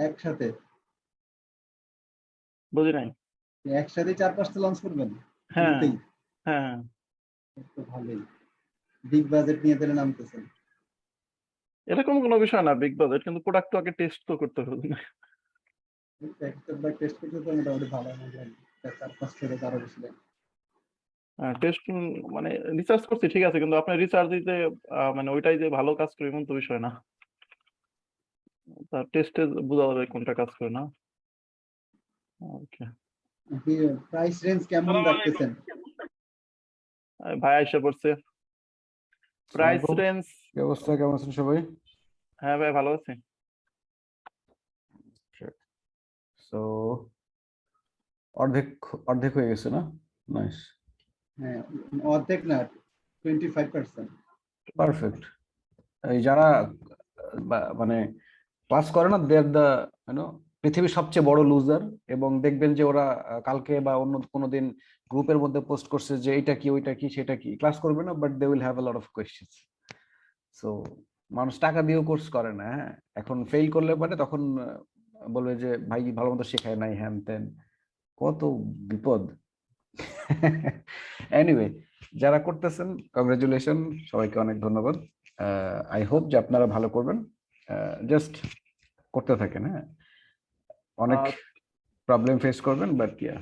একসাথে বুঝি নাই। একসাথে 4-5টা লঞ্চ করবেন হ্যাঁ শুরুতেই? হ্যাঁ তো ভালোই, বিগ বাজেট নিয়ে তাহলে নামতেছেন। এরকম কোনো বিষয় না বিগ বাজেট, কিন্তু প্রোডাক্ট আগে টেস্ট তো করতে হবে। একটা টেস্ট করতে তো মোটামুটি ভালো amount লাগবে, 4-5 থেকে আরো বেশি লাগবে। হ্যাঁ টেস্ট মানে রিসার্চ করছি ঠিক আছে, কিন্তু আপনার রিসার্চ দিতে মানে ওইটাই যে ভালো কাজ করে এমন তো বিষয় না, তার টেস্টে বোঝা যাবে কোনটা কাজ করে না। ওকে, প্রাইস রেঞ্জ কেমন রাখতেছেন? ভাই এসে পড়ছে। প্রাইস আসসালামু আলাইকুম, রেঞ্জ, কি অবস্থা, কেমন আছেন সবাই? হ্যাঁ ভাই ভালো আছি। সো অর্ধেক অর্ধেক হয়ে গেছে না? নাইস, হ্যাঁ, অর্ধেক না, 25%। পারফেক্ট। এই যারা মানে ক্লাস করে না, দে আর দ্য পৃথিবীর সবচেয়ে বড় লুজার। এবং দেখবেন যে ওরা কালকে বা অন্য কোনো দিন গ্রুপের মধ্যে পোস্ট করছে যে এটা কি, ওইটা কি, সেটা কি। ক্লাস করবে না, but they will have a lot of questions. So মানুষ টাকা দিয়েও কোর্স করে না, হ্যাঁ। এখন ফেল করলে পরে তখন বলবে যে ভাই ভালো মতো শেখায় নাই, হ্যান ত্যান, কত বিপদ। এনিওয়ে, যারা করতেছেন কংগ্রাচুলেশন, সবাইকে অনেক ধন্যবাদ। আই হোপ যে আপনারা ভালো করবেন, জাস্ট করতে থাকেন, হ্যাঁ। অনেক প্রবলেম ফেস করবেন, বাট ইয়া।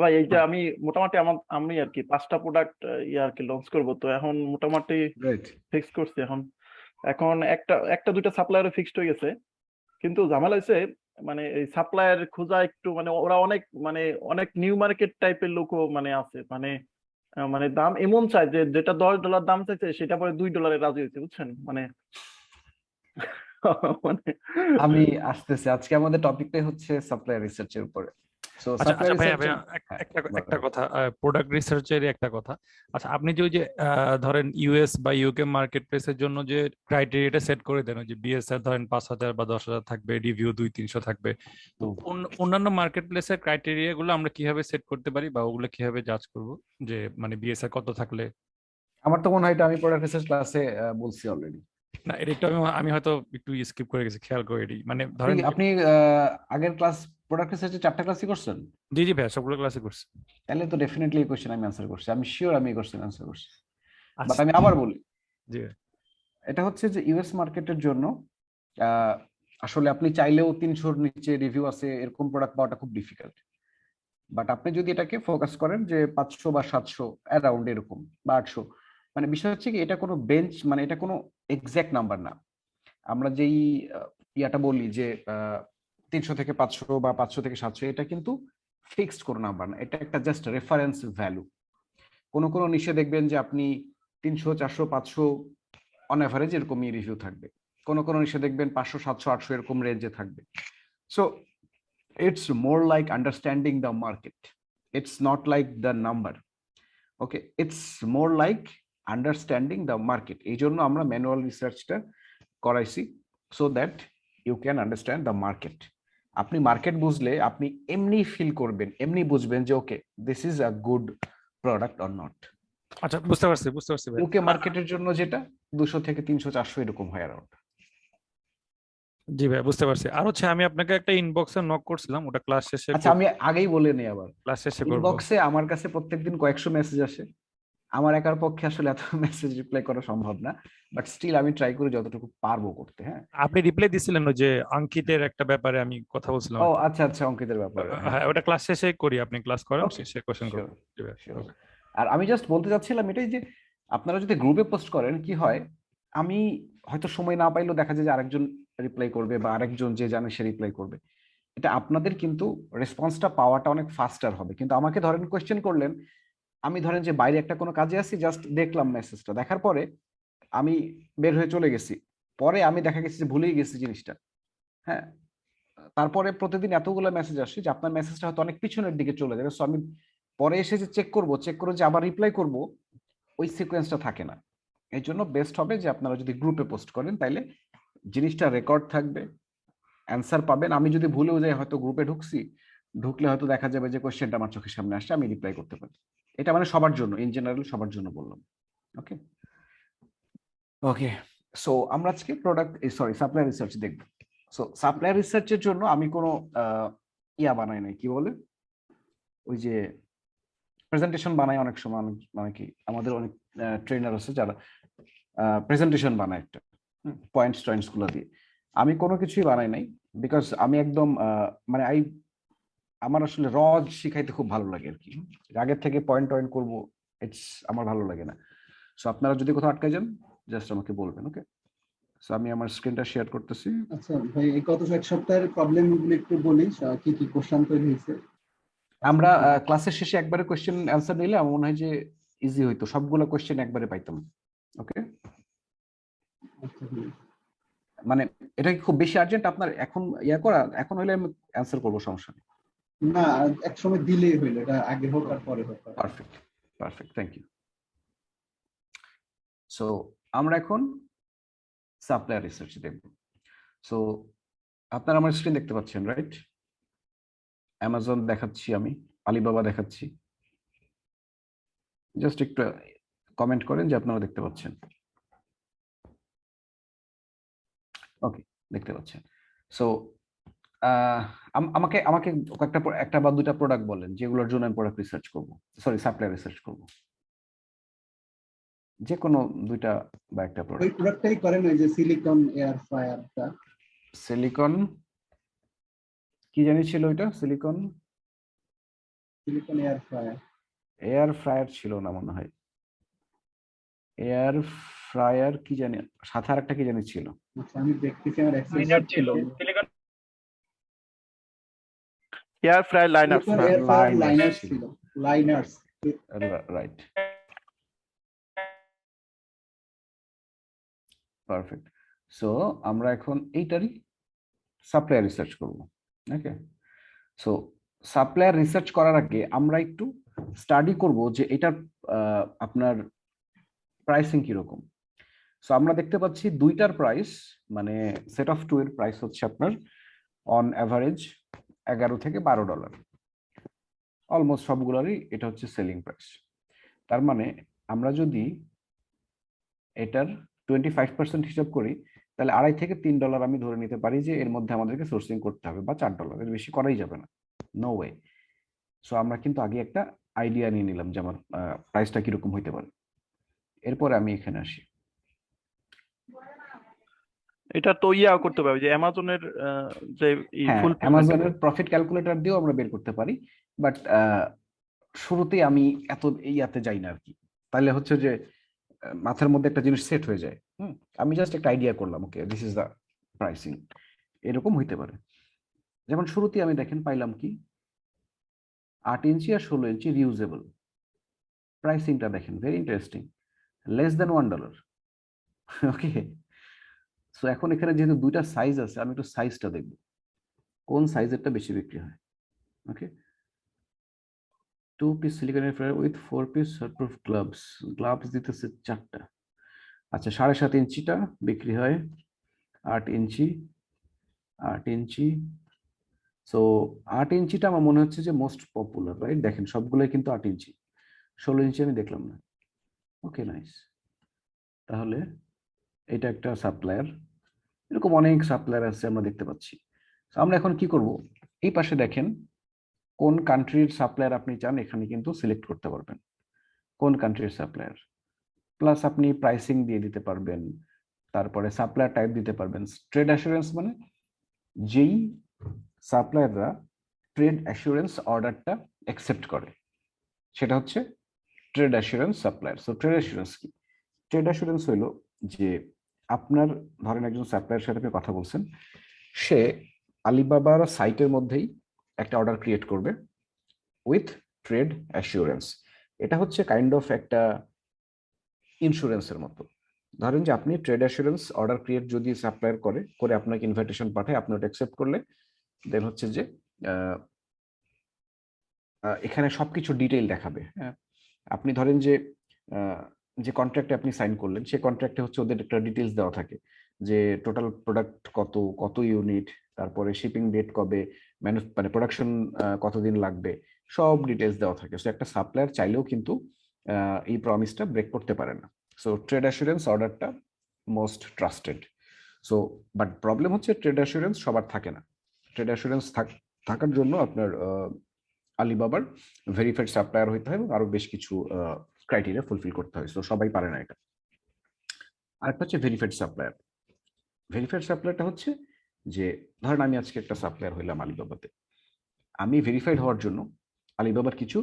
ভাই এই যে আমি মোটামুটি আমি আর কি 5টা প্রোডাক্ট আর কি লঞ্চ করবো, তো এখন মোটামুটি রাইট, ফিক্স করছি। এখন এখন একটা একটা দুইটা সাপ্লায়ারও ফিক্সড হয়ে গেছে, কিন্তু ঝামেলা হয়েছে মানে এই সাপ্লায়ার খোঁজা একটু, মানে ওরা অনেক মানে অনেক নিউ মার্কেট টাইপের লোকও মানে আছে, মানে মানে দাম এমন চাই যে যেটা $10 দাম চাইছে সেটা পরে $2 রাজি হয়েছে, বুঝছেন মানে। মানে আমি আসতেছি। আজকে আমাদের টপিকটাই হচ্ছে সাপ্লায়ার রিসার্চের উপরে। সো আচ্ছা সাপ্লায়ার ভাইয়া রিসার্চ, একটা কথা, প্রোডাক্ট রিসার্চের একটা কথা। আচ্ছা, আপনি যে ওই যে ধরেন ইউএস বা ইউকে মার্কেট প্লেসের জন্য যে ক্রাইটেরিয়াটা সেট করে দেন, ওই যে বিএসআর ধরেন 5,000 বা 10,000 থাকবে, রিভিউ 200-300 থাকবে, তো অন্যান্য মার্কেট প্লেসের ক্রাইটেরিয়া গুলো আমরা কিভাবে সেট করতে পারি বা ওগুলো কিভাবে জাজ করব, যে মানে বিএসআর কত থাকলে? আমার তো মনে হয় এটা আমি প্রোডাক্ট রিসার্চ ক্লাসে বলছি অলরেডি। না, এটা একটু আমি হয়তো একটু স্কিপ করে গেছি, খেয়াল করিনি। মানে আপনি ধরেন আপনি আগের ক্লাস প্রোডাক্ট রিসার্চে 4টা ক্লাসই করছেন? জি জি ভাইয়া, সবগুলো ক্লাসে করছি। তাহলে তো ডেফিনেটলি এই কোশ্চেন আমি আনসার করছি, আমি শিওর আমি এই কোশ্চেন আনসার করছি। বাট আচ্ছা আমি আবার বলি, জি এটা হচ্ছে যে ইউএস মার্কেটের জন্য আসলে আপনি চাইলেও 300-র নিচে রিভিউ আছে এরকম প্রোডাক্ট পাওয়াটা খুব ডিফিকাল্ট। বাট আপনি যদি এটাকে ফোকাস করেন যে 500 বা 700 অ্যারাউন্ড এরকম বা 800, মানে বিষয় হচ্ছে কি, এটা কোনো বেঞ্চ, মানে এটা কোনো এক্সাক্ট নাম্বার না। আমরা যেই ইয়াটা বলি যে 300 থেকে 500 বা 500 থেকে 700, এটা কিন্তু ফিক্সড কোনো নাম্বার না, এটা একটা জাস্ট রেফারেন্স ভ্যালু। কোনো কোনো নিশে দেখবেন যে আপনি 300, 400, 500 অন অ্যাভারেজ এরকমই রিভিউ থাকবে। কোনো কোনো নিশে দেখবেন 500, 700, 800 এরকম রেঞ্জে থাকবে। So it's more like understanding the market, it's not like the number. Okay, it's more like understanding the market, এই জন্য আমরা ম্যানুয়াল রিসার্চটা করাইছি, so that you can understand the market. আপনি মার্কেট বুঝলে আপনি এমনি ফিল করবেন, এমনি বুঝবেন যে okay this is a good product or not. আচ্ছা, বুঝতে পারছি ভাই। ইউকে মার্কেটের জন্য যেটা 200 থেকে 300, 400 এরকম হয় অ্যারাউন্ড। জি ভাই, বুঝতে পারছি। আর হচ্ছে আমি আপনাকে একটা ইনবক্সে নক করছিলাম, ওটা ক্লাস শেষে আচ্ছা, আমি আগেই বলে নেই আবার, ক্লাস শেষে করব। ইনবক্সে আমার কাছে প্রত্যেকদিন কয়েকশো মেসেজ আসে, আমার একার পক্ষে আসলে এত মেসেজ রিপ্লাই করা সম্ভব না, বাট স্টিল আমি ট্রাই করি যতটুকু পারবো করতে, হ্যাঁ। আপনি রিপ্লাই দিছিলেন ওই যে অঙ্কিতের একটা ব্যাপারে আমি কথা বলছিলাম ও আর কি। আচ্ছা আচ্ছা, অঙ্কিতের ব্যাপারে, হ্যাঁ। হ্যাঁ, ওটা ক্লাস শেষে করি, আপনি ক্লাস করেন, ওকে, শেষে কোশ্চেন শিওর করবেন। জি ভাই, শিওর। okay. আর আমি জাস্ট বলতে চাচ্ছিলাম এটাই যে আপনারা যদি গ্রুপে পোস্ট করেন কি হয়, আমি হয়তো সময় না পাইলেও দেখা যায় যে আরেকজন রিপ্লাই করবে বা আরেকজন যে জানে সে রিপ্লাই করবে। এটা আপনাদের কিন্তু রেসপন্সটা পাওয়াটা অনেক ফাস্টার হবে। কিন্তু আমাকে ধরেন কোয়েশ্চেন করলেন, আমি ধরেন যে বাইরে একটা কোনো কাজে আছি, জাস্ট দেখলাম মেসেজটা, দেখার পরে আমি বের হয়ে চলে গেছি, পরে আমি দেখা গেছে যে ভুলেই গেছি জিনিসটা, হ্যাঁ। তারপরে প্রতিদিন এতগুলো মেসেজ আসছে যে আপনার মেসেজটা হয়তো অনেক পিছনের দিকে চলে যাবে, সো আমি পরে এসে যে চেক করে যে আবার রিপ্লাই করব, ওই সিকোয়েন্সটা থাকে না। এই জন্য বেস্ট হবে যে আপনারা যদি গ্রুপে পোস্ট করেন, তাইলে জিনিসটা রেকর্ড থাকবে, অ্যান্সার পাবেন। আমি যদি ভুলেও যাই, হয়তো গ্রুপে ঢুকলে হয়তো দেখা যাবে যে কোয়েশ্চেনটা আমার চোখের সামনে আসছে, আমি রিপ্লাই করতে পারি। এটা মানে সবার জন্য, ইন জেনারেল সবার জন্য বললাম। ওকে ওকে, সো আমরা আজকে সাপ্লাই রিসার্চ দেখব। সো সাপ্লায়ার রিসার্চের জন্য আমি কোনো ইয়া বানাই নাই, কি বলে ওই যে প্রেজেন্টেশন বানাই অনেক সময়, মানে কি আমাদের অনেক ট্রেনার আছে যারা প্রেজেন্টেশন বানায় একটা পয়েন্টস গুলো দিয়ে। আমি কোনো কিছুই বানাই নাই, বিকজ আমি একদম মানে আমার আসলে শিখাইতে খুব ভালো লাগে আর কি। আগের থেকে পয়েন্ট করবো, আমার ভালো লাগে না। সো আপনারা যদি কোথাও আটকে যান জাস্ট আমাকে বলবেন, ওকে? সো আমি আমার স্ক্রিনটা শেয়ার করতেছি। আচ্ছা ভাই, এই গত এক সপ্তাহের প্রবলেম গুলো একটু বলি, কি কি কোশ্চেন তৈরি হয়েছে। আমরা ক্লাসের শেষে একবারে কোশ্চেন অ্যান্সার নিলে আমার মনে হয় যে ইজি হইতো, সবগুলো কোশ্চেন একবারে পাইতাম। ওকে, আচ্ছা ভাই। মানে এটা কি খুব বেশি আর্জেন্ট আপনার এখন ইয়া করা? এখন হইলে আমি অ্যান্সার করবো, সমস্যা নেই। না, এক সময় দিলে হইলো, এটা আগে হোক আর পরে হোক। Perfect, thank you. সো আমরা এখন সাপ্লায়ার রিসার্চ দেখব। সো আপনারা আমার স্ক্রিন দেখতে পাচ্ছেন, রাইট? অ্যামাজন দেখাচ্ছি, আমি আলিবাবা দেখাচ্ছি। জাস্ট একটু কমেন্ট করেন যে আপনারা দেখতে পাচ্ছেন। ওকে, দেখতে পাচ্ছেন। সো আমাকে আমাকে একটা বা দুইটা প্রোডাক্ট বলেন যেগুলোর জন্য আমি প্রোডাক্ট রিসার্চ করবো, সরি সাপ্লায়ার রিসার্চ করবো। যে কোনো দুইটা বা একটা ওই প্রোডাক্ট। প্রোডাক্টটাই করেন, ওই যে সিলিকন এয়ার ফ্রায়ারটা। সিলিকন কি জানি ছিল ওইটা? Silicone air fryer. Air fryer ছিল না মনে হয়। এয়ার ফ্রায়ার কি জানি, সাথে আরেকটা কি জানি ছিল। আচ্ছা, আমি দেখতেছি আমার লাইনার ছিল, silicone air fry liner. Air fryer Liners liners ছিল। ছিল, লাইনার্স। Right, perfect. সো আমরা এখন এইটারই সাপ্লায়ার রিসার্চ করব। ওকে, সো সাপ্লায়ার রিসার্চ করার আগে আমরা একটু স্টাডি করব যে এটার আপনার প্রাইসিং কিরকম। সো আমরা দেখতে পাচ্ছি দুইটার প্রাইস, মানে সেট অফ টু এর প্রাইস হচ্ছে আপনার অন অ্যাভারেজ $11 থেকে $12। অলমোস্ট সবগুলোরই এটা হচ্ছে সেলিং প্রাইস। তার মানে আমরা যদি এটার 25% হিসাব করি, তাহলে $2.5 থেকে $3 আমি ধরে নিতে পারি যে এর মধ্যে আমাদেরকে সোর্সিং করতে হবে, বা $4, এর বেশি করাই যাবে না, নো ওয়ে। সো আমরা কিন্তু আগে একটা আইডিয়া নিয়ে নিলাম যে আমার প্রাইসটা কিরকম হইতে পারে। এরপরে আমি এখানে আসি। এটা তো ইয়া করতে পারবে যে অ্যামাজনের যে হ্যাঁ, ফুল অ্যামাজনের প্রফিট ক্যালকুলেটর দিয়েও আমরা বের করতে পারি, বাট শুরুতেই আমি এত ইয়াতে যাই না আর কি। তাহলে হচ্ছে যে মাথার মধ্যে একটা জিনিস সেট হয়ে যায়। আমি জাস্ট একটা আইডিয়া করলাম, ওকে দিস ইজ দ্য প্রাইসিং, এরকম হইতে পারে। যেমন শুরুতেই আমি দেখেন পাইলাম কি 8 ইঞ্চি আর 16 ইঞ্চি রিউজেবল। প্রাইসিংটা দেখেন ভেরি ইন্টারেস্টিং, লেস দেন $1। ওকে, সো এখন এখানে যেহেতু দুইটা সাইজ আছে, আমি একটু সাইজটা দেখব কোন সাইজেরটা বেশি বিক্রি হয়। Okay, 2 piece silicone air fryer with 4 piece sunproof gloves দিতেছে 4টা। আচ্ছা, 7.5 ইঞ্চিটা বিক্রি হয় 8 ইঞ্চি। 8 ইঞ্চি, সো 8 ইঞ্চিটা আমার মনে হচ্ছে যে মোস্ট পপুলার, রাইট? দেখেন সবগুলোই কিন্তু 8 ইঞ্চি, 16 ইঞ্চি আমি দেখলাম না। ওকে, নাইস। তাহলে এটা একটা সাপ্লায়ার, এরকম অনেক সাপ্লায়ার আছে আমরা দেখতে পাচ্ছি। আমরা এখন কি করব, এই পাশে দেখেন কোন কান্ট্রির সাপ্লায়ার আপনি চান, এখানে কিন্তু সিলেক্ট করতে পারবেন কোন কান্ট্রির সাপ্লায়ার, প্লাস আপনি প্রাইসিং দিয়ে দিতে পারবেন, তারপরে সাপ্লায়ার টাইপ দিতে পারবেন। ট্রেড অ্যাসুরেন্স মানে যেই সাপ্লায়াররা ট্রেড অ্যাসুরেন্স অর্ডারটা অ্যাকসেপ্ট করে সেটা হচ্ছে trade assurance supplier. So trade assurance কি? ট্রেড অ্যাসুরেন্স হলো যে আপনার ধরেন একজন সাপ্লায়ারের সাথে আপনি কথা বলছেন, সে আলিবাবার সাইটের মধ্যেই একটা অর্ডার ক্রিয়েট করবে উইথ ট্রেড অ্যাসুরেন্স। এটা হচ্ছে কাইন্ড অফ একটা ইন্স্যুরেন্সের মতো। ধরেন যে আপনি ট্রেড অ্যাসুরেন্স অর্ডার ক্রিয়েট যদি সাপ্লায়ার করে আপনাকে ইনভাইটেশন পাঠায়, আপনি ওটা অ্যাকসেপ্ট করলে দেন হচ্ছে যে এখানে সবকিছু ডিটেইল দেখাবে। হ্যাঁ, আপনি ধরেন যে যে কন্ট্রাক্টে আপনি সাইন করলেন, সেই কন্ট্রাক্টে হচ্ছে ওদের একটা ডিটেইলস দেওয়া থাকে যে টোটাল প্রোডাক্ট কত ইউনিট, তারপরে শিপিং ডেট কবে, মানে প্রোডাকশন কতদিন লাগবে, সব ডিটেইলস দেওয়া থাকে। সো একটা সাপ্লায়ার চাইলেও কিন্তু এই প্রমিসটা ব্রেক করতে পারে না। সো ট্রেড অ্যাসুরেন্স অর্ডারটা most trusted. So but problem হচ্ছে ট্রেড অ্যাসুরেন্স সবার থাকে না। ট্রেড অ্যাসুরেন্স থাকার জন্য আপনার আলিবাবার ভেরিফাইড সাপ্লায়ার হইতে হয় এবং আরো বেশ কিছু ক্রাইটেরিয়া ফুলফিল করতে হয়। সো সবাই পারে না এটা। আরেকটা হচ্ছে ভেরিফাইড সাপ্লায়ার। ভেরিফাইড সাপ্লায়ারটা হচ্ছে যে ধরেন আমি আজকে একটা সাপ্লায়ার হইলাম আলিবাবাতে, আমি ভেরিফাইড হওয়ার জন্য আলিবাবার কিছু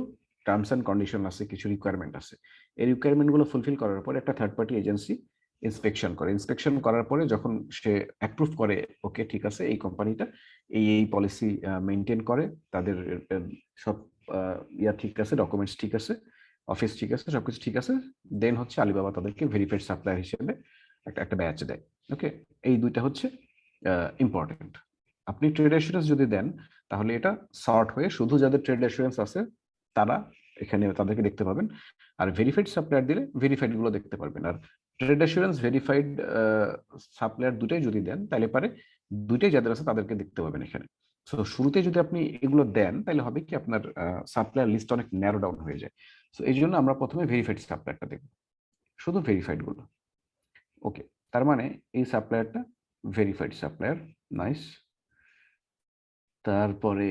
টার্মস অ্যান্ড কন্ডিশন আছে, কিছু রিকোয়ারমেন্ট আছে। এই রিকোয়ারমেন্টগুলো ফুলফিল করার পরে একটা থার্ড পার্টি এজেন্সি ইন্সপেকশন করে। ইন্সপেকশন করার পরে যখন সে অ্যাপ্রুভ করে, ওকে ঠিক আছে এই কোম্পানিটা এই পলিসি মেনটেন করে, তাদের সব ইয়া ঠিক আছে, ডকুমেন্টস ঠিক আছে, অফিস ঠিক আছে, সবকিছু ঠিক আছে, দেন হচ্ছে আলিবাবা তাদেরকে ভেরিফাইড সাপ্লায়ার হিসেবে একটা ব্যাচ দেয়। ওকে, এই দুইটা হচ্ছে ইম্পর্টেন্ট। আপনি ট্রেড অ্যাসুরেন্স যদি দেন তাহলে এটা সর্ট হয়ে শুধু যাদের ট্রেড অ্যাসুরেন্স আছে তারা এখানে তাদেরকে দেখতে পাবেন, আর ভেরিফাইড সাপ্লায়ার দিলে ভেরিফাইড গুলো দেখতে পারবেন। আর ট্রেড অ্যাসুরেন্স ভেরিফাইড সাপ্লায়ার দুটাই যদি দেন তাহলে পারে দুইটাই যাদের আছে তাদেরকে দেখতে পাবেন এখানে। সো শুরুতে যদি আপনি এগুলো দেন তাহলে হবে কি আপনার সাপ্লায়ার লিস্ট অনেক ন্যারো ডাউন হয়ে যায়। সো এই জন্য আমরা প্রথমে ভেরিফাইড সাপ্লায়ারটা দেখব, শুধু ভেরিফাইড গুলো। ওকে, তার মানে এই সাপ্লায়ারটা ভেরিফাইড সাপ্লায়ার, নাইস। তারপরে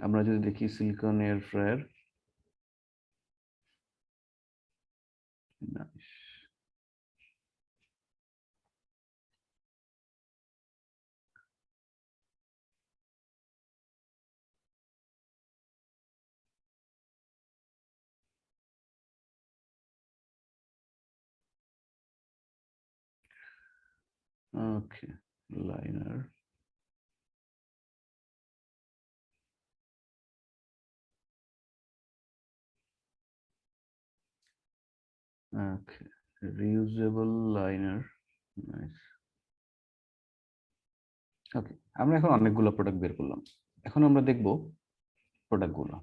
আমরা যদি দেখি সিলিকন এয়ার ফ্রায়ার, নাইস। ওকে, লাইনার, ওকে, রিউজেবল লাইনার, নাইস। ওকে, আমরা এখন অনেকগুলো প্রোডাক্ট বের করলাম, এখন আমরা দেখব প্রোডাক্টগুলো।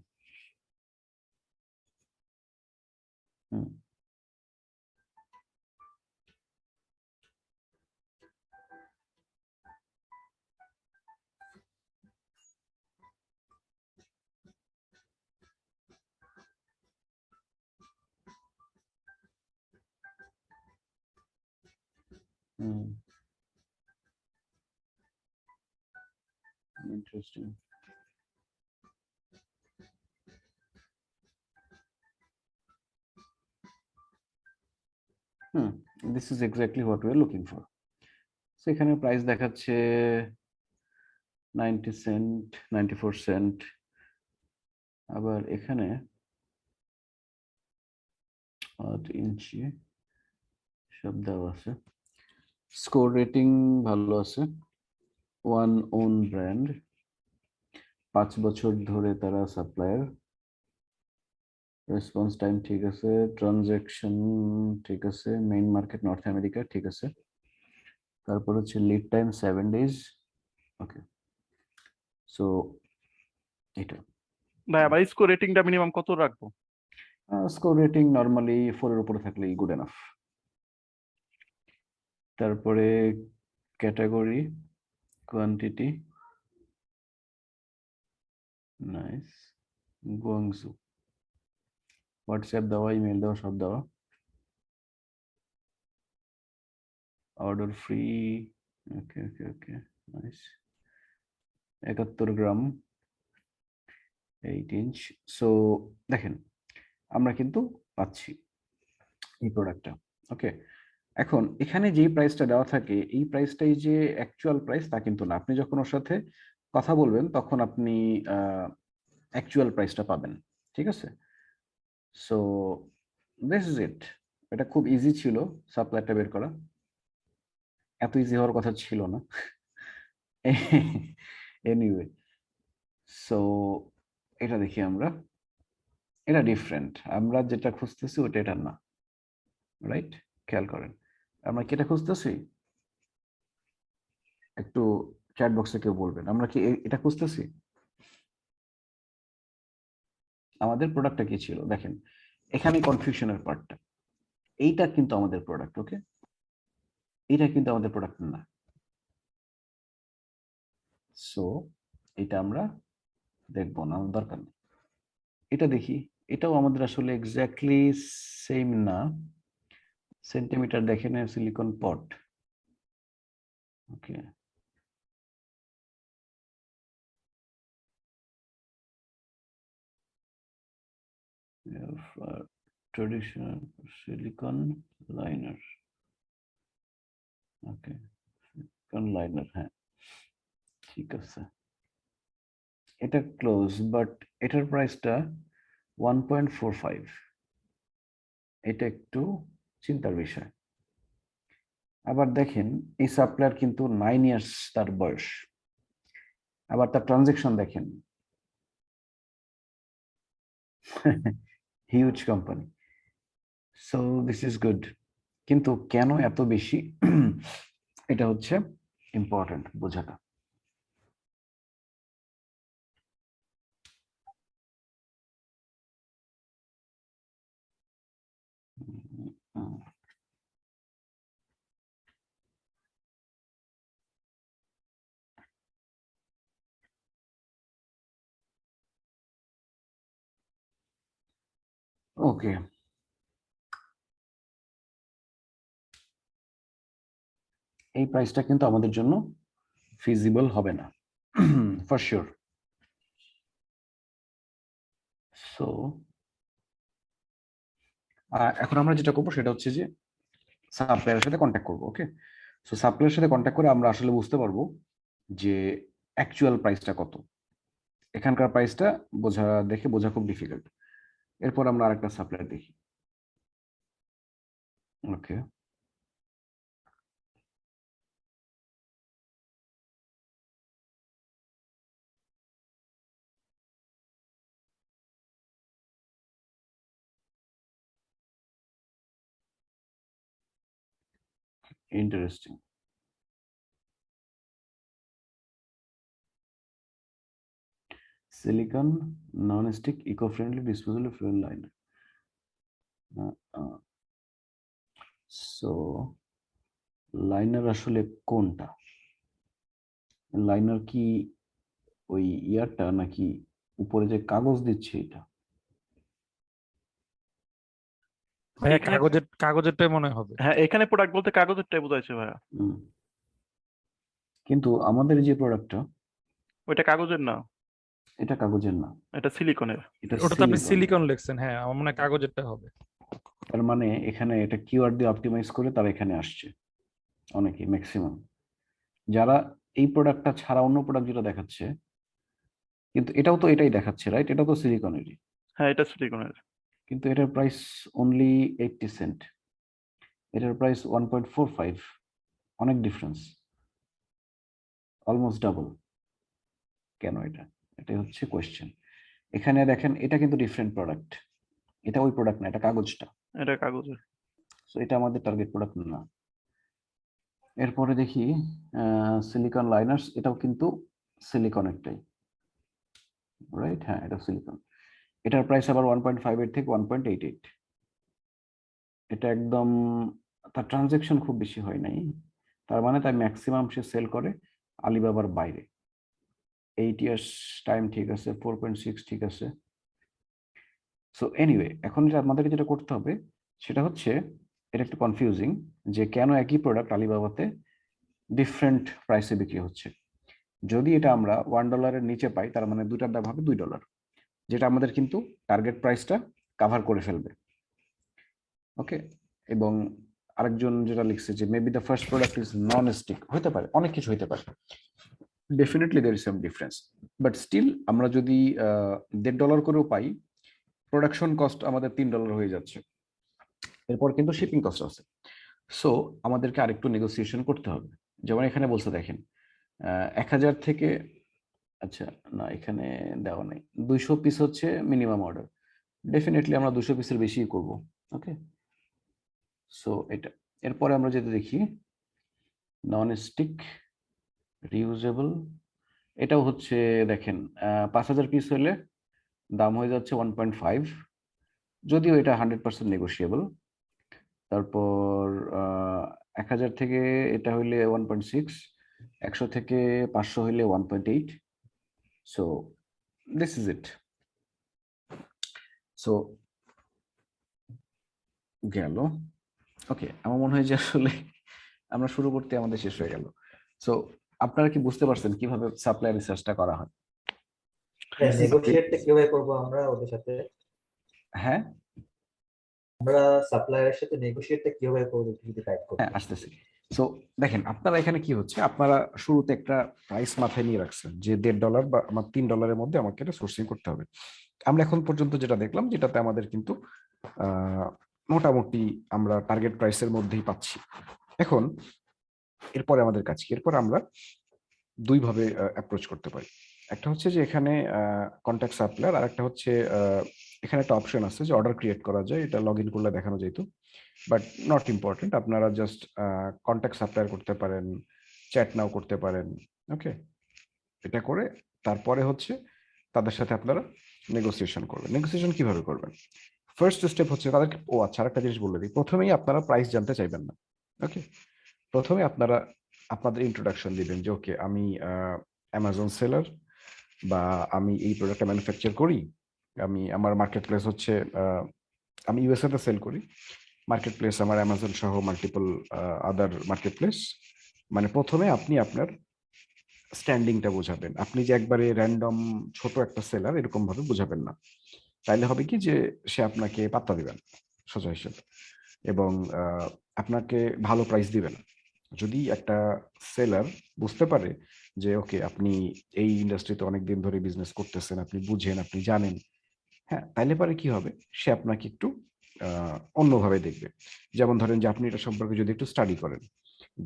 Hmm, hmm, interesting. Hmm, this is exactly what we are looking for. এখানে প্রাইস দেখাচ্ছে 90 সেন্ট, 94 সেন্ট। আবার এখানে 8 ইঞ্চি সব দেওয়া আছে। স্কোর রেটিং ভালো আছে, ওয়ান ওন ব্র্যান্ড, 5 বছর ধরে তারা সাপ্লায়ার, রেসপন্স টাইম ঠিক আছে, ট্রানজ্যাকশন ঠিক আছে, মেইন মার্কেট নর্থ আমেরিকা ঠিক আছে, তারপর হচ্ছে লিড টাইম 7 ডেজ। ওকে, সো এটা ভাই আবার স্কোর রেটিংটা মিনিমাম কত রাখবো? স্কোর রেটিং নরমালি 4 এর উপরে থাকলেই গুড এনাফ। তারপরে category, quantity, nice, Guangzhou, WhatsApp দেওয়া, ইমেল দেওয়া, সব দেওয়া, অর্ডার ফ্রি, ওকে ওকে ওকে, নাইস, 71 গ্রাম, 8 ইঞ্চ। সো দেখেন আমরা কিন্তু পাচ্ছি এই প্রোডাক্টটা। ওকে, এখন এখানে যে প্রাইসটা দেওয়া থাকে এই প্রাইসটাই যে অ্যাকচুয়াল প্রাইস তা কিন্তু না। আপনি যখন ওর সাথে কথা বলবেন তখন আপনি অ্যাকচুয়াল প্রাইসটা পাবেন, ঠিক আছে? So this is it. এটা খুব ইজি ছিল সাপ্লাইটা বের করা, এত ইজি হওয়ার কথা ছিল না। এনিওয়ে, সো এটা দেখি আমরা, এটা ডিফারেন্ট, আমরা যেটা খুঁজতেছি ওটা এটা না, রাইট? খেয়াল করেন আমরা কি এটা খুঁজতেছি, একটু চ্যাট বক্সে কেউ বলবেন আমরা কি এটা খুঁজতেছি? আমাদের প্রোডাক্টটা কি ছিল দেখেন, এখানে কনফিউশনের পার্টটা, এইটা কিন্তু আমাদের প্রোডাক্ট। ওকে, এটা কিন্তু আমাদের প্রোডাক্ট না। সো এটা আমরা দেখবো না, আমার দরকার নেই। এটা দেখি, এটাও আমাদের আসলে এক্স্যাক্টলি সেম না। সেন্টিমিটার দেখেন, সিলিকন পট ওকে, ট্রেডিশনাল সিলিকন লাইনার। ওকে, সিলিকন লাইনার, হ্যাঁ ঠিক আছে। এটা ক্লোজ, বাট এটার প্রাইসটা 1.45। এটা একটু চিন্তার বিষয়। আবার দেখেন এই সাপ্লায়ার কিন্তু 9 ইয়ার্স তার বয়স, আবার তার ট্রানজেকশন দেখেন, huge company. So this is good, কিন্তু কেন এত বেশি এটা হচ্ছে ইম্পর্টেন্ট বোঝাটা। ওকে, এই প্রাইসটা কিন্তু আমাদের জন্য ফিজিবল হবে না ফর শিওর। সো এখন আমরা যেটা করবো সেটা হচ্ছে যে সাপ্লায়ারের সাথে কন্ট্যাক্ট করবো। ওকে, সো সাপ্লায়ারের সাথে কন্ট্যাক্ট করে আমরা আসলে বুঝতে পারবো যে অ্যাকচুয়াল প্রাইসটা কত। এখানকার প্রাইসটা বোঝা খুব ডিফিকাল্ট। এরপর আমরা আরেকটা সাপ্লায়ার দেখি। Okay, interesting. Silicone non-stick eco-friendly disposable fuel liner. So liner আসলে কোনটা? লাইনার কি ওই ইয়ারটা নাকি উপরে যে কাগজ দিচ্ছে এটা? ভাইয়া এখানে কাগজেরটাই মনে হবে। হ্যাঁ, এখানে প্রোডাক্ট বলতে কাগজেরটাই বোঝাইছে ভাইয়া। কিন্তু আমাদের যে প্রোডাক্টটা, ওইটা কাগজের না, এটা কাগজের না, এটা সিলিকনের। এটা ওটাতে আপনি সিলিকন। সিলিকন লিখছেন, হ্যাঁ আমার মনে হয় কাগজেরটা হবে। তার মানে এখানে এটা কিওয়ার্ড দিয়ে অপটিমাইজ করে তারা এখানে আসছে অনেকে, ম্যাক্সিমাম যারা এই প্রোডাক্টটা ছাড়া অন্য প্রোডাক্ট যেটা দেখাচ্ছে, কিন্তু এটাও তো এটাই দেখাচ্ছে, রাইট? এটাও তো সিলিকনেরই, হ্যাঁ, এটা সিলিকনের। কিন্তু এটার প্রাইস অনলি 80 সেন্ট, এটার প্রাইস 1.45। অনেক ডিফারেন্স, অলমোস্ট ডাবল। কেন এটা? এটাই হচ্ছে কোয়েশ্চেন। এখানে দেখেন এটা কিন্তু ডিফারেন্ট প্রোডাক্ট, এটা ওই প্রোডাক্ট না, এটা কাগজটা। এটা কাগজের। সো এটা আমাদের টার্গেট প্রোডাক্ট না। এরপরে দেখি সিলিকন লাইনার্স, এটাও কিন্তু সিলিকনেরটাই, রাইট? হ্যাঁ, এটা সিলিকন। এটার প্রাইস আবার 1.58 থেকে 1.88। এটা একদম, তার ট্রানজেকশন খুব বেশি হয় নাই, তার মানে তাই ম্যাক্সিমাম সে সেল করে আলিবাবার বাইরে। 8 ইয়ার্স টাইম ঠিক আছে, 4.6 ঠিক আছে। সো এনিওয়ে, এখন আমাদেরকে যেটা করতে হবে সেটা হচ্ছে, এটা একটু কনফিউজিং যে কেন একই প্রোডাক্ট আলিবাবাতে ডিফারেন্ট প্রাইসে বিক্রি হচ্ছে। যদি এটা আমরা $1 নিচে পাই, তার মানে দুটার দাম হবে $2, যেটা আমাদের কিন্তু টার্গেট প্রাইসটা কাভার করে ফেলবে। ওকে, এবং আরেকজন যেটা লিখছে যে maybe the first product is non stick, হতে পারে, অনেক কিছু হতে পারে, definitely there is some difference, but still আমরা যদি $1.50 করেও পাই, প্রোডাকশন কস্ট আমাদের $3 হয়ে যাচ্ছে, এরপর কিন্তু শিপিং কস্ট আছে। সো আমাদেরকে আরেকটু নেগোসিয়েশন করতে হবে। যেমন এখানে বলছে দেখেন 1000 থেকে, আচ্ছা না এখানে দেওয়া নেই, 200 পিস হচ্ছে মিনিমাম অর্ডার, ডেফিনেটলি আমরা 200 পিসের বেশি করব। ওকে, সো এটা। এরপরে আমরা যেটা দেখি নন স্টিক রিউজেবল, এটাও হচ্ছে দেখেন 5000 পিস হলে দাম হয়ে যাচ্ছে 1.5, যদিও এটা 100% নেগোশিয়েবল। তারপর 1000 থেকে এটা হইলে 1.6, 100 থেকে 500 হইলে 1.8। So this is it. So গেল। ওকে, আমার মনে হয় যে আসলে আমরা শুরু করতে আমাদের শেষ হয়ে গেল। সো আপনারা কি বুঝতে পারছেন কিভাবে সাপ্লাই রিসার্চটা করা হয়? হ্যাঁ, নেগোশিয়েটটা কিভাবে করবো আমরা ওদের সাথে? হ্যাঁ আমরা সাপ্লায়ারের সাথে নেগোশিয়েটটা কিভাবে করবো একটু যদি গাইড করতে। হ্যাঁ আসতেছি। সো দেখেন, আপনারা এখানে কি হচ্ছে, আপনারা শুরুতে একটা প্রাইস মাথায় নিয়ে রাখছেন যে $1.5 বা আমার $3 মধ্যে আমাকে এটা সোর্সিং করতে হবে। আমরা এখন পর্যন্ত যেটা দেখলাম, যেটাতে আমাদের কিন্তু মোটামুটি আমরা টার্গেট প্রাইসের মধ্যেই পাচ্ছি। এখন এরপরে আমাদের কাছে এরপর আমরা দুই ভাবে অ্যাপ্রোচ করতে পারি। একটা হচ্ছে যে এখানে কন্ট্যাক্ট সাপ্লায়ার, আর একটা হচ্ছে এখানে একটা অপশন আছে যে অর্ডার ক্রিয়েট করা যায়, এটা লগ ইন করলে দেখানো যেত, বাট নট ইম্পর্টেন্ট। আপনারা জাস্ট কন্ট্যাক্ট সাপ্লায়ার করতে পারেন, চ্যাট নাও করতে পারেন। ওকে, এটা করে তারপরে হচ্ছে তাদের সাথে আপনারা নেগোসিয়েশন করবেন। নেগোসিয়েশন কিভাবে করবেন? ফার্স্ট স্টেপ হচ্ছে তাদেরকে, আচ্ছা আরেকটা জিনিস বলে দিই, প্রথমেই আপনারা প্রাইস জানতে চাইবেন না। ওকে, প্রথমে আপনারা আপনাদের ইন্ট্রোডাকশন দিবেন যে ওকে আমি অ্যামাজন সেলার, বা আমি এই প্রোডাক্টটা ম্যানুফ্যাকচার করি, আমার মার্কেট প্লেস হচ্ছে আমি ইউএসএ তে সেল করি, মার্কেট প্লেস আমার অ্যামাজন সহ মাল্টিপল আদার মার্কেট প্লেস। মানে প্রথমে আপনি আপনার স্ট্যান্ডিংটা বোঝাবেন। আপনি যে একবারে র্যান্ডম ছোট একটা সেলার এরকম ভাবে বোঝাবেন না, তাইলে হবে কি যে সে আপনাকে পাত্তা দিবেন সোজা হিসেবে, এবং আপনাকে ভালো প্রাইস দিবেন। যদি একটা সেলার বুঝতে পারে যে ওকে আপনি এই ইন্ডাস্ট্রিতে অনেকদিন ধরে বিজনেস করতেছেন, আপনি বুঝেন, আপনি জানেন, হ্যাঁ, তাইলে পরে কি হবে, সে আপনাকে একটু অন্যভাবে দেখবে। যেমন ধরেন যে আপনি এটা সম্পর্কে যদি একটু স্টাডি করেন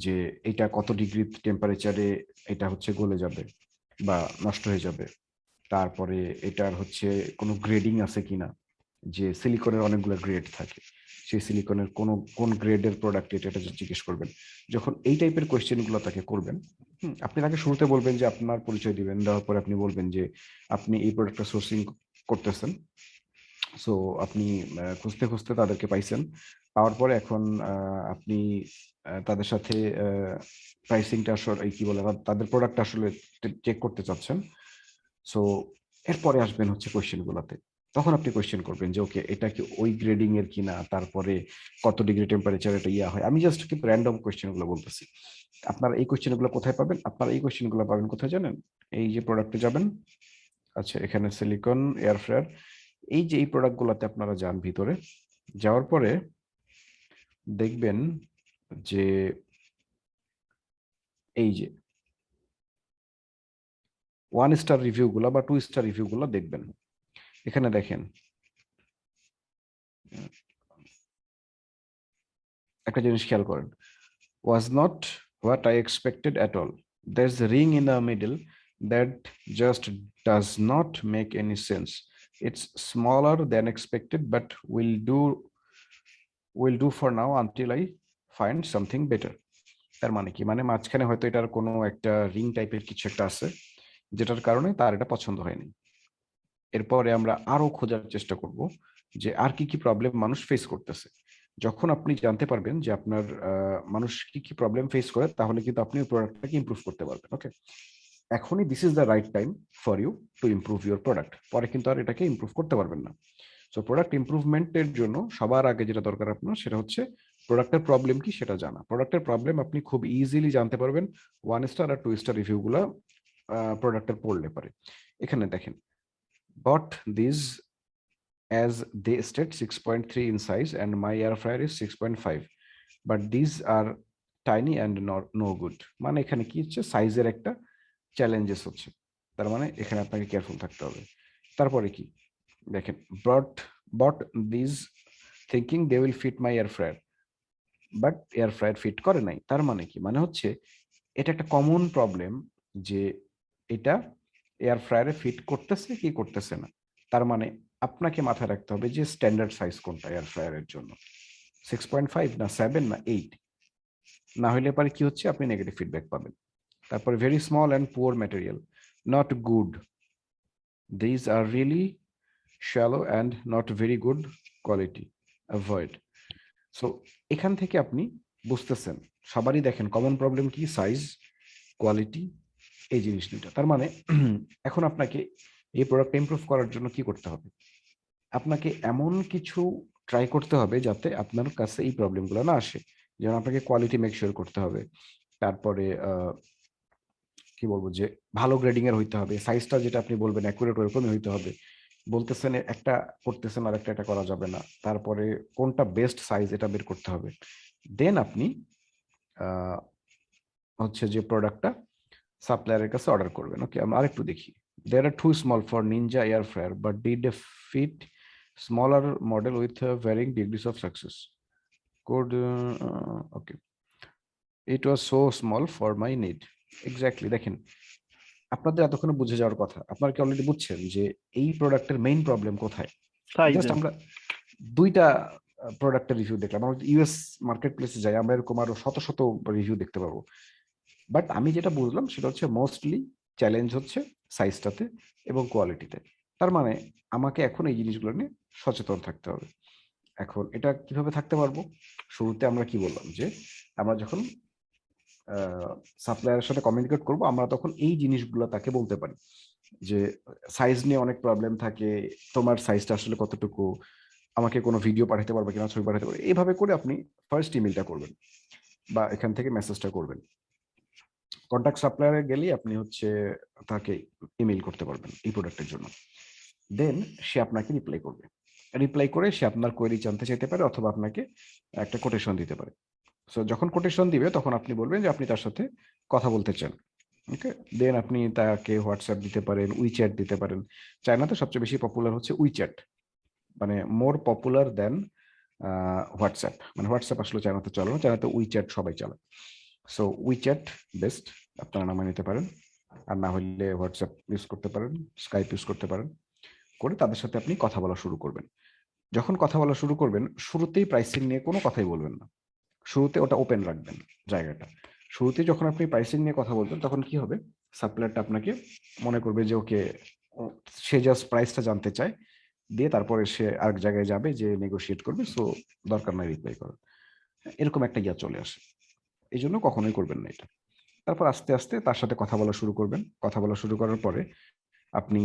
যে এটা কত ডিগ্রি টেম্পারেচারে এটা হচ্ছে গলে যাবে বা নষ্ট হয়ে যাবে, তারপরে এটার হচ্ছে কোনো গ্রেডিং আছে কিনা, যে সিলিকনের অনেকগুলো গ্রেড থাকে, সেই সিলিকনের কোন গ্রেডের প্রোডাক্ট এটা জিজ্ঞেস করবেন। যখন এই টাইপের কোয়েশ্চেন গুলো তাকে করবেন, আপনি তাকে শুরুতে বলবেন যে আপনার পরিচয় দিবেন, দেওয়ার পরে আপনি বলবেন যে আপনি এই প্রোডাক্টটা সোর্সিং করতেছেন। সো আপনি খুঁজতে খুঁজতে তাদেরকে পাইছেন, পাওয়ার পরে এখন আপনি তাদের সাথে প্রাইসিংটা আসলে কি বলে তাদের প্রোডাক্ট আসলে চেক করতে চাচ্ছেন। সো এরপরে আসবেন হচ্ছে কোয়েশ্চেন গুলাতে। তখন আপনি কোয়েশ্চেন করবেন যে ওকে এটা কি ওই গ্রেডিং এর কিনা, তারপরে কত ডিগ্রি টেম্পারেচার এটা ইয়া হয়। আমি জাস্ট কিন্তু র্যান্ডম কোয়েশ্চেন গুলো বলতেছি। আপনারা এই কোয়েশ্চেন গুলো কোথায় পাবেন? আপনারা এই কোয়েশ্চেন গুলো পাবেন কোথায় জানেন? এই যে প্রোডাক্টে যাবেন, আচ্ছা এখানে সিলিকন এয়ার ফ্রায়ার, এই যে এই প্রোডাক্ট গুলাতে আপনারা যান, ভিতরে যাওয়ার পরে দেখবেন যে এই যে 1 স্টার রিভিউ গুলা বা 2 স্টার রিভিউ গুলা দেখবেন। এখানে দেখেন একটা জিনিস খেয়াল করেন, was not what I expected at all. There's a ring in the middle that just does not make any sense. It's smaller than expected, but will do for now until I find something better. তার মানে কি, মানে মাঝখানে হয়তো এটার কোনো একটা ring টাইপের কিছু একটা আছে, যেটার কারণে তার এটা পছন্দ হয়নি। এরপরে আমরা আরো খোঁজার চেষ্টা করব যে আর কি কি প্রবলেম মানুষ ফেস করতেছে। যখন আপনি জানতে পারবেন যে আপনার মানুষ কি কি প্রবলেম ফেস করে, তাহলে কিন্তু আপনি প্রোডাক্টটাকে ইমপ্রুভ করতে পারবেন। ওকে, এখনই this is the right time for you to improve your product. পরে কিন্তু আর এটাকে ইমপ্রুভ করতে পারবেন না। সো প্রোডাক্ট ইমপ্রুভমেন্টের জন্য সবার আগে যেটা দরকার আপনার, সেটা হচ্ছে প্রোডাক্টের প্রবলেম কি সেটা জানা। প্রোডাক্টের প্রবলেম আপনি খুব ইজিলি জানতে পারবেন 1 স্টার আর 2 স্টার রিভিউ গুলা প্রোডাক্টের পড়লে পারে। এখানে দেখেন, bought these as they state 6.3 in size and my air fryer is 6.5, but these are tiny and no good. মানে এখানে কি হচ্ছে, সাইজের একটা চ্যালেঞ্জেস হচ্ছে, তার মানে এখানে আপনাকে কেয়ারফুল থাকতে হবে। তারপরে কি দেখেন, bought these thinking they will fit my air fryer, but air fryer fit করে নাই। তার মানে কি, মানে হচ্ছে এটা একটা কমন প্রবলেম যে এটা এয়ার ফ্রায়ারে ফিট করতেছে কি করতেছে না। তার মানে আপনাকে মাথায় রাখতে হবে যে স্ট্যান্ডার্ড সাইজ কোনটা এয়ার ফ্রায়ারের জন্য, 6.5 না 7 না 8, না হলে পরে কি হচ্ছে, আপনি নেগেটিভ ফিডব্যাক পাবেন। তারপরে very small and poor material, not good, this are really shallow and not very good quality, avoid. So এখান থেকে আপনি বুঝতেছেন সবারই দেখেন কমন প্রবলেম কি, সাইজ, কোয়ালিটি, এই জিনিস দুইটা। তার মানে এখন আপনাকে এই প্রোডাক্ট ইমপ্রুভ করার জন্য কি করতে হবে, আপনাকে এমন কিছু ট্রাই করতে হবে যাতে আপনার কাছে এই প্রবলেমগুলো না আসে। যেমন আপনাকে কোয়ালিটি মেক শিওর করতে হবে, তারপরে কি বলবো যে ভালো গ্রেডিং এর হইতে হবে, সাইজটা যেটা আপনি বলবেন অ্যাকুরেট ওরকমই হইতে হবে, বলতেছেন একটা করতেছেন আর একটা এটা করা যাবে না, তারপরে কোনটা বেস্ট সাইজ এটা বের করতে হবে। দেন আপনি হচ্ছে যে প্রোডাক্টটা সাপ্লায়ারের কাছে অর্ডার করবেন। ওকে, আমরা আরেকটু দেখি। There are too small for Ninja air fryer, but did a fit smaller model with varying degrees of success. Could okay. It was so small for my need. Exactly. দেখেন, আপনাদের এতক্ষণে বুঝে যাওয়ার কথা, আপনারা কি অলরেডি বুঝছেন যে এই প্রোডাক্টের মেইন প্রবলেম কোথায়? সাইজ। জাস্ট আমরা দুইটা প্রোডাক্টের রিভিউ দেখলাম, আমরা ইউএস মার্কেট প্লেসে যাই আমরা এরকম আরো শত শত রিভিউ দেখতে পাবো, বাট আমি যেটা বুঝলাম সেটা হচ্ছে মোস্টলি চ্যালেঞ্জ হচ্ছে সাইজটাতে এবং কোয়ালিটিতে। তার মানে আমাকে এখন এই জিনিসগুলো নিয়ে সচেতন থাকতে হবে। এখন এটা কিভাবে থাকতে পারবো? শুরুতে আমরা কি বললাম যে আমরা যখন সাপ্লায়ারের সাথে কমিউনিকেট করব, আমরা তখন এই জিনিসগুলো তাকে বলতে পারি যে সাইজ নিয়ে অনেক প্রবলেম থাকে, তোমার সাইজটা আসলে কতটুকু, আমাকে কোনো ভিডিও পাঠাতে পারবে কিনা, ছবি পাঠাতে পারবে, এইভাবে করে আপনি ফার্স্ট ইমেলটা করবেন বা এখান থেকে মেসেজটা করবেন। কন্ট্যাক্ট সাপ্লায়ারে গেলেই আপনি হচ্ছে তাকে ইমেল করতে পারবেন এই প্রোডাক্টের জন্য। দেন সে আপনাকে রিপ্লাই করে সে আপনার কোয়েরি জানতে চাইতে পারে অথবা আপনাকে একটা কোটেশন দিতে পারে। সো যখন কোটেশন দিবে তখন আপনি বলবেন যে আপনি তার সাথে কথা বলতে চান। ওকে, দেন আপনি তাকে হোয়াটসঅ্যাপ দিতে পারেন, উইচ্যাট দিতে পারেন। চায়নাতে সবচেয়ে বেশি পপুলার হচ্ছে উইচ্যাট, মানে মোর পপুলার দেন হোয়াটসঅ্যাপ। মানে হোয়াটসঅ্যাপ আসলে চায়নাতে চলে না, চায়নাতে উইচ্যাট সবাই চালায়। সো উইচ্যাট বেস্ট, আপনারা নামে নিতে পারেন, আর না হলে হোয়াটসঅ্যাপ ইউজ করতে পারেন, স্কাইপ ইউজ করতে পারেন। করে তাদের সাথে আপনি কথা বলা শুরু করবেন। যখন কথা বলা শুরু করবেন, শুরুতেই প্রাইসিং নিয়ে কোনো কথাই বলবেন না, শুরুতে ওটা ওপেন রাখবেন জায়গাটা। শুরুতে যখন আপনি প্রাইসিং নিয়ে কথা বলবেন তখন কি হবে, সাপ্লায়ারটা আপনাকে মনে করবে যে ওকে, সে জাস্ট প্রাইসটা জানতে চায়, দিয়ে তারপরে সে আরেক জায়গায় যাবে যে নেগোশিয়েট করবে, সো দরকার নাই রিপ্লাই করার, এরকম একটা ইয়া চলে আসে। এই জন্য কখনোই করবেন না এটা। তারপর আস্তে আস্তে তার সাথে কথা বলা শুরু করবেন। কথা বলা শুরু করার পরে আপনি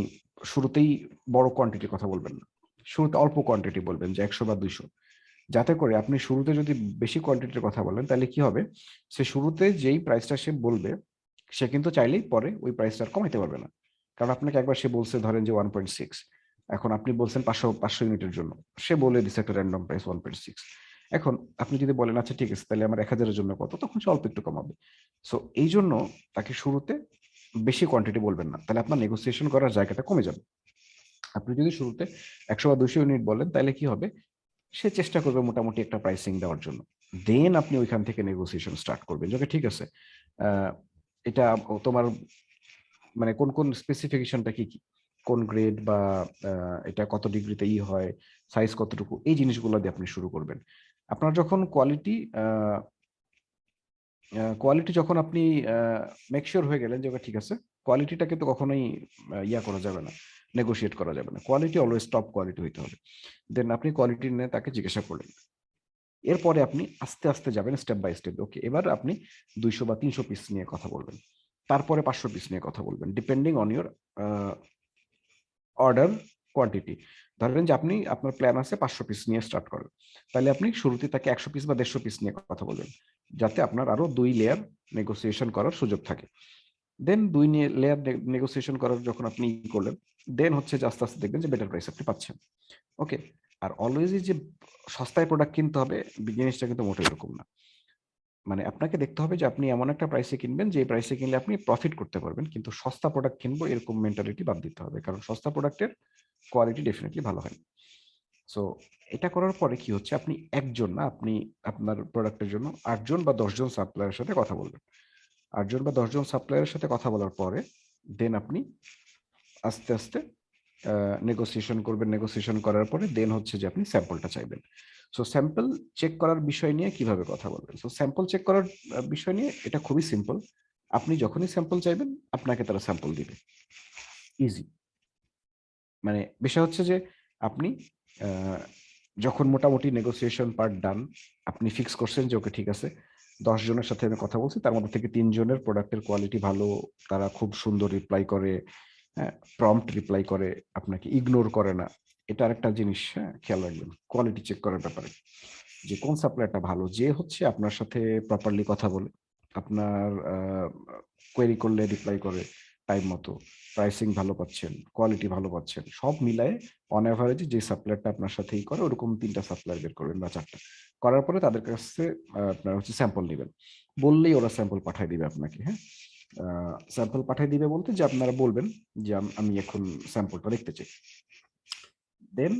শুরুতেই বড় কোয়ান্টিটির কথা বলবেন না, শুরুতে অল্প কোয়ান্টিটি বলবেন যে 100 বা 200, যাতে করে আপনি শুরুতে যদি বেশি কোয়ান্টিটির কথা বলেন তাহলে কি হবে, সে শুরুতে যেই প্রাইসটা সে বলবে সে কিন্তু চাইলেই পরে ওই প্রাইসটা আর কমাইতে পারবে না। কারণ আপনাকে একবার সে বলছে ধরেন যে 1.6, এখন আপনি বলছেন 500 ইউনিটের জন্য, সে বলে দিচ্ছে একটা র্যান্ডম প্রাইস 1.6। এখন আপনি যদি বলেন আচ্ছা ঠিক আছে তাহলে আমার 1000-এর জন্য কত, তখন সে অল্প একটু কমাবে। সো এই জন্য তাকে শুরুতে বেশি কোয়ান্টিটি বলবেন না, তাহলে আপনার নেগোসিয়েশন করার জায়গাটা কমে যাবে। আপনি যদি শুরুতে 100 বা 200 ইউনিট বলেন তাহলে কি হবে, সে চেষ্টা করবে মোটামুটি একটা প্রাইসিং দেওয়ার জন্য। দেন আপনি ওইখান থেকে নেগোসিয়েশন স্টার্ট করবেন, যে ঠিক আছে এটা তোমার মানে কোন কোন স্পেসিফিকেশনটা কি কি, কোন গ্রেড বা এটা কত ডিগ্রিতে হয়, সাইজ কতটুকু, এই জিনিসগুলো দিয়ে আপনি শুরু করবেন। আপনার যখন কোয়ালিটি যখন আপনি মেকশিওর হয়ে গেলেন যে ঠিক আছে, কোয়ালিটিটাকে তো কখনোই ইয়া করা যাবে না, নেগোশিয়েট করা যাবে না, কোয়ালিটি অলওয়েজ টপ কোয়ালিটি হইতে হবে। দেন আপনি কোয়ালিটি নিয়ে তাকে জিজ্ঞাসা করলেন। এরপরে আপনি আস্তে আস্তে যাবেন স্টেপ বাই স্টেপ। ওকে, এবার আপনি 200 বা 300 পিস নিয়ে কথা বলবেন, তারপরে 500 পিস নিয়ে কথা বলবেন, depending on your order quantity. ধরেন যে আপনি আপনার প্ল্যান আছে 500 পিস নিয়ে স্টার্ট করেন, তাহলে আপনি শুরুতে তাকে 100 পিস বা 150 পিস নিয়ে কথা বলবেন, যাতে আপনার আরো 2 লেয়ার নেগোসিয়েশন করার সুযোগ থাকে। দেন 2 লেয়ার নেগোসিয়েশন করার যখন আপনি করলেন, দেন হচ্ছে যে আস্তে আস্তে দেখবেন যে বেটার প্রাইস আপনি পাচ্ছেন। ওকে, আর অলওয়েজই যে সস্তায় প্রোডাক্ট কিনতে হবে জিনিসটা কিন্তু মোটেও এরকম না। মানে আপনাকে দেখতে হবে যে আপনি এমন একটা প্রাইসে কিনবেন যে প্রাইসে কিনলে আপনি প্রফিট করতে পারবেন, কিন্তু সস্তা প্রোডাক্ট কিনবো এরকম মেন্টালিটি বাদ দিতে হবে, কারণ সস্তা প্রোডাক্টের কোয়ালিটি ডেফিনেটলি ভালো হয়। সো এটা করার পরে কি হচ্ছে, আপনি একজন না, আপনি আপনার প্রোডাক্টের জন্য 8 জন বা 10 জন সাপ্লায়ারের সাথে কথা বলবেন। 8 জন বা 10 জন সাপ্লায়ারের সাথে কথা বলার পরে দেন আপনি আস্তে আস্তে নেগোসিয়েশন করবেন। নেগোসিয়েশন করার পরে দেন হচ্ছে যে আপনি স্যাম্পলটা চাইবেন। সো স্যাম্পল চেক করার বিষয় নিয়ে কিভাবে কথা বলবেন, সো স্যাম্পল চেক করার বিষয় নিয়ে এটা খুবই সিম্পল। আপনি যখনই স্যাম্পল চাইবেন আপনাকে তারা স্যাম্পল দিবে, ইজি। মানে বিষয় হচ্ছে যে আপনি যখন মোটামুটি নেগোসিয়েশন পার্ট ডান, আপনি ফিক্স করছেন যে ওকে ঠিক আছে 10 জনের সাথে আমি কথা বলছি, তার মধ্যে থেকে 3 জনের প্রোডাক্টের কোয়ালিটি ভালো, তারা খুব সুন্দর রিপ্লাই করে, হ্যাঁ প্রম্পট রিপ্লাই করে, আপনাকে ইগনোর করে না। এটা আরেকটা জিনিস, হ্যাঁ খেয়াল রাখবেন কোয়ালিটি চেক করার ব্যাপারে, যে কোন সাপ্লায়ারটা ভালো, যে হচ্ছে আপনার সাথে প্রপারলি কথা বলে, আপনার কোয়েরি করলে রিপ্লাই করে টাইম মতো, প্রাইসিং ভালো পাচ্ছেন, কোয়ালিটি ভালো পাচ্ছেন, সব মিলায়ে অন অ্যাভারেজ যে সাপ্লায়ারটা আপনার সাথেই করে ওরকম 3টা সাপ্লায়ার বের করবেন বা 4টা। করার পরে তাদের কাছে আপনার হচ্ছে স্যাম্পল নেবেন, বললেই ওরা স্যাম্পল পাঠিয়ে দিবে আপনাকে। হ্যাঁ, স্যাম্পল পাঠিয়ে দিবে বলতে যে আপনারা বলবেন যে আমি এখন স্যাম্পলটা দেখতে চাই, দেন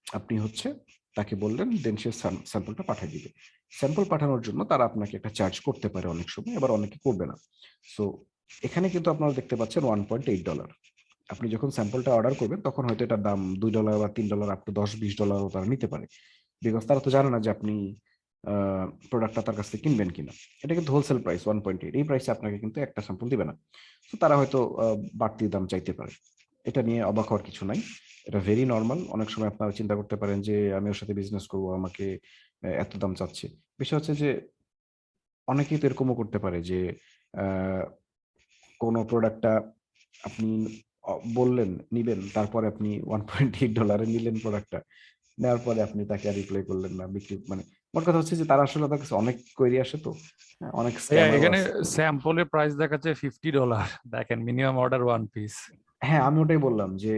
আপনি হচ্ছে তাকে বললেন, দেন সে স্যাম্পলটা পাঠিয়ে দিবে। স্যাম্পল পাঠানোর জন্য তারা আপনাকে একটা চার্জ করতে পারে অনেক সময়, আবার অনেকে করবে না। সো এখানে কিন্তু আপনারা দেখতে পাচ্ছেন $1.8। আপনি যখন স্যাম্পলটা অর্ডার করবেন তখন হয়তো এটার দাম $2 বা $3, আপ টু $10-20 তারা নিতে পারে, বিকজ তারা তো জানে না যে আপনি প্রোডাক্টটা তার কাছ থেকে কিনবেন কিনা। এটা কিন্তু হোলসেল প্রাইস 1.8, এই প্রাইসে আপনাকে কিন্তু একটা স্যাম্পল দিবে না। তো তারা হয়তো বাড়তি দাম চাইতে পারে, এটা নিয়ে অবাক হওয়ার কিছু নাই, এটা ভেরি নর্মাল। অনেক সময় আপনারা চিন্তা করতে পারেন যে আমি ওর সাথে বিজনেস করবো, আমাকে এত দাম চাচ্ছে। বিষয় হচ্ছে যে অনেকেই তো এরকমও করতে পারে যে কোনো প্রোডাক্টটা আপনি বললেন নিবেন, তারপরে আপনি $1.8 নিলেন প্রোডাক্টটা, নেওয়ার পরে আপনি তাকে আর রিপ্লাই করলেন না, বিক্রি মানে মোট কথা হচ্ছে যে তারা আসলে তার কাছে অনেক কোয়েরি আসে, তো অনেক স্ক্যামারও এখানে আছে। স্যাম্পলের প্রাইস দেখাচ্ছে $50, দেখেন মিনিমাম অর্ডার 1 পিস। হ্যাঁ, আমি ওটাই বললাম যে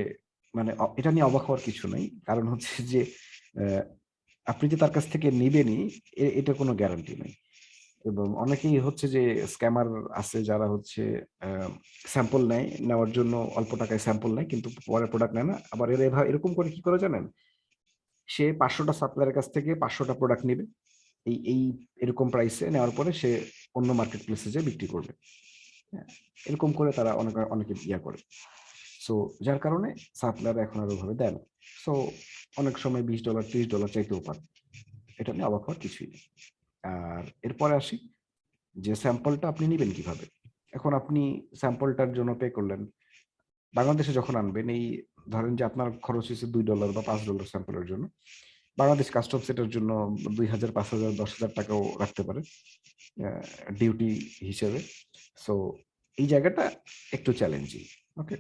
মানে এটা নিয়ে অবাক হওয়ার কিছু নাই, কারণ হচ্ছে যে আহ, আপনি যে তার কাছ থেকে নিবেনই এটা কোনো গ্যারান্টি নেই। এবং অনেকেই হচ্ছে যে স্ক্যামার আছে যারা হচ্ছে স্যাম্পল নেয়, নেওয়ার জন্য অল্প টাকায় স্যাম্পল নেয় কিন্তু পরে প্রোডাক্ট নেয় না। আবার এরা এরকম করে কি করে জানেন, সে 500টা সাপ্লায়ারের কাছ থেকে 500টা প্রোডাক্ট নেবে, এই এই এরকম প্রাইসে নেওয়ার পরে সে অন্য মার্কেট প্লেসে যে বিক্রি করবে। হ্যাঁ, এরকম করে তারা অনেকে ইয়া করে। সো যার কারণে সাপ্লায়ার এখন আর ওভাবে দেয় না। সো অনেক সময় $20 $30 চাইতেও পারে, এটা নিয়ে অবাক হওয়ার কিছুই নেই। আর এরপরে আসি যে স্যাম্পলটা আপনি নেবেন কিভাবে। এখন আপনি স্যাম্পলটার জন্য পে করলেন, বাংলাদেশে যখন আনবেন, এই ধরেন যে আপনার খরচ হচ্ছে $2 বা $5 স্যাম্পলের জন্য, বাংলাদেশ কাস্টম সেটের জন্য 2000, 5000, 10,000 টাকাও রাখতে পারে ডিউটি হিসেবে। সো এই জায়গাটা একটু চ্যালেঞ্জিং। ওকে,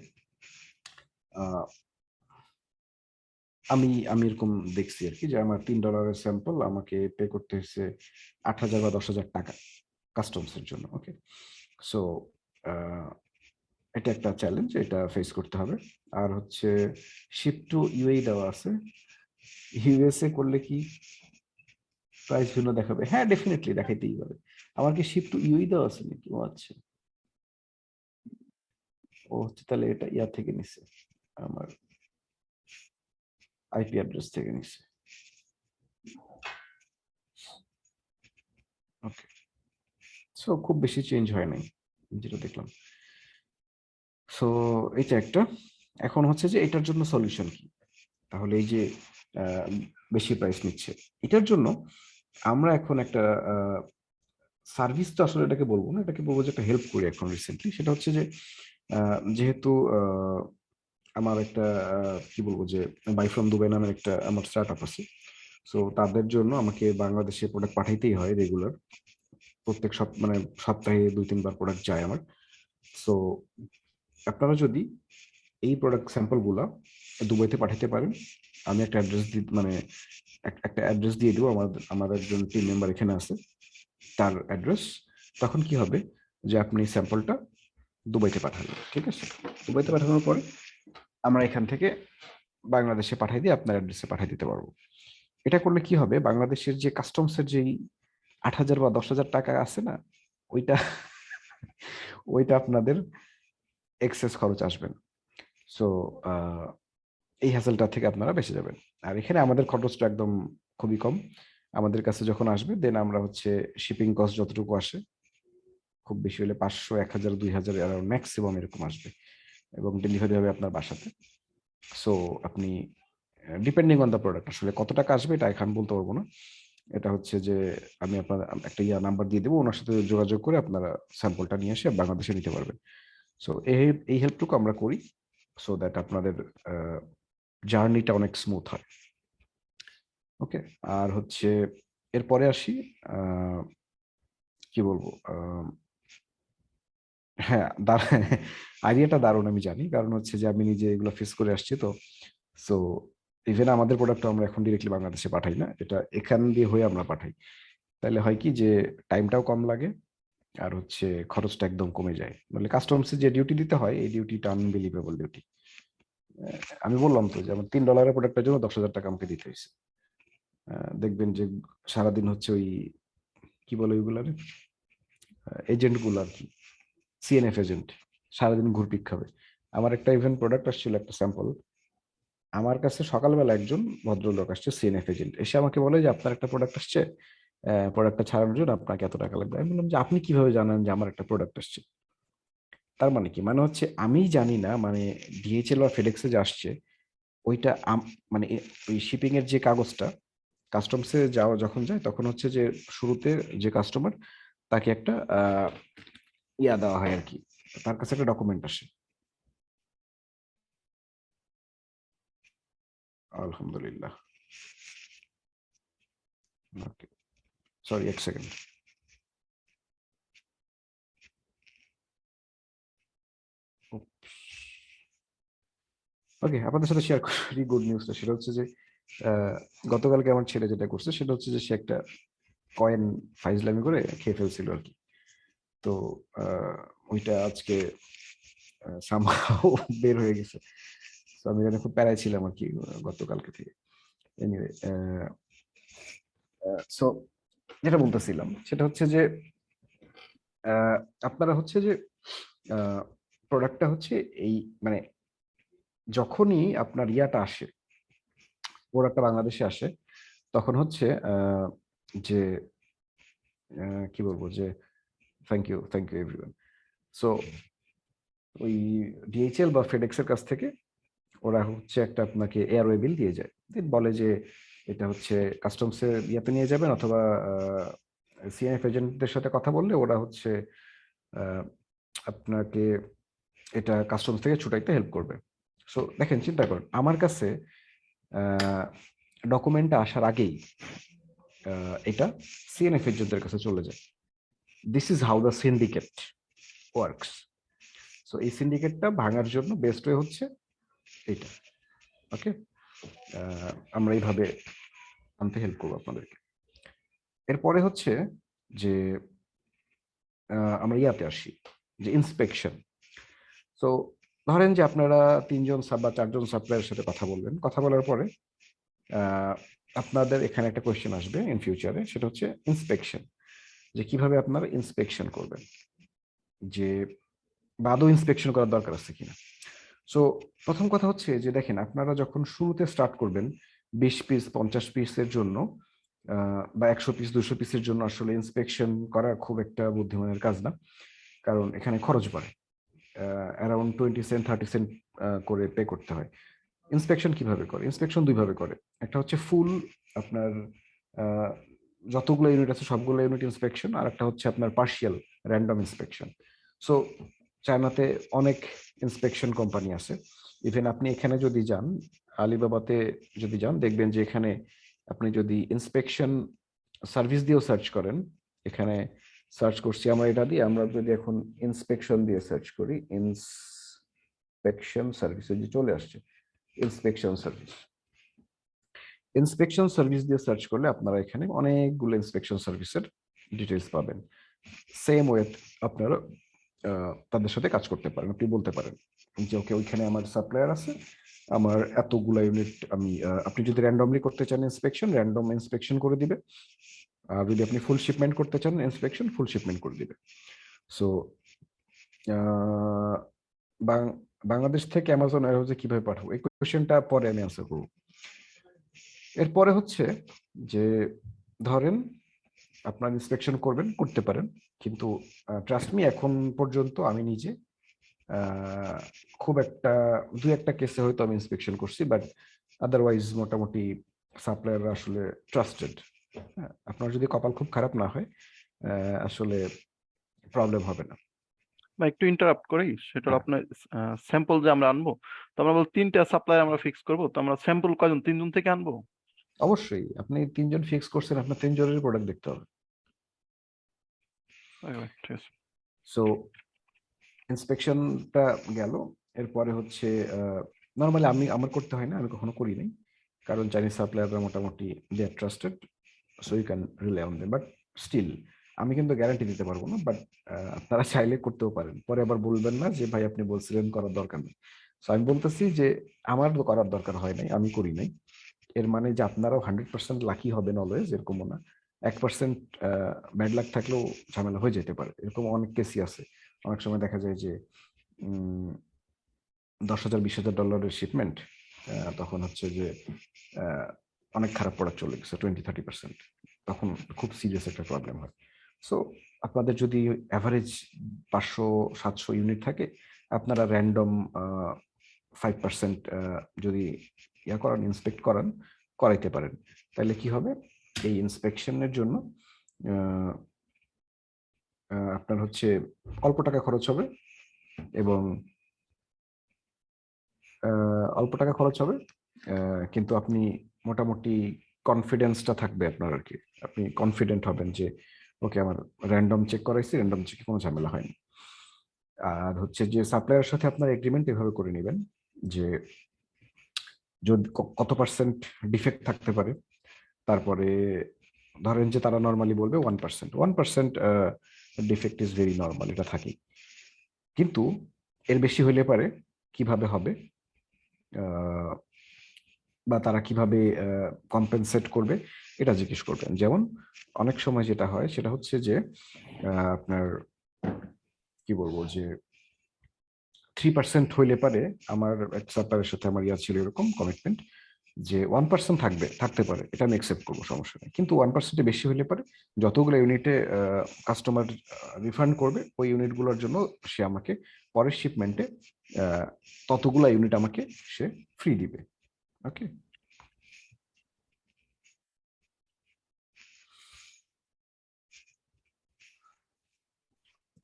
আমি আমি এরকম দেখছি আর কি, যে আমার $3 স্যাম্পল আমাকে পে করতে হচ্ছে 8,000 বা 10,000 টাকা কাস্টমসের জন্য। ওকে, সো এটা একটা চ্যালেঞ্জ, এটা ফেস করতে হবে। আর হচ্ছে শিপ টু ইউএই দেওয়া আছে, ইউএসএ করলে কি প্রাইস ভিন্ন দেখাবে? হ্যাঁ, ডেফিনেটলি দেখাইতেই পারে। আমার কি শিপ টু ইউএই দেওয়া আছে নাকি? ও আচ্ছা, ও হচ্ছে তাহলে এটা ইয়া থেকে নিছে, আমার আইপি অ্যাড্রেস থেকে নিছে। ওকে, সো খুব বেশি চেঞ্জ হয় নাই যেটা দেখলাম। সো এটা একটা। এখন হচ্ছে যে এটার জন্য সলিউশন কি? তাহলে এই যে আহ, বেশি প্রাইস নিচ্ছে, এটার জন্য আমরা এখন একটা সার্ভিস, তো আসলে এটাকে বলবো না, এটাকে বলবো যে একটা হেল্প করি এখন রিসেন্টলি। সেটা হচ্ছে যে যেহেতু আমার একটা কি বলবো যে বাই ফ্রম দুবাই নামের একটা আমার স্টার্ট আপ আছে। সো তাদের জন্য আমাকে বাংলাদেশে প্রোডাক্ট পাঠাইতেই হয় রেগুলার, প্রত্যেক মানে সপ্তাহে 2-3 বার প্রোডাক্ট যায় আমার। সো আপনারা যদি এই প্রোডাক্ট স্যাম্পল গুলা দুবাইতে পাঠাতে পারেন, আমি একটা অ্যাড্রেস মানে একটা অ্যাড্রেস দিয়ে দেবো, আমার একজন টিম মেম্বার এখানে আছে, তার অ্যাড্রেস। তখন কি হবে যে আপনি স্যাম্পলটা দুবাইতে পাঠালেন, ঠিক আছে? দুবাইতে পাঠানোর পরে আমরা এখান থেকে বাংলাদেশে পাঠিয়ে দিয়ে আপনার অ্যাড্রেসে পাঠিয়ে দিতে পারবো। এটা করলে কি হবে, বাংলাদেশের যে কাস্টমসের যেই 8,000 বা 10,000 টাকা আছে না, ওইটা ওইটা আপনাদের এক্সেস খরচ আসবেন। সো এই হ্যাসেলটা থেকে আপনারা বেঁচে যাবেন। আর এখানে আমাদের খরচটা একদম খুবই কম। আমাদের কাছে যখন আসবে দেন আমরা হচ্ছে শিপিং কস্ট যতটুকু আসে, খুব বেশি হলে 500, 1,000, 2,000 ম্যাক্সিমাম এরকম আসবে, এবং ডেলিভারি হবে আপনার বাসাতে। সো আপনি ডিপেন্ডিং অন দ্য প্রোডাক্ট আসলে কত টাকা আসবে এটা এখন বলতে পারবো না। এটা হচ্ছে যে আমি আপনার একটা নাম্বার দিয়ে দেবো, ওনার সাথে যোগাযোগ করে আপনারা স্যাম্পলটা নিয়ে এসে বাংলাদেশে নিতে পারবেন। সো এই হেল্পটুকু আমরা করি, সো দ্যাট আপনাদের জার্নিটা অনেক স্মুথ হয়। ওকে, আর হচ্ছে এরপরে আসি কি বলবো, হ্যাঁ, আইডিয়াটা দারুণ আমি জানি, কারণ হচ্ছে যে আমি নিজে এগুলো ফেস করে আসছি। তো সো ইভেন আমাদের প্রোডাক্ট আমরা এখন ডিরেক্টলি বাংলাদেশে পাঠাই না, এটা এখান দিয়ে হয়ে আমরা পাঠাই। তাহলে হয় কি যে টাইমটাও কম লাগে, আর হচ্ছে খরচটা একদম কমে যায়। মানে কাস্টমসে যে ডিউটি দিতে হয় এই ডিউটিটা আনবিলিভেবল ডিউটি। আমি বললাম তো যে আমার $3 প্রোডাক্টের জন্য 10,000 টাকা আমাকে দিতে হয়েছে। দেখবেন যে সারাদিন হচ্ছে ওই কি বলে ওইগুলার এজেন্ট গুলো আর কি, সিএনএফ এজেন্ট সারাদিন ঘুরপিক খাবে। আমার একটা ইভেন্ট প্রোডাক্ট আসছিল, একটা স্যাম্পল। আমার কাছে সকালবেলা একজন ভদ্রলোক আসছে, সিএনএফ এজেন্ট, এসে আমাকে বলে যে আপনার একটা প্রোডাক্ট আসছে, প্রোডাক্টটা ছাড়ানোর জন্য আপনাকে এত টাকা লাগবে। আমি বললাম যে আপনি কিভাবে জানেন যে আমার একটা প্রোডাক্ট আসছে? তার মানে কি, মানে হচ্ছে আমি জানি না, মানে ডিএইচএল বা ফেডেক্সে যে আসছে ওইটা মানে ওই শিপিং এর যে কাগজটা কাস্টমসে যাওয়া যখন যায় তখন হচ্ছে যে শুরুতে যে কাস্টমার তাকে একটা ইয়া দেওয়া হয় আর কি, তার কাছে একটা ডকুমেন্ট আসে। আলহামদুলিল্লাহ, ওকে, সরি, এক সেকেন্ড। ওকে, আপনাদের সাথে শেয়ার করি গুড নিউজটা। সেটা হচ্ছে যে গতকালকে আমার ছেলে যেটা করছে সেটা হচ্ছে যে সে একটা কয়েন ফাইজলামি করে খেয়ে ফেলছিল আর কি। তো ওইটা আজকে সামহাও বের হয়ে গেছে। তো আমি জানি খুব প্যারায় ছিলাম আর কি গতকালকে থেকে। এনিওয়ে, সো যেটা বলতেছিলাম সেটা হচ্ছে যে আপনারা হচ্ছে যে প্রোডাক্টটা হচ্ছে এই মানে যখনই আপনার ইয়াটা আসে, প্রোডাক্টটা বাংলাদেশে আসে, তখন হচ্ছে যে কি বলবো যে থ্যাংক ইউ এভরিওয়ান। সো ওই ডিএইচএল বা ফেডেক্স এর কাছ থেকে ওরা হচ্ছে একটা আপনাকে এয়ারওয়ে বিল দিয়ে যায়, বলে যে এটা হচ্ছে কাস্টমসের ইয়াতে নিয়ে যাবেন, অথবা সিএনএফ এজেন্টদের সাথে কথা বললে ওরা হচ্ছে আপনাকে এটা কাস্টমস থেকে ছুটাইতে হেল্প করবে। সো দেখেন, চিন্তা করেন, আমার কাছে ডকুমেন্টটা আসার আগেই এটা সিএনএফ এজেন্টদের কাছে চলে যায়। This is how the syndicate works. So এই সিন্ডিকেটটা ভাঙার জন্য বেস্ট ওয়ে হচ্ছে এইটা। ওকে, আমরা এইভাবে আনতে হেল্প করবো আপনাদেরকে। এরপরে হচ্ছে যে আমরা ইয়াতে আসি, যে ইন্সপেকশন। তো ধরেন যে আপনারা 3জন বা 4জন সাপ্লায়ারের সাথে কথা বললেন, কথা বলার পরে আপনাদের এখানে একটা কোয়েশ্চেন আসবে ইন ফিউচারে, সেটা হচ্ছে ইন্সপেকশন, যে কিভাবে আপনারা ইন্সপেকশন করবেন, যে বাদও ইন্সপেকশন করার দরকার আছে কিনা। সো প্রথম কথা হচ্ছে যে দেখেন, আপনারা যখন শুরুতে স্টার্ট করবেন 20 পিস 50 পিসের জন্য বা 100 পিস 200 পিসের জন্য আসলে ইন্সপেকশন করা খুব একটা বুদ্ধিমানের কাজ না, কারণ এখানে খরচ বাড়ে, অ্যারাউন্ড 20 সেন্ট 30 সেন্ট করে পে করতে হয়। ইন্সপেকশন কিভাবে করে? ইন্সপেকশন দুইভাবে করে। একটা হচ্ছে ফুল আপনার যতগুলো ইউনিট আছে সবগুলো ইউনিট ইন্সপেকশন, আর একটা হচ্ছে আপনার পার্শিয়াল র্যান্ডম ইন্সপেকশন। সো চায়নাতে অনেক ইন্সপেকশন কোম্পানি আছে। ইভেন আপনি এখানে যদি যান, আলিবাবাতে যদি যান, দেখবেন যে এখানে আপনি যদি ইন্সপেকশন সার্ভিস দিয়েও সার্চ করেন, এখানে সার্চ করছি আমরা এটা দিয়ে, আমরা যদি এখন ইন্সপেকশন দিয়ে সার্চ করি, ইন্সপেকশন সার্ভিস যে চলে আসছে ইন্সপেকশন সার্ভিস। ইন্সপেকশন সার্ভিস দিয়ে সার্চ করলে আপনারা এখানে অনেকগুলো ইন্সপেকশন সার্ভিসের ডিটেলস পাবেন। সেম ওয়ে আপনারা তাদের সাথে কাজ করতে পারেন। আপনি বলতে পারেন যে ওকে, ওইখানে আমার সাপ্লায়ার আছে, আমার এতগুলা ইউনিট, আমি আপনি যদি র্যান্ডমলি করতে চান ইন্সপেকশন, র্যান্ডম ইন্সপেকশন করে দিবে। আর যদি আপনি ফুল শিপমেন্ট করতে চান ইন্সপেকশন, ফুল শিপমেন্ট করে দিবে। সো বাংলাদেশ থেকে অ্যামাজন ওয়্যারহাউসে কিভাবে পাঠাবো, এই কোয়েশ্চেনটা পরে আমি আনসার করবো। এরপরে হচ্ছে যে ধরেন আপনার ইন্সপেকশন করবেন, করতে পারেন, কিন্তু ট্রাস্ট মি, এখন পর্যন্ত আমি নিজে খুব একটা 2-1টা কেসে হয়তো আমি ইন্সপেকশন করছি, বাট আদারওয়াইজ মোটামুটি সাপ্লায়াররা আসলে ট্রাস্টেড। আপনার যদি কপাল খুব খারাপ না হয় আসলে প্রবলেম হবে না। বা একটু ইন্টারাপ্ট করি, সেটা আপনার স্যাম্পল যে আমরা আনবো, তো আমরা বল 3টা সাপ্লাই আমরা ফিক্স করবো, তো আমরা স্যাম্পল কয়জন, 3জন থেকে আনবো? অবশ্যই, আপনি 3জন ফিক্স করছেন, আপনার 3জনের প্রোডাক্ট দেখতে হবে। সো ইন্সপেকশনটা গেল। এরপরে হচ্ছে নর্মালি আমার করতে হয় না, আমি কখনো করি নাই, কারণ চাইনিজ সাপ্লায়াররা মোটামুটি they are trusted, so you can rely on them. But still আমি কিন্তু গ্যারান্টি দিতে পারবো না, বাট আপনারা চাইলে করতেও পারেন, পরে আবার বলবেন না যে ভাই আপনি বলছিলেন করার দরকার নেই। তো আমি বলতেছি যে আমার করার দরকার হয় নাই, আমি করি নাই, এর মানে যে আপনারাও 100% লাকি হবেন অলওয়েজ এরকমও না। 1% ব্যাড লাক থাকলেও ঝামেলা হয়ে যেতে পারে, এরকম অনেক কেসই আছে। অনেক সময় দেখা যায় যে 10,000-20,000 ডলারের শিপমেন্ট, তখন হচ্ছে যে অনেক খারাপ প্রোডাক্ট চলে গেছে 20-30%, তখন খুব সিরিয়াস একটা প্রবলেম হয়। সো আপনাদের যদি অ্যাভারেজ 500-700 ইউনিট থাকে, আপনারা র্যান্ডম 5% যদি করান, ইন্সপেক্ট করান, করাইতে পারেন। তাহলে কি হবে, এই ইন্সপেকশনের জন্য আপনার হচ্ছে অল্প টাকা খরচ হবে, এবং অল্প টাকা খরচ হবে, কিন্তু আপনি মোটামুটি কনফিডেন্সটা থাকবে আপনার আর কি। আপনি কনফিডেন্ট হবেন যে ওকে, আমার র্যান্ডম চেক করাইছি, র্যান্ডম চেকে কোনো ঝামেলা হয়নি। আর হচ্ছে যে সাপ্লায়ারের সাথে আপনার এগ্রিমেন্ট এভাবে করে নেবেন যে যদি কত পার্সেন্ট ডিফেক্ট থাকতে পারে। তারপরে ধরেন যে তারা নর্মালি বলবে 1%, ডিফেক্ট ইজ ভেরি নর্মাল, এটা থাকে। কিন্তু এর বেশি হইলে পারে কিভাবে হবে, বা তারা কিভাবে কম্পেনসেট করবে, এটা জিজ্ঞেস করবেন। যেমন অনেক সময় যেটা হয় সেটা হচ্ছে যে আপনার কি বলবো যে 3% হইলে পারে, আমার এক সাপ্লায়ারের সাথে আমার ছিল এরকম কমিটমেন্ট যে 1% থাকতে পারে, এটা আমি অ্যাকসেপ্ট করবো, সমস্যা নেই। কিন্তু 1% বেশি হলে পারে যতগুলো ইউনিটে কাস্টমার রিফান্ড করবে, ওই ইউনিটগুলোর জন্য সে আমাকে পরের শিপমেন্টে ততগুলা ইউনিট আমাকে সে ফ্রি দিবে। ওকে,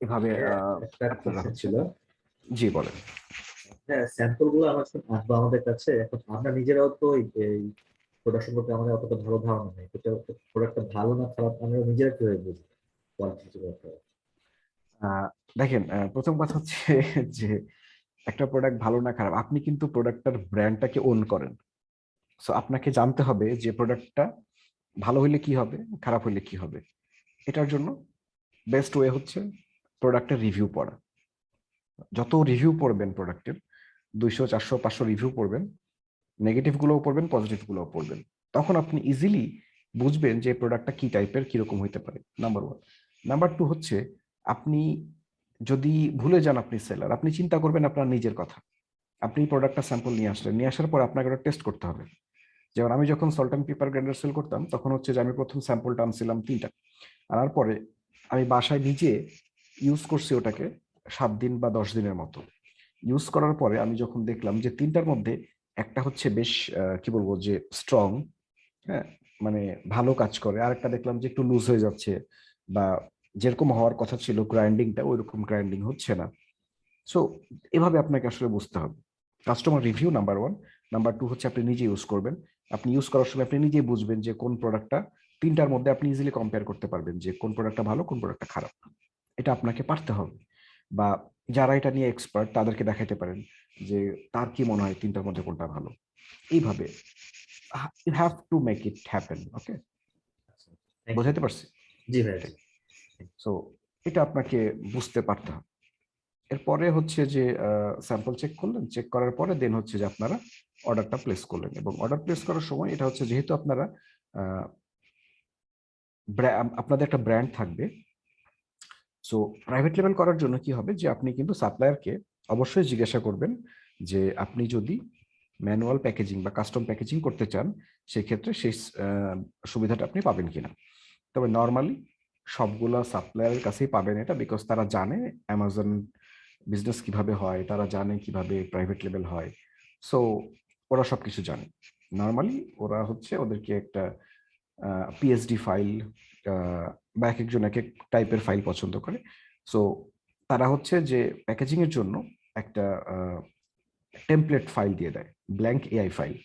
এভাবে একটা আপনারা কোশ্চেন হচ্ছে। ছিল। জি বলেন। হ্যাঁ, স্যাম্পল গুলো আমার কাছে আসবে আমাদের কাছে। এখন আমরা নিজেরাও তো এই প্রোডাক্ট সম্পর্কে আমাদের অতটা ভালো ধারণা নেই। প্রোডাক্টটা ভালো না খারাপ আমরা নিজেরা কিভাবে বুঝবো কোয়ালিটি? দেখেন, প্রথম কথা হচ্ছে যে একটা প্রোডাক্ট ভালো না খারাপ, আপনি কিন্তু প্রোডাক্টটার ব্র্যান্ডটাকে ওন করেন। সো আপনাকে জানতে হবে যে প্রোডাক্টটা ভালো হইলে কি হবে, খারাপ হইলে কি হবে। এটার জন্য বেস্ট ওয়ে হচ্ছে প্রোডাক্টের রিভিউ পড়া। যত রিভিউ পড়বেন প্রোডাক্টের, 200, 400, 500 রিভিউ পড়বেন, নেগেটিভ গুলোও পড়বেন, পজিটিভ গুলোও পড়বেন, তখন আপনি ইজিলি বুঝবেন যে প্রোডাক্টটা কি টাইপের, কিরকম হইতে পারে। নাম্বার 1। নাম্বার 2 হচ্ছে আপনি যদি ভুলে যান আপনি সেলার, আপনি চিন্তা করবেন আপনার নিজের কথা। আপনি প্রোডাক্টটা স্যাম্পল নিয়ে আসলেন, নিয়ে আসার পর আপনাকে ওটা টেস্ট করতে হবে। যেমন আমি যখন salt and pepper grinder sell করতাম, তখন হচ্ছে যে আমি প্রথম স্যাম্পলটা আনছিলাম 3টা, আনার পরে আমি বাসায় নিজে ইউজ করছি ওটাকে 7 দিন বা 10 দিনের মতো। ইউজ করার পরে আমি যখন দেখলাম যে 3টার মধ্যে একটা হচ্ছে বেশ কি বলবো যে স্ট্রং, হ্যাঁ, মানে ভালো কাজ করে, আরেকটা দেখলাম যে একটু লুজ হয়ে যাচ্ছে, বা যেরকম হওয়ার কথা ছিল গ্রাইন্ডিংটা ওইরকম গ্রাইন্ডিং হচ্ছে না। সো এভাবে আপনাকে আসলে বুঝতে হবে। Customer review number 1। নাম্বার 2 হচ্ছে আপনি নিজে ইউজ করবেন। আপনি ইউজ করার সময় আপনি নিজেই বুঝবেন যে কোন প্রোডাক্টটা, 3টার মধ্যে আপনি ইজিলি কম্পেয়ার করতে পারবেন যে কোন প্রোডাক্টটা ভালো, কোন প্রোডাক্টটা খারাপ। এটা আপনাকে পারতে হবে, বা যারা এটা নিয়ে এক্সপার্ট তাদেরকে দেখাতে পারেন যে তার কি মনে হয় 3টার মধ্যে কোনটা ভালো। এইভাবে you have to make it happen. Okay, বোঝাতে পারছি? জি ভাই। সো এটা আপনাকে বুঝতে পারতে হবে। এরপরে হচ্ছে যে স্যাম্পল চেক করলেন, চেক করার পরে দেন হচ্ছে যে আপনারা অর্ডারটা প্লেস করলেন। এবং অর্ডার প্লেস করার সময় এটা হচ্ছে যেহেতু আপনারা আপনাদের একটা ব্র্যান্ড থাকবে, সো প্রাইভেট লেভেল করার জন্য কি হবে যে আপনি কিন্তু সাপ্লায়ারকে অবশ্যই জিজ্ঞাসা করবেন যে আপনি যদি ম্যানুয়াল প্যাকেজিং বা কাস্টম প্যাকেজিং করতে চান, সেক্ষেত্রে সেই সুবিধাটা আপনি পাবেন কিনা। তবে নর্মালি সবগুলা সাপ্লায়ারের কাছেই পাবেন এটা, বিকজ তারা জানে অ্যামাজন বিজনেস কিভাবে হয়, তারা জানে কিভাবে প্রাইভেট লেভেল হয়। সো ওরা সবকিছু জানে। নর্মালি ওরা হচ্ছে ওদেরকে একটা পিএসডি ফাইল, বা এক একজন এক এক টাইপের ফাইল পছন্দ করে। সো তারা হচ্ছে যে প্যাকেজিং এর জন্য একটা টেমপ্লেট ফাইল দিয়ে দেয়, ব্ল্যাঙ্ক এআই ফাইল।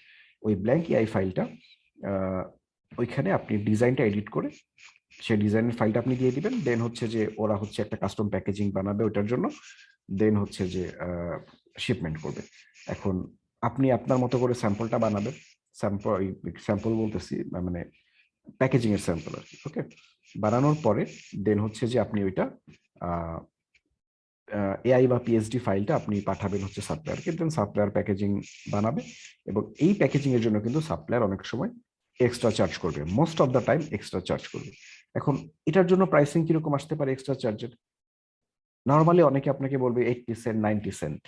ওই ব্ল্যাঙ্ক এআই ফাইলটা ওইখানে আপনি ডিজাইনটা এডিট করে সেই ডিজাইনের ফাইলটা আপনি দিয়ে দিবেন। দেন হচ্ছে যে ওরা হচ্ছে একটা কাস্টম প্যাকেজিং বানাবে ওইটার জন্য, দেন হচ্ছে যে শিপমেন্ট করবে। এখন আপনি আপনার মতো করে স্যাম্পলটা বানাবেন। স্যাম্পল বলতেছি মানে প্যাকেজিং এর স্যাম্পল আর কি। ওকে, বানানোর পরে দেন হচ্ছে যে আপনি ওইটা এআই বা পিএসডি ফাইলটা আপনি পাঠাবেন হচ্ছে সাপ্লায়ারকে, দেন সাপ্লায়ার প্যাকেজিং বানাবে। এবং এই প্যাকেজিং এর জন্য কিন্তু সাপ্লায়ার অনেক সময় এক্সট্রা চার্জ করবে, most of the time extra charge করবে। এখন এটার জন্য প্রাইসিং কিরকম আসতে পারে এক্সট্রা চার্জের? নর্মালি অনেকে আপনাকে বলবে 80 সেন্ট 90 সেন্ট।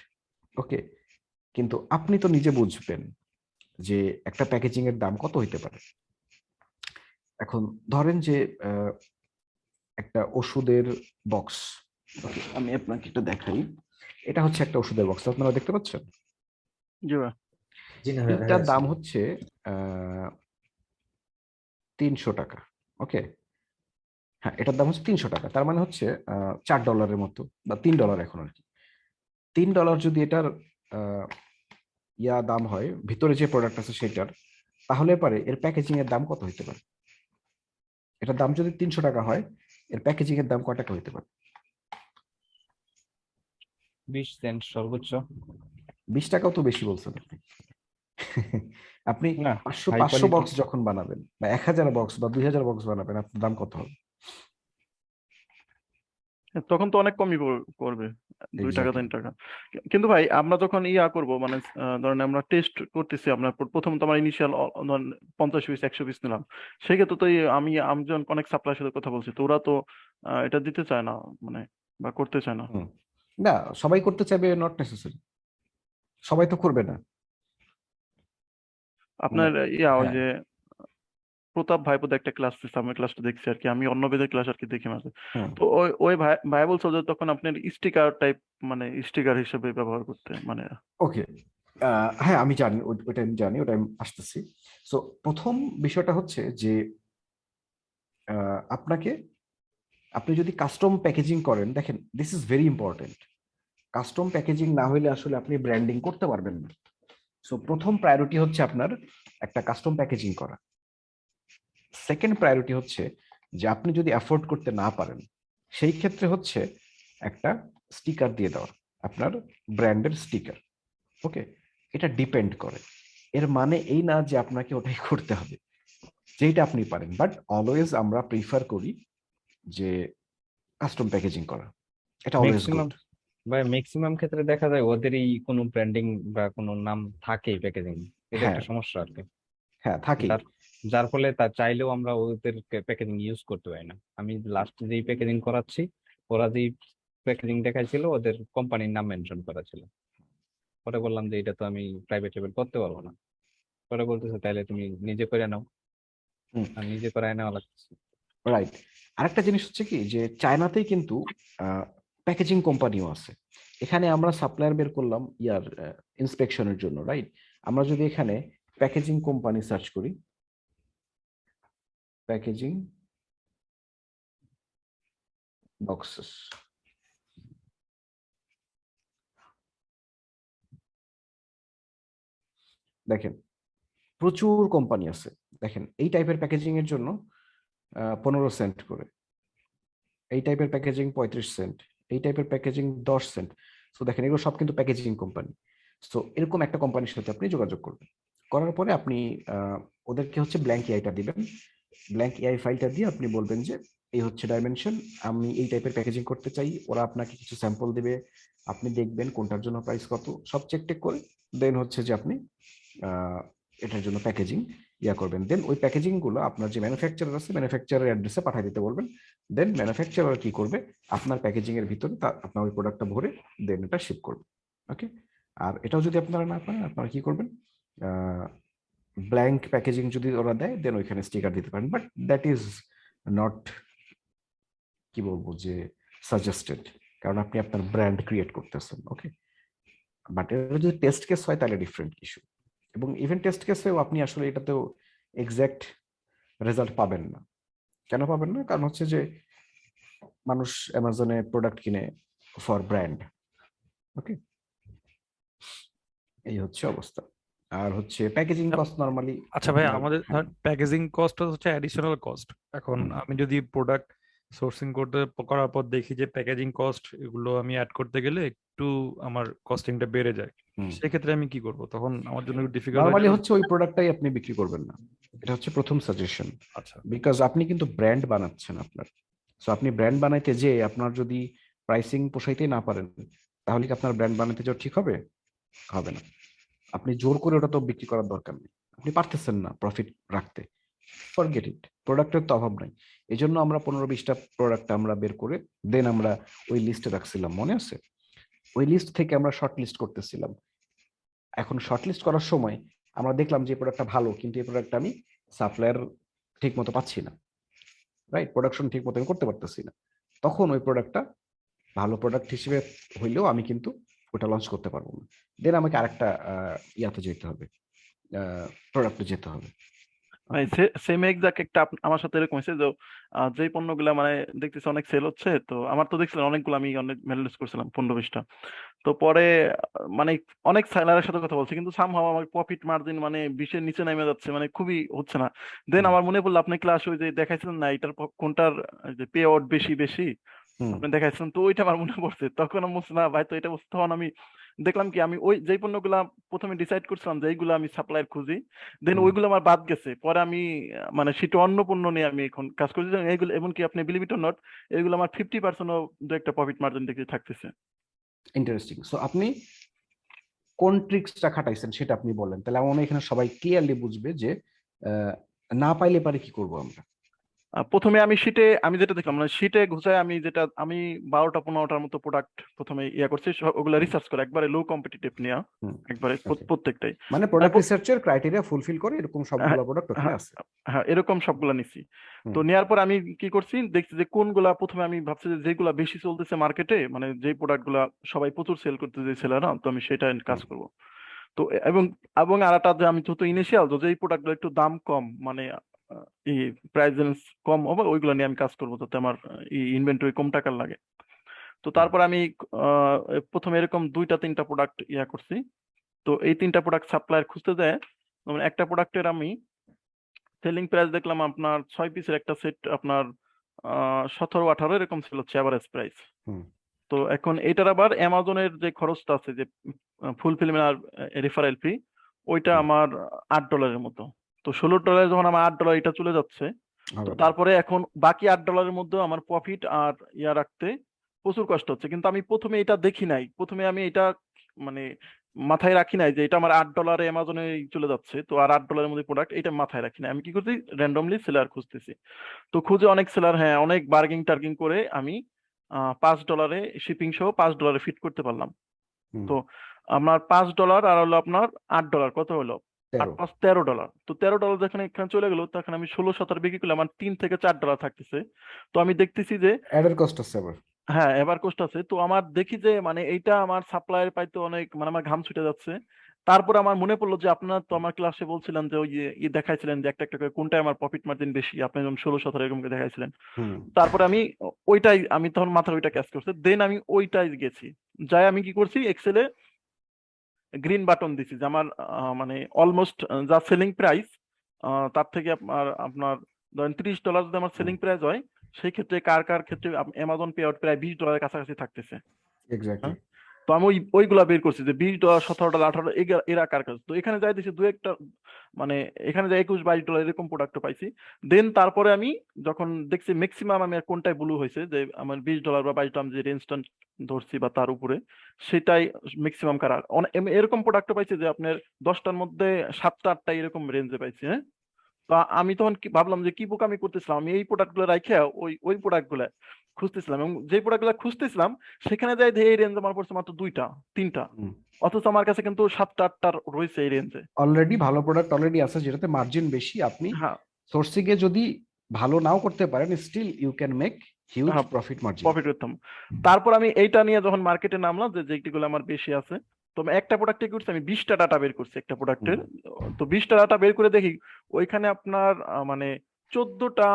ওকে, কিন্তু আপনি তো নিজে বুঝবেন যে একটা প্যাকেজিং এর দাম কত হইতে পারে। এখন ধরেন যে একটা ওষুধের বক্স, ওকে আমি আপনাকে একটু দেখাই, এটা হচ্ছে একটা ওষুধের বক্স, আপনারা দেখতে পাচ্ছেন? জি ভাই। জি না ভাই, দেখা এটার যাচ্ছে। দাম হচ্ছে 300 টাকা। ওকে, হ্যাঁ এটার দাম হচ্ছে 300 টাকা, তার মানে হচ্ছে $4 মতো বা $3 এখন আর কি। $3 যদি এটার দাম হয় ভিতরে যে প্রোডাক্ট আছে সেটার, তাহলে পারে এর প্যাকেজিং এর দাম কত হইতে পারে? এটার দাম যদি 300 টাকা হয়, এর প্যাকেজিং এর দাম কত টাকা হইতে পারে? 20 সেন্ট সর্বোচ্চ। 20 টাকাও তো বেশি বলছেন আপনি। আপনি না, 500 হাই 500 কোয়ালিটি। বক্স যখন বানাবেন বা 1000 বক্স বা 2000 বক্স বানাবেন, আপনার দাম কত হবে? তখন তো অনেক কমই করবে, 2 টাকা এক্স্যাক্টলি। 3 টাকা। কিন্তু ভাই আমরা যখন করব, মানে ধরেন আমরা টেস্ট করতেছি, আমরা প্রথম তো আমার ইনিশিয়াল ধরেন 50 পিস 100 পিস নিলাম, সেক্ষেত্রে তো আমি যখন অনেক সাপ্লাইয়ের সাথে কথা বলছি, তো ওরা তো এটা দিতে চায় না, মানে বা করতে চায় না। না, সবাই করতে চাইবে নট নেসেসারি, সবাই তো করবে না। মানে আপনার ওই হ্যাঁ, যে প্রতাপ ভাইপোদের একটা ক্লাস দিচ্ছে, আমি ক্লাসটা দেখছি আর কি, আমি অন্য বেদের ক্লাস আর কি দেখি মাঝে। হুম, তো ওই ভাই ভাই বলছিল যে তখন আপনার স্টিকার টাইপ, মানে স্টিকার হিসেবে ব্যবহার করতে, মানে ওকে। হ্যাঁ আমি জানি, ওটা আমি জানি, ওটা আমি আসতেছি। সো প্রথম বিষয়টা হচ্ছে যে আপনাকে, আপনি যদি কাস্টম প্যাকেজিং করেন, দেখেন this is very important. Custom packaging না হলে আসলে আপনি ব্র্যান্ডিং করতে পারবেন না। সো প্রথম প্রায়োরিটি হচ্ছে আপনার একটা কাস্টম প্যাকেজিং করা। সেকেন্ড প্রায়োরিটি হচ্ছে যে আপনি যদি অ্যাফোর্ড করতে না পারেন, সেই ক্ষেত্রে হচ্ছে একটা স্টিকার দিয়ে দেওয়া, আপনার ব্র্যান্ডের স্টিকার। ওকে, এটা ডিপেন্ড করে, এর মানে এই না যে আপনাকে ওটাই করতে হবে যেটা আপনি পারেন, বাট অলওয়েজ আমরা প্রিফার করি যে কাস্টম প্যাকেজিং করা, এটা অলওয়েজ ম্যাক্সিমাম গুড। ম্যাক্সিমাম ক্ষেত্রে দেখা যায় ওদেরই কোনো ব্র্যান্ডিং বা কোনো নাম থাকেই প্যাকেজিং। এটা হ্যাঁ একটা সমস্যা আর কি। হ্যাঁ থাকেই। যার যার ফলে তার চাইলেও আমরা ওদের প্যাকেজিং ইউজ করতে পারি না। আমি লাস্ট যেই প্যাকেজিং করাচ্ছি, ওরা যেই প্যাকেজিং দেখাইছিল ওদের কোম্পানির নাম মেনশন করা ছিল। পরে বললাম যে এটা তো আমি প্রাইভেট লেভেল করতে পারবো না। পরে বলতেছে তাইলে তুমি নিজে করে নাও। আর নিজে করে নেওয়া লাগছে। রাইট। আরেকটা জিনিস হচ্ছে কি যে চায়নাতেই কিন্তু প্যাকেজিং কোম্পানিও আছে। এখানে আমরা সাপ্লায়ার বের করলাম ইন্সপেকশনের জন্য, রাইট? আমরা যদি এখানে প্যাকেজিং কোম্পানি সার্চ করি, প্যাকেজিং বক্সেস, দেখেন প্রচুর কোম্পানি আছে। দেখেন এই টাইপের প্যাকেজিং এর জন্য 15 সেন্ট করে, এই টাইপের প্যাকেজিং 35 সেন্ট, এই টাইপের প্যাকেজিং 10 সেন্ট। সো দেখেন এগুলো সব কিন্তু প্যাকেজিং কোম্পানি। সো এরকম একটা কোম্পানির সাথে আপনি যোগাযোগ করবেন, করার পরে আপনি ওদেরকে হচ্ছে ব্ল্যাঙ্ক এআইটা দিবেন। ব্ল্যাঙ্ক এআই ফাইলটা দিয়ে আপনি বলবেন যে এই হচ্ছে ডাইমেনশন, আমি এই টাইপের প্যাকেজিং করতে চাই। ওরা আপনাকে কিছু স্যাম্পল দিবে, আপনি দেখবেন কোনটার জন্য প্রাইস কত, সব চেক টেক করে দেন হচ্ছে যে আপনি এটার জন্য প্যাকেজিং করবেন। দেন ওই প্যাকেজিং গুলো আপনার যে ম্যানুফ্যাকচারার আছে, ম্যানুফ্যাকচারার অ্যাড্রেসে পাঠিয়ে দিতে বলবেন। দেন ম্যানুফ্যাকচারার কি করবে, আপনার প্যাকেজিং এর ভিতরে আপনার ওই প্রোডাক্টটা ভরে দেন এটা শিপ করবে। ওকে, আর এটাও যদি আপনারা না পারেন, আপনারা কি করবেন, ব্ল্যাঙ্ক প্যাকেজিং যদি ওরা দেয় দেন ওইখানে স্টিকার দিতে পারেন, বাট দ্যাট ইজ নট, কি বলবো যে সাজেস্টেড, কারণ আপনি আপনার ব্র্যান্ড ক্রিয়েট করতেছেন। ওকে, বাট এটা যদি টেস্ট কেস হয় তাহলে ডিফারেন্ট ইস্যু। এবং ইভেন টেস্ট কেসেও আপনি আসলে এটাতেও এক্সাক্ট রেজাল্ট পাবেন না। কেন পাবেন না? কারণ হচ্ছে যে মানুষ অ্যামাজনে প্রোডাক্ট কিনে ফর ব্র্যান্ড। ওকে, এই হচ্ছে অবস্থা। আর হচ্ছে প্যাকেজিং কস্ট নরমালি। আচ্ছা ভাই, আমাদের প্যাকেজিং কস্ট হচ্ছে অ্যাডিশনাল কস্ট। এখন আমি যদি প্রোডাক্ট সোর্সিং করতে করার পর দেখি যে প্যাকেজিং কস্ট এগুলো আমি অ্যাড করতে গেলে একটু আমার কস্টিংটা বেড়ে যায়, হুম। সেক্ষেত্রে আমি কি করব? তখন আমার জন্য ডিফিকাল্ট হয়ে নর্মালি যাবে। হচ্ছে ওই প্রোডাক্টটাই আপনি বিক্রি করবেন না, এটা হচ্ছে প্রথম সাজেশন। আচ্ছা। বিকজ আপনি কিন্তু ব্র্যান্ড বানাচ্ছেন আপনার। সো আপনি ব্র্যান্ড বানাইতে যে আপনার যদি প্রাইসিং পোষাইতে না পারেন, তাহলে কি আপনার ব্র্যান্ড বানাতে যাওয়া ঠিক হবে? হবে না। আপনি জোর করে ওটা তো বিক্রি করার দরকার নেই, আপনি পারতেছেন না প্রফিট রাখতে, ফরগেট ইট, প্রোডাক্টের তো অভাব নাই। এই জন্য আমরা 15-20টা প্রোডাক্ট আমরা বের করে দেন আমরা ওই লিস্টে রাখছিলাম, মনে আছে? ওই লিস্ট থেকে আমরা শর্ট লিস্ট করতেছিলাম। এখন শর্ট লিস্ট করার সময় আমরা দেখলাম যে প্রোডাক্টটা ভালো, কিন্তু এই প্রোডাক্টটা আমি সাপ্লায়ার ঠিক মতো পাচ্ছি না, রাইট? প্রোডাকশন ঠিক মতো আমি করতে পারতেছি না। তখন ওই প্রোডাক্টটা ভালো প্রোডাক্ট হিসেবে হইলেও আমি কিন্তু ওটা লঞ্চ করতে পারবো না। দেন আমাকে আরেকটা ইয়াতে যেতে হবে, প্রোডাক্টে যেতে হবে। মানে সেম এক্সাক্ট একটা আমার সাথে এরকম হয়েছে যে যেই পণ্যগুলা মানে দেখতেছি অনেক সেল হচ্ছে, তো আমার তো দেখছিলাম অনেকগুলো আমি অনেক মেনলিস্ট করছিলাম 15-20টা। তো পরে মানে অনেক সেলারের সাথে কথা বলছি, কিন্তু সামহাও আমার প্রফিট মার্জিন মানে 20-এর নিচে নেমে যাচ্ছে, মানে খুবই হচ্ছে না। দেন হুম। আমার মনে পড়লো আপনি ক্লাস ওই যে দেখাইছিলেন না এটার কোনটার যে পে আউট বেশি বেশি হুম। আপনি দেখাইছিলেন, তো ওইটা আমার মনে পড়ছে। তখন আমি বলছি না ভাই, তো এটা বুঝতে, তখন আমি দেখলাম কি আমি ওই যেই পণ্যগুলা প্রথমে ডিসাইড করছিলাম যে এইগুলো আমি সাপ্লায়ার খুঁজি, দেন হুম। ওইগুলো আমার বাদ গেছে। পরে আমি মানে সেটা অন্য পণ্য নিয়ে আমি এখন কাজ করছি। এইগুলো এমনকি আপনি বিলিভ ইট অর নট, এইগুলো আমার 50%ও দু একটা প্রফিট মার্জিন দেখতে থাকতেছে। ইন্টারেস্টিং। সো আপনি কোন ট্রিক্সটা খাটাইছেন সেটা আপনি বলেন, তাহলে আমার মনে হয় এখানে সবাই ক্লিয়ারলি বুঝবে যে আহ, না পাইলে পারে কি করব আমরা। প্রথমে আমি আমি যেটা দেখলাম মানে শিটে ঘুষায় আমি যেটা আমি 12টা-15টার মতো প্রোডাক্ট প্রথমে ইয়া করছি, ওগুলো রিসার্চ করে একবারে লো কম্পিটিটিভ নিয়ে হুম। একবারে ওকে, প্রত্যেকটাই মানে মানে প্রোডাক্ট রিসার্চের ক্রাইটেরিয়া ফুলফিল করে এরকম হ্যাঁ সবগুলো প্রোডাক্ট ওখানে হ্যাঁ আছে। হ্যাঁ, এরকম সবগুলা নিছি। হুম। তো নেওয়ার পর আমি কি করছি দেখছি যে কোনগুলা প্রথমে আমি ভাবছি যে যেগুলা বেশি চলতেছে মার্কেটে, মানে যে প্রোডাক্ট গুলা সবাই প্রচুর সেল করতে যে সেলাররা, তো আমি সেটা কাজ হুম। করব। তো এবং এবং আর একটা যে আমি তো ইনিশিয়াল তো যেই প্রোডাক্ট গুলো একটু দাম কম মানে এই প্রাইস রেঞ্জ কম হবে ওইগুলো নিয়ে আমি কাজ করবো, যাতে আমার ইনভেন্টরি কম টাকার লাগে। তো হুম। তারপর আমি আহ, প্রথমে এরকম 2-3টা প্রোডাক্ট ইয়া করছি। তো এই 3টা প্রোডাক্ট সাপ্লায়ার খুঁজতে যায়, যেমন একটা প্রোডাক্টের আমি সেলিং প্রাইস দেখলাম আপনার 6 পিসের একটা সেট আপনার 17-18 এরকম ছিল হচ্ছে অ্যাভারেজ প্রাইস। হুম। তো এখন এটার আবার অ্যামাজনের যে খরচটা আছে যে ফুলফিলমেন্ট আর রেফারেল ফি, ওইটা হুম। আমার $8 মতো। তো $16 যখন আমার $8 এটা চলে যাচ্ছে, তো হবে না। তারপরে এখন বাকি $8 মধ্যেও আমার প্রফিট আর ইয়া রাখতে প্রচুর কষ্ট হচ্ছে। কিন্তু আমি প্রথমে এটা দেখি নাই, প্রথমে আমি এটা মানে মাথায় রাখি নাই যে এটা আমার $8 অ্যামাজনে চলে যাচ্ছে, তো আর $8 মধ্যে প্রোডাক্ট, এটা মাথায় রাখি নাই। আমি কি করছি, র্যান্ডমলি সেলার খুঁজতেছি। তো খুঁজে অনেক সেলার, হ্যাঁ অনেক বার্গিং টার্গিং করে আমি $5 শিপিং সহ $5 ফিট করতে পারলাম। হুম। তো আপনার $5 আর হলো আপনার $8 কত হলো, 13। 8-5 $13। তো $13 যখন এখানে চলে গেল, তখন আমি 16-17 বিক্রি করলে আমার $3 থেকে $4 থাকতেছে। তো আমি দেখতেছি যে অ্যাডের কস্ট আছে আবার। হ্যাঁ এবার কোস্ট আছে। তো আমার দেখি যে মানে এইটা আমার সাপ্লায়ার পাইতে অনেক মানে আমার ঘাম ছুটে যাচ্ছে। তারপর আমার মনে পড়লো যে আপনার তো আমার ক্লাসে বলছিলেন যে ওই যে দেখাইছিলেন যে একটা একটা করে কোনটায় আমার প্রফিট মার্জিন বেশি, আপনি যেমন 16-17 এরকম করে দেখাইছিলেন। হুম। তারপরে আমি ওইটাই আমি তখন মাথার ওইটা ক্যাচ করছে, দেন আমি ওইটাই গেছি। যাই আমি কি করছি, এক্সেলে গ্রিন বাটন দিছি যে আমার মানে অলমোস্ট যা সেলিং প্রাইস তার থেকে আপনার আপনার ধরেন $30 যদি আমার হুম। সেলিং প্রাইস হয়, সেই ক্ষেত্রে কার কার ক্ষেত্রে অ্যামাজন পে আউট প্রায় $20 কাছাকাছি থাকতেছে। এক্স্যাক্টলি। হ্যাঁ, তো আমি ওইগুলা বের করছি যে $20, $17, $18 এরা কার কাছে। তো এখানে যাই দিছি দু একটা মানে এখানে যাই $21-22 এরকম প্রোডাক্ট পাইছি। দেন তারপরে আমি যখন দেখছি ম্যাক্সিমাম আমি আর কোনটাই ব্লু হয়েছে, যে আমার $20 বা $22 যে রেঞ্জটা ধরছি বা তার উপরে, সেটাই ম্যাক্সিমাম কারা এরকম প্রোডাক্ট পাইছি যে আপনার 10টার মধ্যে 7টা-8টা এরকম রেঞ্জে পাইছি। হ্যাঁ, তো আমি তখন কি ভাবলাম যে কি বোকা আমি করতেছিলাম, আমি এই প্রোডাক্ট গুলো রাখে ওই ওই প্রোডাক্ট গুলা খুঁজতেছিলাম, এবং যে প্রোডাক্ট গুলা খুঁজতেছিলাম সেখানে যাই এই রেঞ্জ আমার পড়ছে মাত্র 2টা-3টা, হুম। অথচ আমার কাছে কিন্তু 7টা-8টা রয়েছে এই রেঞ্জে। অলরেডি ভালো প্রোডাক্ট অলরেডি আছে যেটাতে মার্জিন বেশি, আপনি হ্যাঁ সোর্সিং এ যদি ভালো নাও করতে পারেন, still you can make huge হ্যাঁ, প্রফিট মার্জিন। প্রফিট করতাম। তারপর আমি এইটা নিয়ে যখন মার্কেটে নামলাম যে যেগুলো আমার বেশি আছে, তো আমি একটা প্রোডাক্টে করছি আমি 20টা ডাটা বের করছি একটা প্রোডাক্টের। তো 20টা ডাটা বের করে দেখি ওইখানে আপনার মানে 14টা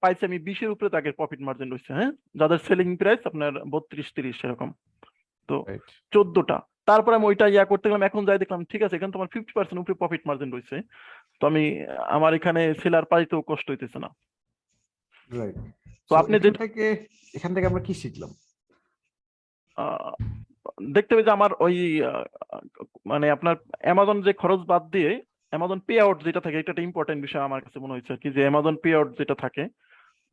পাইছি আমি 20-এর উপরে তাকে প্রফিট মার্জিন রয়েছে। হ্যাঁ, যাদের সেলিং প্রাইস আপনার 32-30 এরকম। তো রাইট। 14টা, তারপর আমি ওইটা ইয়া করতে গেলাম, এখন যাই দেখলাম ঠিক আছে এখানে তোমার 50% উপরে প্রফিট মার্জিন রয়েছে। তো আমি আমার এখানে সেলার পাইতেও কষ্ট হইতেছে না। রাইট। তো সো আপনি এখান থেকে আমরা কি শিখলাম? আহ, দেখতে হবে যে আমার ওই মানে আপনার অ্যামাজন যে খরচ বাদ দিয়ে অ্যামাজন পে আউট যেটা থাকে, এটা একটা ইম্পর্টেন্ট বিষয় আমার কাছে মনে হয়েছে আর কি, যে অ্যামাজন পে আউট যেটা থাকে,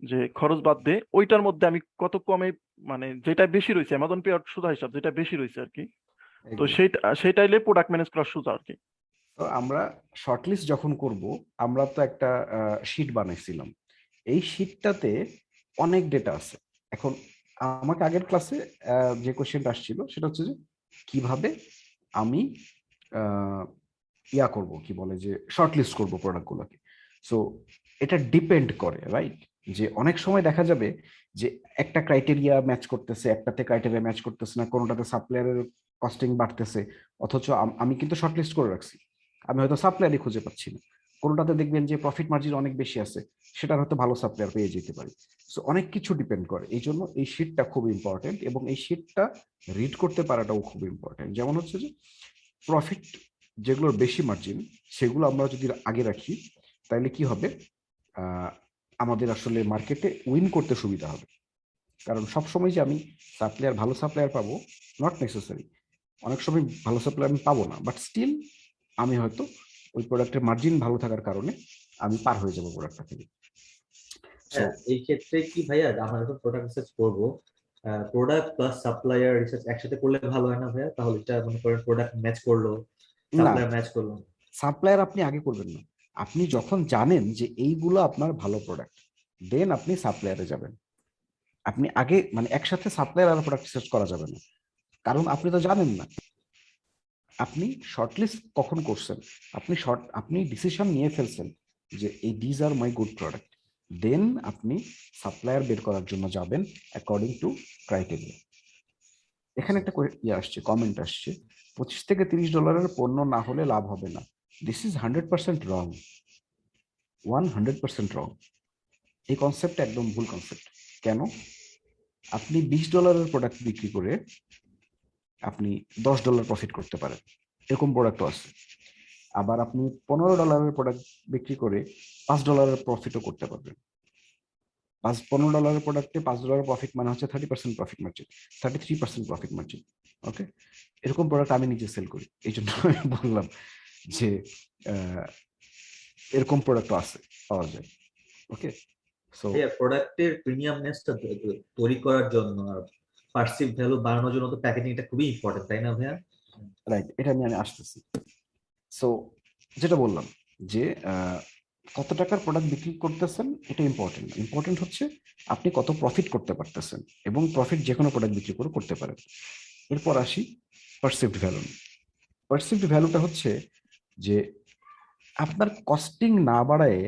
যে খরচ বাদ দিয়ে ওইটার মধ্যে আমি কত কমে, মানে যেটা বেশি রয়েছে অ্যামাজন পে আউট সুদা হিসাব যেটা বেশি রয়েছে আর কি, তো সেইটাইলে প্রোডাক্ট ম্যানেজ করা সোজা আর কি। তো আমরা শর্টলিস্ট যখন করব, আমরা তো একটা শিট বানাইছিলাম। এই শিটটাতে অনেক ডেটা আছে। এখন আমাকে আগের ক্লাসে যে কোশ্চেনটা আসছিল সেটা হচ্ছে যে কিভাবে আমি ইয়া করব, কি বলে যে শর্টলিস্ট করব প্রোডাক্টগুলোকে। সো এটা ডিপেন্ড করে, রাইট, যে অনেক সময় দেখা যাবে যে একটা ক্রাইটেরিয়া ম্যাচ করতেছে, একটাতে ক্রাইটেরিয়া ম্যাচ করতেছে না, কোনোটাতে সাপ্লায়ারের কস্টিং বাড়তেছে, অথচ আমি কিন্তু শর্টলিস্ট করে রাখছি, আমি হয়তো সাপ্লায়ারই খুঁজে পাচ্ছি না। কোনোটাতে দেখবেন যে প্রফিট মার্জিন অনেক বেশি আছে, সেটার হয়তো ভালো সাপ্লায়ার পেয়ে যেতে পারি। সো অনেক কিছু ডিপেন্ড করে, এই জন্য এই শিটটা খুব ইম্পর্টেন্ট, এবং এই শিটটা রিড করতে পারাটাও খুব ইম্পর্টেন্ট। যেমন হচ্ছে যে প্রফিট যেগুলোর বেশি মার্জিন সেগুলো আমরা যদি আগে রাখি, তাহলে কি হবে, আমাদের আসলে মার্কেটে উইন করতে সুবিধা হবে। কারণ সবসময় যে আমি ভালো সাপ্লায়ার পাবো, নট নেসেসারি। অনেক সময় ভালো সাপ্লায়ার আমি পাবো না, বাট স্টিল আমি হয়তো ওই প্রোডাক্টের মার্জিন ভালো থাকার কারণে আমি পার হয়ে যাবো প্রোডাক্টটা থেকে। এই ক্ষেত্রে কি ভাইয়া, আমরা যখন প্রোডাক্ট রিসার্চ করবো, প্রোডাক্ট প্লাস সাপ্লায়ার রিসার্চ একসাথে করলে ভালো হয় না ভাইয়া? তাহলে এটা মনে করেন প্রোডাক্ট ম্যাচ করলো, না, সাপ্লায়ার ম্যাচ করলো। সাপ্লায়ার আপনি আগে করবেন না। আপনি যখন জানেন যে এইগুলো আপনার ভালো প্রোডাক্ট, দেন আপনি সাপ্লায়ারে যাবেন। আপনি আগে মানে একসাথে সাপ্লায়ার আর প্রোডাক্ট রিসার্চ করা যাবে না, কারণ আপনি তো জানেন না। আপনি শর্টলিস্ট কখন করছেন, আপনি ডিসিশন নিয়ে ফেলছেন যে এই these are my good product, then আপনি সাপ্লায়ার বের করার জন্য যাবেন অ্যাকর্ডিং টু ক্রাইটেরিয়া। এখানে একটা আসছে, কমেন্ট আসছে, $25 থেকে $30 পণ্য না হলে লাভ হবে না। দিস ইজ 100% রং, 100% রং। এই কনসেপ্ট একদম ভুল কনসেপ্ট। কেন? আপনি $20 প্রোডাক্ট বিক্রি করে আপনি $10 প্রফিট করতে পারেন, এরকম প্রোডাক্টও আছে। আবার আপনি $15 প্রোডাক্ট বিক্রি করে $5 প্রফিটও করতে পারবেন। $15 প্রোডাক্টে $5 প্রফিট মানে হচ্ছে 30% প্রফিট মার্জিন, 33% প্রফিট মার্জিন। ওকে, এরকম প্রোডাক্ট আমি নিজে সেল করি, এই জন্য আমি বললাম যে এরকম প্রোডাক্টও আছে, পাওয়া যায়। ওকে, সো প্রোডাক্টের প্রিমিয়ামনেসটা তৈরি করার জন্য আর পারসিভ ভ্যালু বাড়ানোর জন্য তো প্যাকেজিংটা খুবই ইম্পর্টেন্ট, তাই না ভাইয়া? রাইট, এটা আমি আসতেছি। সো যেটা বললাম যে কত টাকার প্রোডাক্ট বিক্রি করতেছেন এটা ইম্পর্টেন্ট। ইম্পর্টেন্ট হচ্ছে আপনি কত প্রফিট করতে পারতেছেন, এবং প্রফিট যে কোনো প্রোডাক্ট বিক্রি করে করতে পারেন। এরপর আসি পারসিভড ভ্যালু। পারসিভড ভ্যালুটা হচ্ছে যে আপনার কস্টিং না বাড়ায়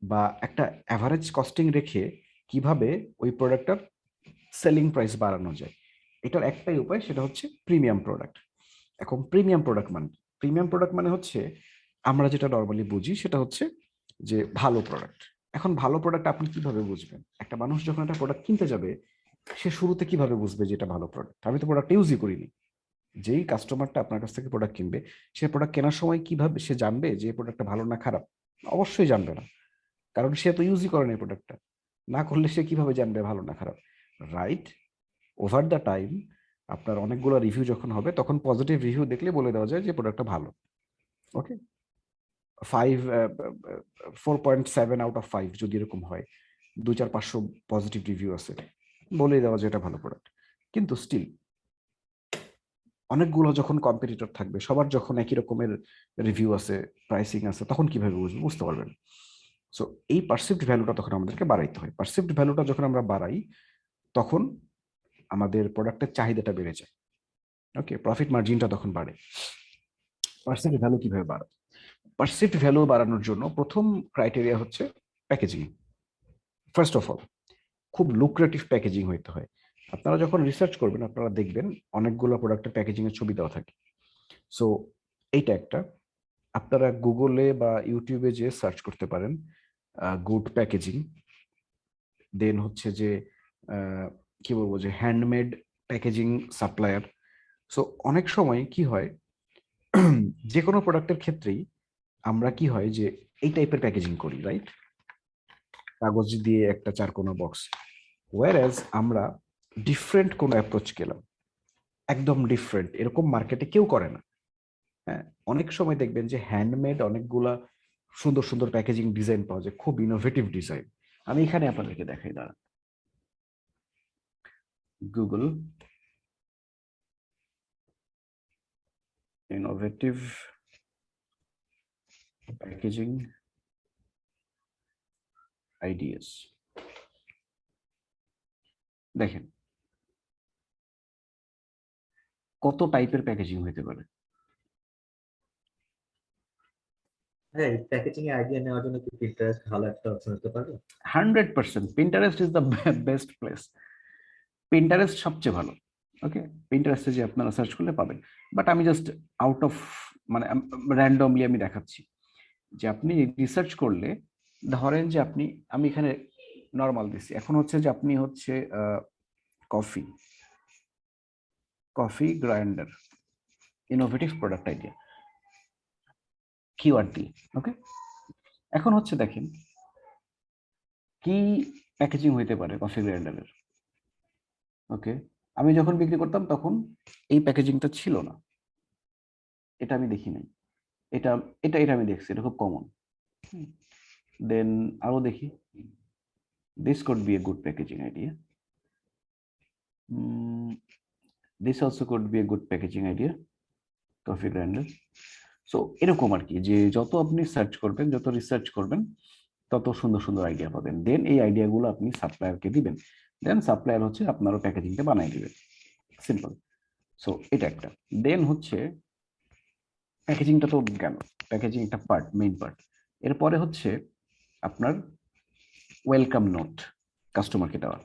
বা একটা অ্যাভারেজ কস্টিং রেখে কিভাবে ওই প্রোডাক্টটার সেলিং প্রাইস বাড়ানো যায়। এটার একটাই উপায়, সেটা হচ্ছে প্রিমিয়াম প্রোডাক্ট। এখন প্রিমিয়াম প্রোডাক্ট মানে হচ্ছে আমরা যেটা নর্মালি বুঝি সেটা হচ্ছে যে ভালো প্রোডাক্ট। এখন ভালো প্রোডাক্ট আপনি কিভাবে বুঝবেন? একটা মানুষ যখন একটা প্রোডাক্ট কিনতে যাবে, সে শুরুতে কিভাবে বুঝবে যে এটা ভালো প্রোডাক্ট? আমি তো প্রোডাক্ট ইউজই করিনি। যেই কাস্টমারটা আপনার কাছ থেকে প্রোডাক্ট কিনবে, সে প্রোডাক্ট কেনার সময় কিভাবে সে জানবে যে প্রোডাক্টটা ভালো না খারাপ? অবশ্যই জানবে না, কারণ সে তো ইউজই করে না এই প্রোডাক্টটা। না করলে সে কিভাবে জানবে ভালো না খারাপ? রাইট, ওভার দ্য টাইম আপনার অনেকগুলো রিভিউ যখন হবে, তখন পজিটিভ রিভিউ দেখলে বলে দেওয়া যায় যে প্রোডাক্টটা ভালো। ওকে, 4.7 আউট অফ 5 যদি এরকম হয়, 200-500 পজিটিভ রিভিউ আছে, বলে দেওয়া যায় এটা ভালো প্রোডাক্ট। কিন্তু স্টিল অনেকগুলো যখন কম্পিটিটর থাকবে, সবার যখন একই রকমের রিভিউ আছে, প্রাইসিং আছে, তখন কিভাবে বুঝতে পারবেন? সো এই পারসিভড ভ্যালুটা তখন আমাদেরকে বাড়াইতে হয়। পারসিভড ভ্যালুটা যখন আমরা বাড়াই, তখন আমাদের প্রোডাক্টের চাহিদাটা বেড়ে যায়। ওকে, প্রফিট মার্জিনটা তখন বাড়ে। পারসিভড ভ্যালু কিভাবে বাড়ায়? পারসিভড ভ্যালু বাড়ানোর জন্য প্রথম ক্রাইটেরিয়া হচ্ছে প্যাকেজিং। ফার্স্ট অফ অল, খুব লুক্রেটিভ প্যাকেজিং হইতে হয়। আপনারা যখন রিসার্চ করবেন, আপনারা দেখবেন অনেকগুলো প্রোডাক্টের প্যাকেজিং এর ছবি দেওয়া থাকে। সো এইটা একটা, আপনারা গুগলে বা ইউটিউবে যে সার্চ করতে পারেন গুড প্যাকেজিং। দেন হচ্ছে যে কি বলবো, যে হ্যান্ডমেড প্যাকেজিং সাপ্লায়ার। সো অনেক সময় কি হয়, যে কোনো প্রোডাক্টের ক্ষেত্রেই আমরা কি হয় যে এই টাইপের প্যাকেজিং করি, রাইট? কাগজ দিয়ে একটা চারকোনা বক্স। ওয়ারএজ আমরা ডিফারেন্ট কোনো অ্যাপ্রোচ গেলাম, একদম ডিফারেন্ট, এরকম মার্কেটে কেউ করে না। হ্যাঁ, অনেক সময় দেখবেন যে হ্যান্ডমেড অনেকগুলা সুন্দর সুন্দর প্যাকেজিং ডিজাইন পাওয়া যায়, খুব ইনোভেটিভ ডিজাইন। আমি এখানে আপনাদেরকে দেখাই, দাঁড়ান, গুগল ইনোভেটিভ প্যাকেজিং আইডিয়াস, দেখেন কত টাইপের প্যাকেজিং হইতে পারে। হ্যাঁ, এই প্যাকেজিং এর আইডিয়া নেওয়ার জন্য কি পিন্টারেস্ট ভালো একটা অপশন হতে পারে? 100% Pinterest is the best place. Pinterest সবচেয়ে ভালো। ওকে, পিন্টারেস্টে যে আপনারা সার্চ করলে পাবেন। বাট আমি জাস্ট আউট অফ মানে র্যান্ডমলি আমি দেখাচ্ছি যে আপনি রিসার্চ করলে, ধরেন যে আপনি, আমি এখানে নর্মাল দিচ্ছি, এখন হচ্ছে যে আপনি হচ্ছে coffee grinder innovative product idea keyword দিয়ে। ওকে, এখন হচ্ছে দেখেন কি প্যাকেজিং হইতে পারে কফি গ্রাইন্ডারের। ওকে, আমি যখন বিক্রি করতাম তখন এই প্যাকেজিংটা ছিল না, এটা আমি দেখি নাই, এটা এটা এটা আমি দেখছি, এটা খুব কমন। দেন আরো দেখি, this could B a good packaging idea, this also could B a good packaging idea, coffee grinder. So এরকম আর কি, যে যত আপনি সার্চ করবেন, যত রিসার্চ করবেন, তত সুন্দর সুন্দর আইডিয়া পাবেন। দেন এই আইডিয়াগুলো আপনি সাপ্লায়ারকে দিবেন, দেন সাপ্লায়ার হচ্ছে আপনারও প্যাকেজিংটা বানাই দিবে, সিম্পল। সো এটা একটা। দেন হচ্ছে প্যাকেজিংটা তো গেল, প্যাকেজিং একটা পার্ট, মেইন পার্ট। এরপরে হচ্ছে আপনার ওয়েলকাম নোট কাস্টমারকে দেওয়া।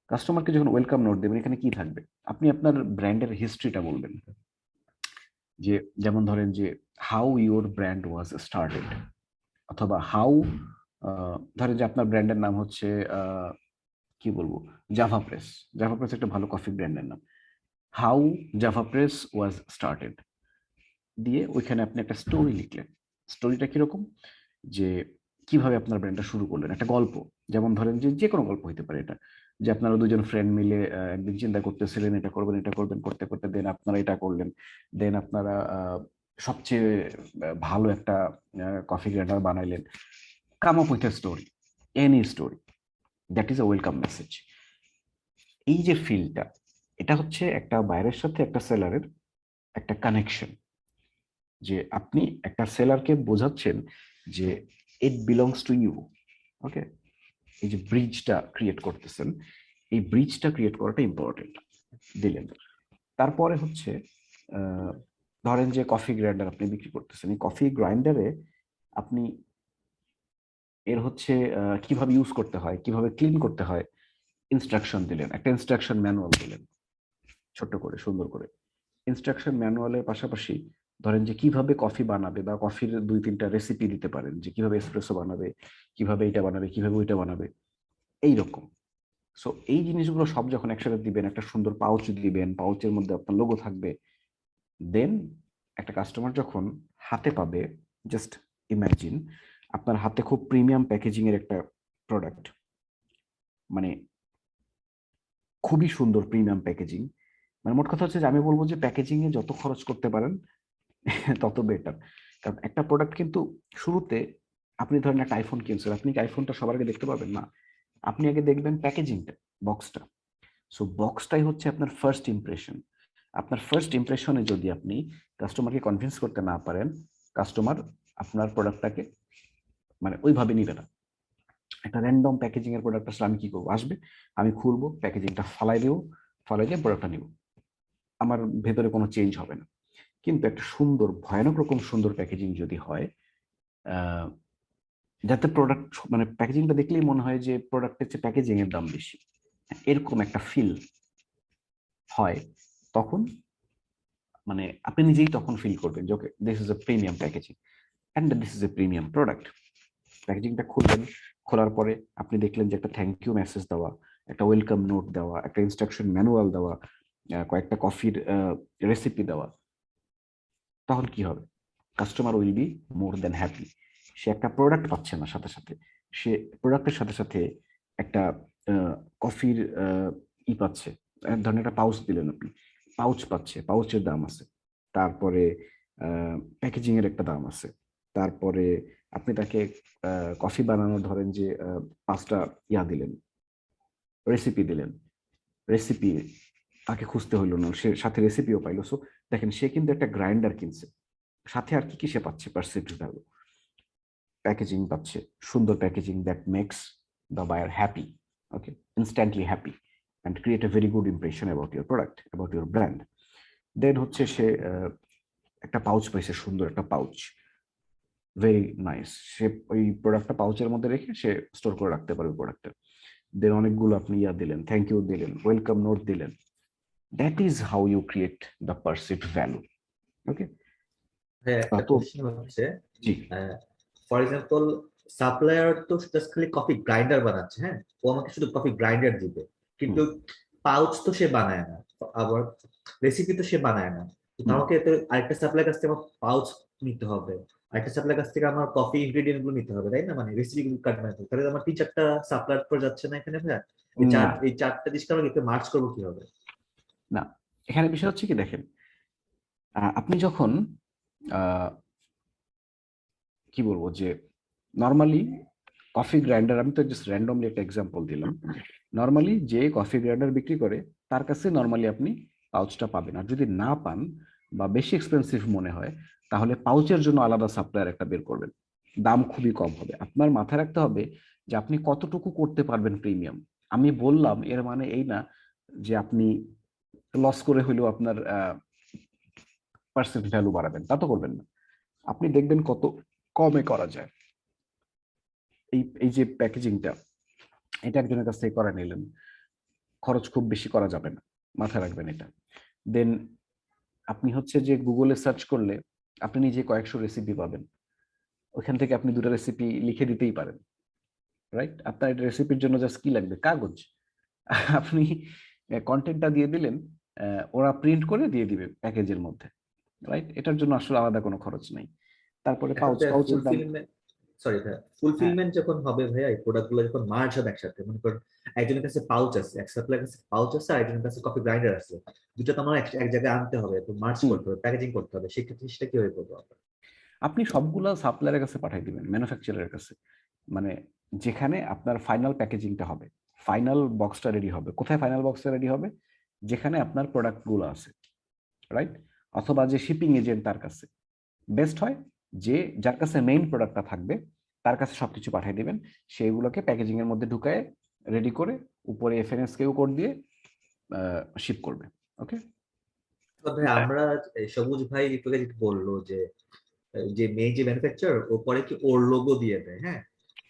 কাস্টমারকে যখন ওয়েলকাম নোট দেবেন, এখানে কি থাকবে, আপনি আপনার ব্র্যান্ডের হিস্ট্রিটা বলবেন, যে যেমন ধরেন যে how your brand was started, অথবা হাউ, ধরেন যে আপনার ব্র্যান্ডের নাম হচ্ছে কি বলবো, জাভা প্রেস। জাভা প্রেস একটা ভালো কফি ব্র্যান্ডের নাম। How Java press was started দিয়ে ওইখানে আপনি একটা স্টোরি লিখলেন। স্টোরিটা কিরকম, যে কিভাবে আপনার ব্র্যান্ডটা শুরু করলেন, একটা গল্প। যেমন ধরেন যে যে কোনো গল্প হইতে পারে এটা, যে আপনারা দুজন ফ্রেন্ড মিলে একদিন চিন্তা করতেছিলেন এটা করবেন এটা করবেন, করতে করতে দেন আপনারা এটা করলেন, দেন আপনারা সবচেয়ে ভালো একটা কফি গ্রাইন্ডার বানাইলেন। Come up with a story, any story, that is a welcome message. এই যে ফিলটা, এটা হচ্ছে একটা বাইরের সাথে একটা সেলারের একটা কানেকশন, যে আপনি একটা সেলারকে বোঝাচ্ছেন যে ইট বিলংস টু ইউ। ওকে, এই যে ব্রিজটা ক্রিয়েট করতেছেন, এই ব্রিজটা ক্রিয়েট করাটা ইম্পর্টেন্ট, দিলেন। তারপরে হচ্ছে ধরেন যে কফি গ্রাইন্ডার আপনি বিক্রি করতেছেন, এই কফি গ্রাইন্ডারে আপনি এর হচ্ছে কিভাবে ইউজ করতে হয়, কিভাবে ক্লিন করতে হয়, ইনস্ট্রাকশন দিলেন, একটা ইনস্ট্রাকশন ম্যানুয়াল দিলেন ছোট্ট করে সুন্দর করে। ইনস্ট্রাকশন ম্যানুয়ালের পাশাপাশি ধরেন যে কিভাবে কফি বানাবে, বা কফির 2-3টা রেসিপি দিতে পারেন, যে কিভাবে এসপ্রেসো বানাবে, কিভাবে এটা বানাবে, কিভাবে ওইটা বানাবে, এইরকম। সো এই জিনিসগুলো সব যখন একসাথে দিবেন, একটা সুন্দর পাউচ দিবেন, পাউচের মধ্যে আপনার লোগো থাকবে, দেন একটা কাস্টমার যখন হাতে পাবে, জাস্ট ইমাজিন আপনার হাতে খুব প্রিমিয়াম প্যাকেজিং এর একটা প্রোডাক্ট, মানে খুবই সুন্দর প্রিমিয়াম প্যাকেজিং। মানে মোট কথা হচ্ছে যে আমি বলবো যে প্যাকেজিং এ যত খরচ করতে পারেন তত বেটার। কারণ একটা প্রোডাক্ট কিন্তু শুরুতে, আপনি ধরেন একটা আইফোন কিনছেন, আপনি কি আইফোনটা সবার আগে দেখতে পাবেন না, আপনি আগে দেখবেন প্যাকেজিংটা, বক্সটা। সো বক্সটাই হচ্ছে আপনার ফার্স্ট ইমপ্রেশন। আপনার ফার্স্ট ইমপ্রেশনে যদি আপনি কাস্টমারকে কনভিন্স করতে না পারেন, কাস্টমার আপনার প্রোডাক্টটাকে মানে ওইভাবে নিবে না। একটা র্যান্ডম প্যাকেজিং এর প্রোডাক্ট আসলে আমি কি করবো, আসবে, আমি খুলবো, প্যাকেজিংটা ফালাই দেবো, ফালাই দিয়ে প্রোডাক্টটা নিব, আমার ভেতরে কোনো চেঞ্জ হবে না। কিন্তু একটা সুন্দর, ভয়ানক রকম সুন্দর প্যাকেজিং যদি হয়, যাতে প্রোডাক্ট মানে প্যাকেজিংটা দেখলেই মনে হয় যে প্রোডাক্টের চেয়ে প্যাকেজিং এর দাম বেশি, এরকম একটা ফিল হয়, তখন মানে আপনি নিজেই তখন ফিল করবেন যে okay, this is a premium packaging and this is a premium product. প্যাকেজিংটা খুলবেন, খোলার পরে আপনি দেখলেন যে একটা থ্যাংক ইউ মেসেজ দেওয়া, একটা ওয়েলকাম নোট দেওয়া, একটা ইনস্ট্রাকশন ম্যানুয়াল দেওয়া, কয়েকটা কফির রেসিপি দেওয়া, তখন কি হবে, customer will be more then happy. সে একটা প্রোডাক্ট পাচ্ছে না সাথে সাথে, সে প্রোডাক্টের সাথে সাথে একটা কফির পাচ্ছে, এক ধরনের একটা পাউচ দিলেন আপনি, পাউচ পাচ্ছে, পাউচের দাম আছে, তারপরে প্যাকেজিং এর একটা দাম আছে, তারপরে আপনি তাকে কফি বানানোর ধরেন যে 5টা দিলেন, রেসিপি দিলেন, রেসিপি তাকে খুঁজতে হইলো না, সে সাথে রেসিপিও পাইলো। সো দেখেন সে কিন্তু একটা গ্রাইন্ডার কিনছে, সাথে আর কি কি সে পাচ্ছে, পারসিভড ভ্যালু, প্যাকেজিং পাচ্ছে, সুন্দর packaging that makes the buyer happy, okay, instantly happy and create a very good impression about your product, about your brand. Then হচ্ছে সে একটা পাউচ পাইছে, সুন্দর একটা পাউচ, ভেরি নাইস, সে ওই প্রোডাক্টটা পাউচের মধ্যে রেখে সে স্টোর করে রাখতে পারবে প্রোডাক্টটা। দেন অনেকগুলো আপনি দিলেন, থ্যাংক ইউ দিলেন, ওয়েলকাম নোট দিলেন। That is how you create the perceived value. Okay, হ্যাঁ, একটা তো কোশ্চেন হচ্ছে, জি, ফর এক্সাম্পল সাপ্লায়ার তো জাস্ট খালি কফি গ্রাইন্ডার বানাচ্ছে, হ্যাঁ, ও আমাকে শুধু কফি গ্রাইন্ডার দিবে, কিন্তু পাউচ তো সে বানায় না, আবার রেসিপি তো সে বানায় না। তো আমাকে তো আরেকটা সাপ্লায়ার কাছ থেকে আমার পাউচ নিতে হবে, আরেকটা সাপ্লায়ার কাছ থেকে আমার কফি ইনগ্রেডিয়েন্ট গুলো নিতে হবে, তাই না? মানে রেসিপি গুলো কাট বানাতে হবে। তাহলে আমার 3-4টা সাপ্লায়ার করে যাচ্ছে না এখানে ভাইয়া? এই চারটা জিনিসটা আমরা মার্চ করবো কিভাবে? না, এখানে বিষয় হচ্ছে কি, দেখেন আপনি যখন কি বলবো যে নর্মালি কফি গ্রাইন্ডার, আমি তো জাস্ট র্যান্ডমলি একটা এক্সাম্পল দিলাম, নর্মালি যে কফি গ্রাইন্ডার বিক্রি করে তার কাছে নর্মালি আপনি পাউচটা পাবেন। আর যদি না পান বা বেশি এক্সপেন্সিভ মনে হয়, তাহলে পাউচের জন্য আলাদা সাপ্লায়ার একটা বের করবেন, দাম খুবই কম হবে। আপনার মাথায় রাখতে হবে যে আপনি কতটুকু করতে পারবেন প্রিমিয়াম। আমি বললাম এর মানে এই না যে আপনি লস করে হইলেও আপনার পার্সেন্ট ভ্যালু বাড়াবেন, তা তো করবেন না। আপনি দেখবেন কত কমে করা যায়। এই যে প্যাকেজিংটা, এটা একজনের কাছ থেকে করে নিলেন, খরচ খুব বেশি করা যাবে না, মাথায় রাখবেন এটা। দেন আপনি হচ্ছে যে গুগলে সার্চ করলে আপনি নিজে কয়েকশো রেসিপি পাবেন, ওইখান থেকে আপনি 2টা রেসিপি লিখে দিতেই পারেন, রাইট? আপনার এটা রেসিপির জন্য জাস্ট কি লাগবে, কাগজ, আপনি কন্টেন্টটা দিয়ে দিলেন, ওরা প্রিন্ট করে দিয়ে দিবে প্যাকেজের মধ্যে, রাইট? এটার জন্য আসলে আলাদা কোনো খরচ নাই। তারপরে পাউচের দাম, সরি ভাইয়া, ফুলফিলমেন্ট যখন হবে ভাইয়া, এই প্রোডাক্ট গুলো যখন মার্জ হবে একসাথে, মনে করেন একজনের কাছে পাউচ আছে, এক সাপ্লায়ার কাছে পাউচ আছে, আর একজনের কাছে কফি গ্রাইন্ডার আছে, দুটো তো আমার এক জায়গায় আনতে হবে, তো মার্জ করতে হবে, প্যাকেজিং করতে হবে, সেক্ষেত্রে সেটা কিভাবে করবো আমরা? আপনি সবগুলা সাপ্লায়ারের কাছে পাঠিয়ে দিবেন, ম্যানুফ্যাকচারের কাছে, মানে যেখানে আপনার ফাইনাল প্যাকেজিংটা হবে, ফাইনাল বক্সটা রেডি হবে। কোথায় ফাইনাল বক্সটা রেডি হবে? যেখানে আপনার প্রোডাক্ট গুলো আছে, রাইট? অথবা যে শিপিং এজেন্ট তার কাছে বেস্ট হয়, যে যার কাছে মেইন প্রোডাক্টটা থাকবে তার কাছে সবকিছু পাঠিয়ে দিবেন, সেইগুলোকে প্যাকেজিং এর মধ্যে ঢুকায় রেডি করে উপরে এফএনএসকেউ কোড দিয়ে শিপ করবে। ওকে, ভাই আমরা সবুজ ভাই একটু আগে যেটা বললো যে যে মেইন যে ম্যানুফ্যাকচার ও পরে কি ওর লোগো দিয়ে দেয়, হ্যাঁ,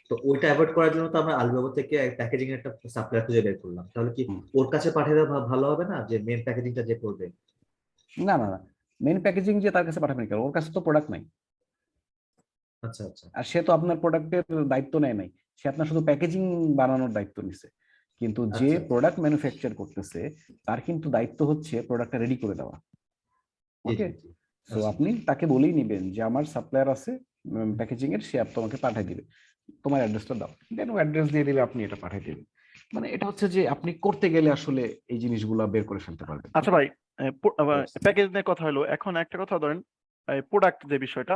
তো ওইটা অ্যাভয়েড করার জন্য তো আমরা আলিবাবা থেকে প্যাকেজিং এর একটা সাপ্লায়ার খুঁজে বের করলাম, তাহলে কি ওর কাছে পাঠিয়ে দেওয়া ভালো হবে না, যে মেইন প্যাকেজিংটা যে করবে? না না না, মেইন প্যাকেজিং যে তার কাছে পাঠাবেন কেন, ওর কাছে তো প্রোডাক্ট নাই। আচ্ছা আচ্ছা, আর সে তো আপনার প্রোডাক্টের দায়িত্ব নেয় নাই, সে আপনার শুধু প্যাকেজিং বানানোর দায়িত্ব নিছে। কিন্তু যে আচ্ছা, প্রোডাক্ট ম্যানুফ্যাকচার করতেছে তার কিন্তু দায়িত্ব হচ্ছে প্রোডাক্টটা রেডি করে দেওয়া। জি ওকে, জি জি, সো আচ্ছা। আপনি তাকে বলেই নিবেন যে আমার সাপ্লায়ার আছে প্যাকেজিং এর, সে তোমাকে পাঠিয়ে দিবে, তোমার অ্যাড্রেসটা দাও, দেন ও অ্যাড্রেস দিয়ে দিলে আপনি এটা পাঠিয়ে দিবেন। মানে এটা হচ্ছে যে আপনি করতে গেলে আসলে এই জিনিসগুলো বের করে ফেলতে পারবেন। আচ্ছা ভাই, প্যাকেজ নিয়ে কথা হলো, এখন একটা কথা ধরেন, প্রোডাক্ট যে বিষয়টা,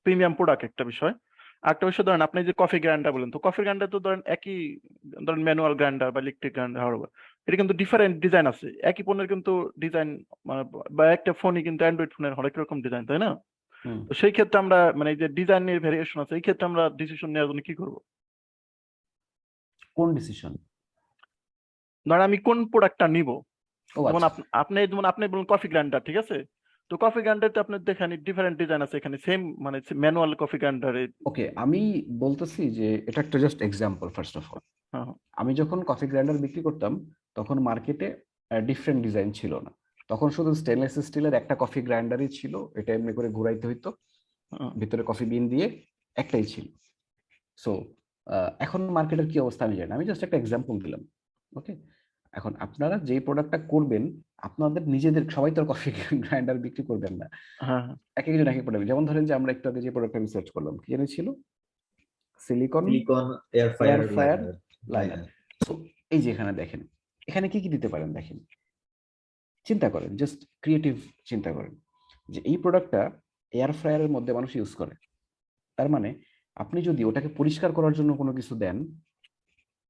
প্রিমিয়াম প্রোডাক্ট একটা বিষয়, একটা বিষয় ধরেন আপনি যে কফি গ্রাইন্ডার বলেন, তো কফি গ্রাইন্ডার তো ধরেন একই, ধরেন ম্যানুয়াল গ্রাইন্ডার বা ইলেকট্রিক গ্রাইন্ডার হবে, এটা কিন্তু ডিফারেন্ট ডিজাইন আছে, একই পণ্যের কিন্তু ডিজাইন, বা একটা ফোনই কিন্তু অ্যান্ড্রয়েড ফোনের অনেক রকম ডিজাইন, তাই না? তো সেই ক্ষেত্রে আমরা মানে যে ডিজাইনের ভেরিয়েশন আছে, এই ক্ষেত্রে আমরা ডিসিশন নেওয়ার জন্য কি করব? কোন ডিসিশন? ধরেন আমি কোন প্রোডাক্টটা নিব, ও যেমন আচ্ছা, আপনি বলুন কফি গ্রাইন্ডার, ঠিক আছে, তো কফি গ্রাইন্ডারতে আপনার দেখেন ডিফারেন্ট ডিজাইন আছে, এখানে সেম মানে ম্যানুয়াল কফি গ্রাইন্ডারে। ওকে, আমি বলতেছি যে এটা একটা just example. First of all, হ্যাঁ হ্যাঁ, আমি যখন কফি গ্রাইন্ডার বিক্রি করতাম তখন মার্কেটে ডিফারেন্ট ডিজাইন ছিল না, তখন শুধু স্টেনলেস স্টিলের একটা কফি গ্রাইন্ডারই ছিল, এটা এমনি করে ঘুরাইতে হইতো, হ্যাঁ। ভিতরে কফি বিন দিয়ে, একটাই ছিল। সো এখন মার্কেটের কি অবস্থা আমি জানি না, আমি জাস্ট একটা এক্সাম্পল দিলাম। ওকে, এখন আপনারা যেই প্রোডাক্টটা করবেন, আপনাদের নিজেদের সবাই তো কফি গ্রাইন্ডার বিক্রি করবেন না, হ্যাঁ হ্যাঁ এক একজন এক এক প্রোডাক্ট। যেমন ধরেন যে আমরা একটু আগে যে প্রোডাক্টটা রিসার্চ করলাম, কি জানি ছিল, silicone silicone air air fryer fryer liner liner. তো এই যে এখানে দেখেন, এখানে কি কি দিতে পারেন দেখেন, চিন্তা করেন, জাস্ট ক্রিয়েটিভ চিন্তা করেন যে এই প্রোডাক্টটা এয়ার ফ্রায়ারের মধ্যে মানুষ ইউজ করে। তার মানে আপনি যদি ওটাকে পরিষ্কার করার জন্য কোনো কিছু দেন,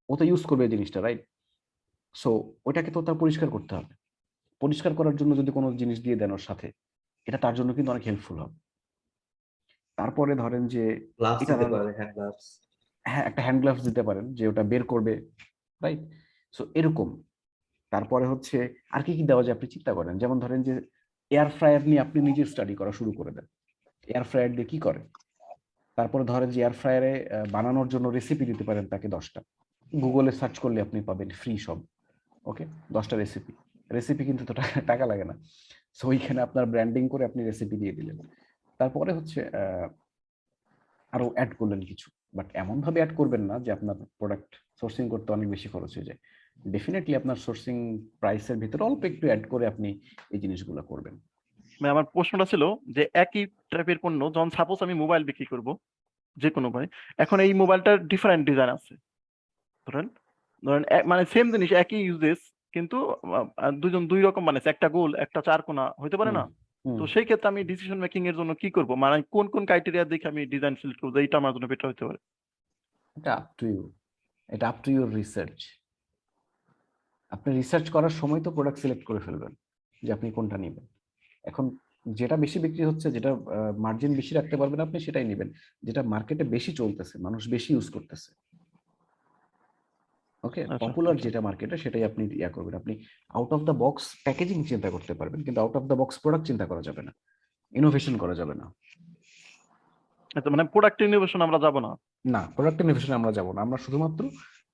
ও তো ইউজ করবে এই জিনিসটা, রাইট? সো ওটাকে তো তার পরিষ্কার করতে হবে। পরিষ্কার করার জন্য যদি কোনো জিনিস দিয়ে দেন ওর সাথে, এটা তার জন্য কিন্তু অনেক হেল্পফুল হবে। তারপরে ধরেন যে গ্লাভস এটা দিতে ধরেন, পারে, হ্যান্ড গ্লাভস। হ্যাঁ একটা হ্যান্ড গ্লাভস দিতে পারেন যে ওটা বের করবে, রাইট? সো এরকম। তারপরে হচ্ছে আর কি কি দেওয়া যায় আপনি চিন্তা করেন। যেমন ধরেন যে এয়ার ফ্রায়ার নিয়ে আপনি নিজে স্টাডি করা শুরু করে দেন, এয়ার ফ্রায়ার দিয়ে কি করে। তারপরে ধরেন যে এয়ার ফ্রায়ারে বানানোর জন্য রেসিপি দিতে পারেন তাকে 10টা, গুগলে সার্চ করলে আপনি পাবেন ফ্রি সব, ওকে, 10টা রেসিপি। রেসিপি কিন্তু তো টাকা লাগে না, সো ওইখানে আপনার ব্র্যান্ডিং করে আপনি রেসিপি দিয়ে দিলেন। তারপরে হচ্ছে আরো অ্যাড করলেন কিছু, বাট এমন ভাবে অ্যাড করবেন না যে আপনার প্রোডাক্ট সোর্সিং করতে অনেক বেশি খরচ হয়ে যায়। ডেফিনেটলি আপনার সোর্সিং প্রাইসের ভিতরে অল্প একটু অ্যাড করে আপনি এই জিনিসগুলো করবেন। মানে আমার প্রশ্নটা ছিল যে একই টাইপের পণ্য, যখন সাপোজ আমি মোবাইল বিক্রি করব যে কোনো ভাই, এখন এই মোবাইলটার ডিফারেন্ট ডিজাইন আছে, ধরেন ধরেন মানে সেম জিনিস একই ইউজেস, কিন্তু দুজন দুই রকম বানাইছে, একটা গোল একটা চার কোনা, হইতে পারে হুম না? হুম তো সেই ক্ষেত্রে আমি ডিসিশন মেকিং এর জন্য কি করব, মানে কোন কোন ক্রাইটেরিয়া দেখে আমি ডিজাইন সিলেক্ট করবো এইটা আমার জন্য বেটার হতে পারে? এটা আপ টু ইউ, এটা আপ টু ইউর রিসার্চ। আপনি রিসার্চ করার সময় তো প্রোডাক্ট সিলেক্ট করে ফেলবেন যে আপনি কোনটা নেবেন। এখন যেটা বেশি বিক্রি হচ্ছে, যেটা মার্জিন বেশি রাখতে পারবেন আপনি, সেটাই নেবেন, যেটা মার্কেটে বেশি চলতেছে, মানুষ বেশি ইউজ করতেছে। ওকে, আচ্ছা পপুলার আচ্ছা যেটা মার্কেটে সেটাই আপনি ইয়া করবেন। আপনি out of the box packaging চিন্তা করতে পারবেন, কিন্তু out of the box product চিন্তা করা যাবে না, ইনোভেশন করা যাবে না। আচ্ছা, মানে প্রোডাক্ট ইনোভেশন আমরা যাব না? না, প্রোডাক্ট ইনোভেশনে আমরা যাব না, আমরা শুধুমাত্র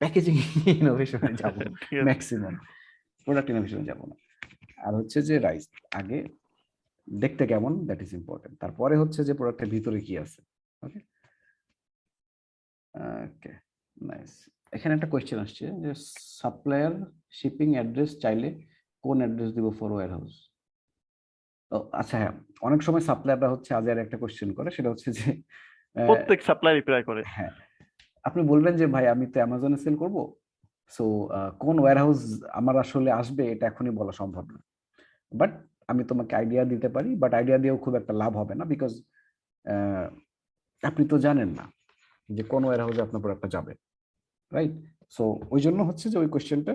প্যাকেজিং ইনোভেশনে যাব ঠিক আছে। ম্যাক্সিমাম, প্রোডাক্ট ইনোভেশনে যাব না। আর হচ্ছে যে রাইস আগে দেখতে কেমন, দ্যাট ইজ ইম্পর্টেন্ট। তারপরে হচ্ছে যে প্রোডাক্টের ভিতরে কি আছে। ওকে ওকে, নাইস। এখানে একটা কোয়েশ্চেন আসছে যে সাপ্লায়ার শিপিং অ্যাড্রেস চাইলে কোন অ্যাড্রেস দিব ফর ওয়্যার হাউস। ও আচ্ছা, হ্যাঁ, অনেক সময় সাপ্লায়াররা হচ্ছে আজের একটা কোয়েশ্চেন করে, সেটা হচ্ছে যে প্রত্যেক সাপ্লাই প্রায় করে। হ্যাঁ, আপনি বলবেন যে ভাই আমি তো অ্যামাজনে সেল করব, সো কোন ওয়্যার হাউস আমার আসলে আসবে এটা এখনই বলা সম্ভব না। বাট আমি তোমাকে আইডিয়া দিতে পারি, বাট আইডিয়া দিয়েও খুব একটা লাভ হবে না, বিকজ আপনি তো জানেন না যে কোন ওয়্যার হাউসে আপনার প্রোডাক্টটা যাবে, রাইট? সো ওই জন্য হচ্ছে যে ওই কোয়েশ্চেনটা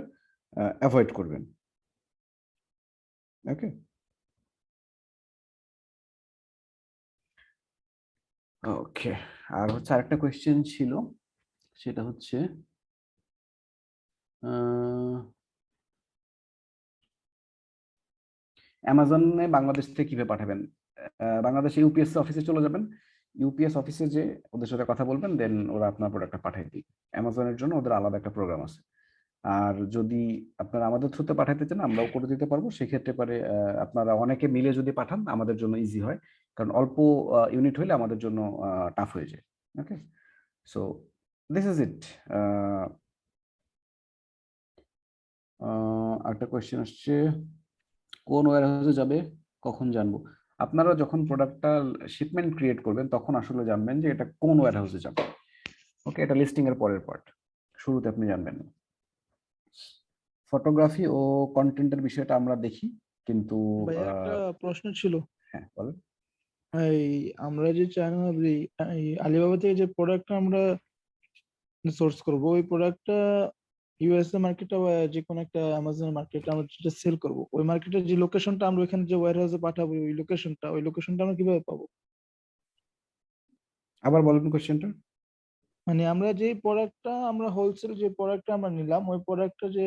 অ্যাভয়েড করবেন। ওকে, ওকে। আর হচ্ছে আরেকটা কোয়েশ্চেন ছিল, সেটা হচ্ছে অ্যামাজনে বাংলাদেশ থেকে কিভাবে পাঠাবেন। বাংলাদেশে ইউপিএস অফিসে চলে যাবেন, ইউপিএস অফিসে যে ওদের সাথে কথা বলবেন, দেন ওরা আপনার প্রোডাক্টটা পাঠিয়ে দিবে। অ্যামাজনের জন্য ওদের আলাদা একটা প্রোগ্রাম আছে। আর যদি আপনারা আমাদের থ্রুতে পাঠাতে চান, আমরাও করে দিতে পারবো। সেক্ষেত্রে পারে আপনারা অনেকে মিলে যদি পাঠান আমাদের জন্য ইজি হয়, কারণ অল্প ইউনিট হলে আমাদের জন্য টাফ হয়ে যায়। ওকে, সো দিস ইজ ইট। একটা কোয়েশ্চেন আসছে, কোন ওয়্যার হাউসে যাবে কখন জানবো। আপনারা যখন প্রোডাক্টটা শিপমেন্ট ক্রিয়েট করবেন তখন আসলে জানবেন যে এটা কোন ওয়্যার হাউসে যাবে। ওকে, এটা লিস্টিং এর পরের পার্ট, শুরুতে আপনি জানবেন না। ফটোগ্রাফি ও কন্টেন্টের বিষয়টা আমরা দেখি, কিন্তু ভাইয়া একটা প্রশ্ন ছিল। হ্যাঁ বলেন। এই আমরা যে চায়না এই আলিবাবা থেকে যে প্রোডাক্টটা আমরা সোর্স করব, ওই প্রোডাক্টটা ইউএসএ মার্কেটে বা যে কোনো একটা অ্যামাজন মার্কেটে আমরা যেটা সেল করব, ওই মার্কেটের যে লোকেশনটা আমরা ওইখানে যে ওয়্যার হাউসে পাঠাবো, ওই লোকেশনটা আমরা কিভাবে পাবো? আবার বলেন কোশ্চেনটা। মানে আমরা যে প্রোডাক্টটা আমরা হোলসেল যে প্রোডাক্টটা আমরা নিলাম, ওই প্রোডাক্টটা যে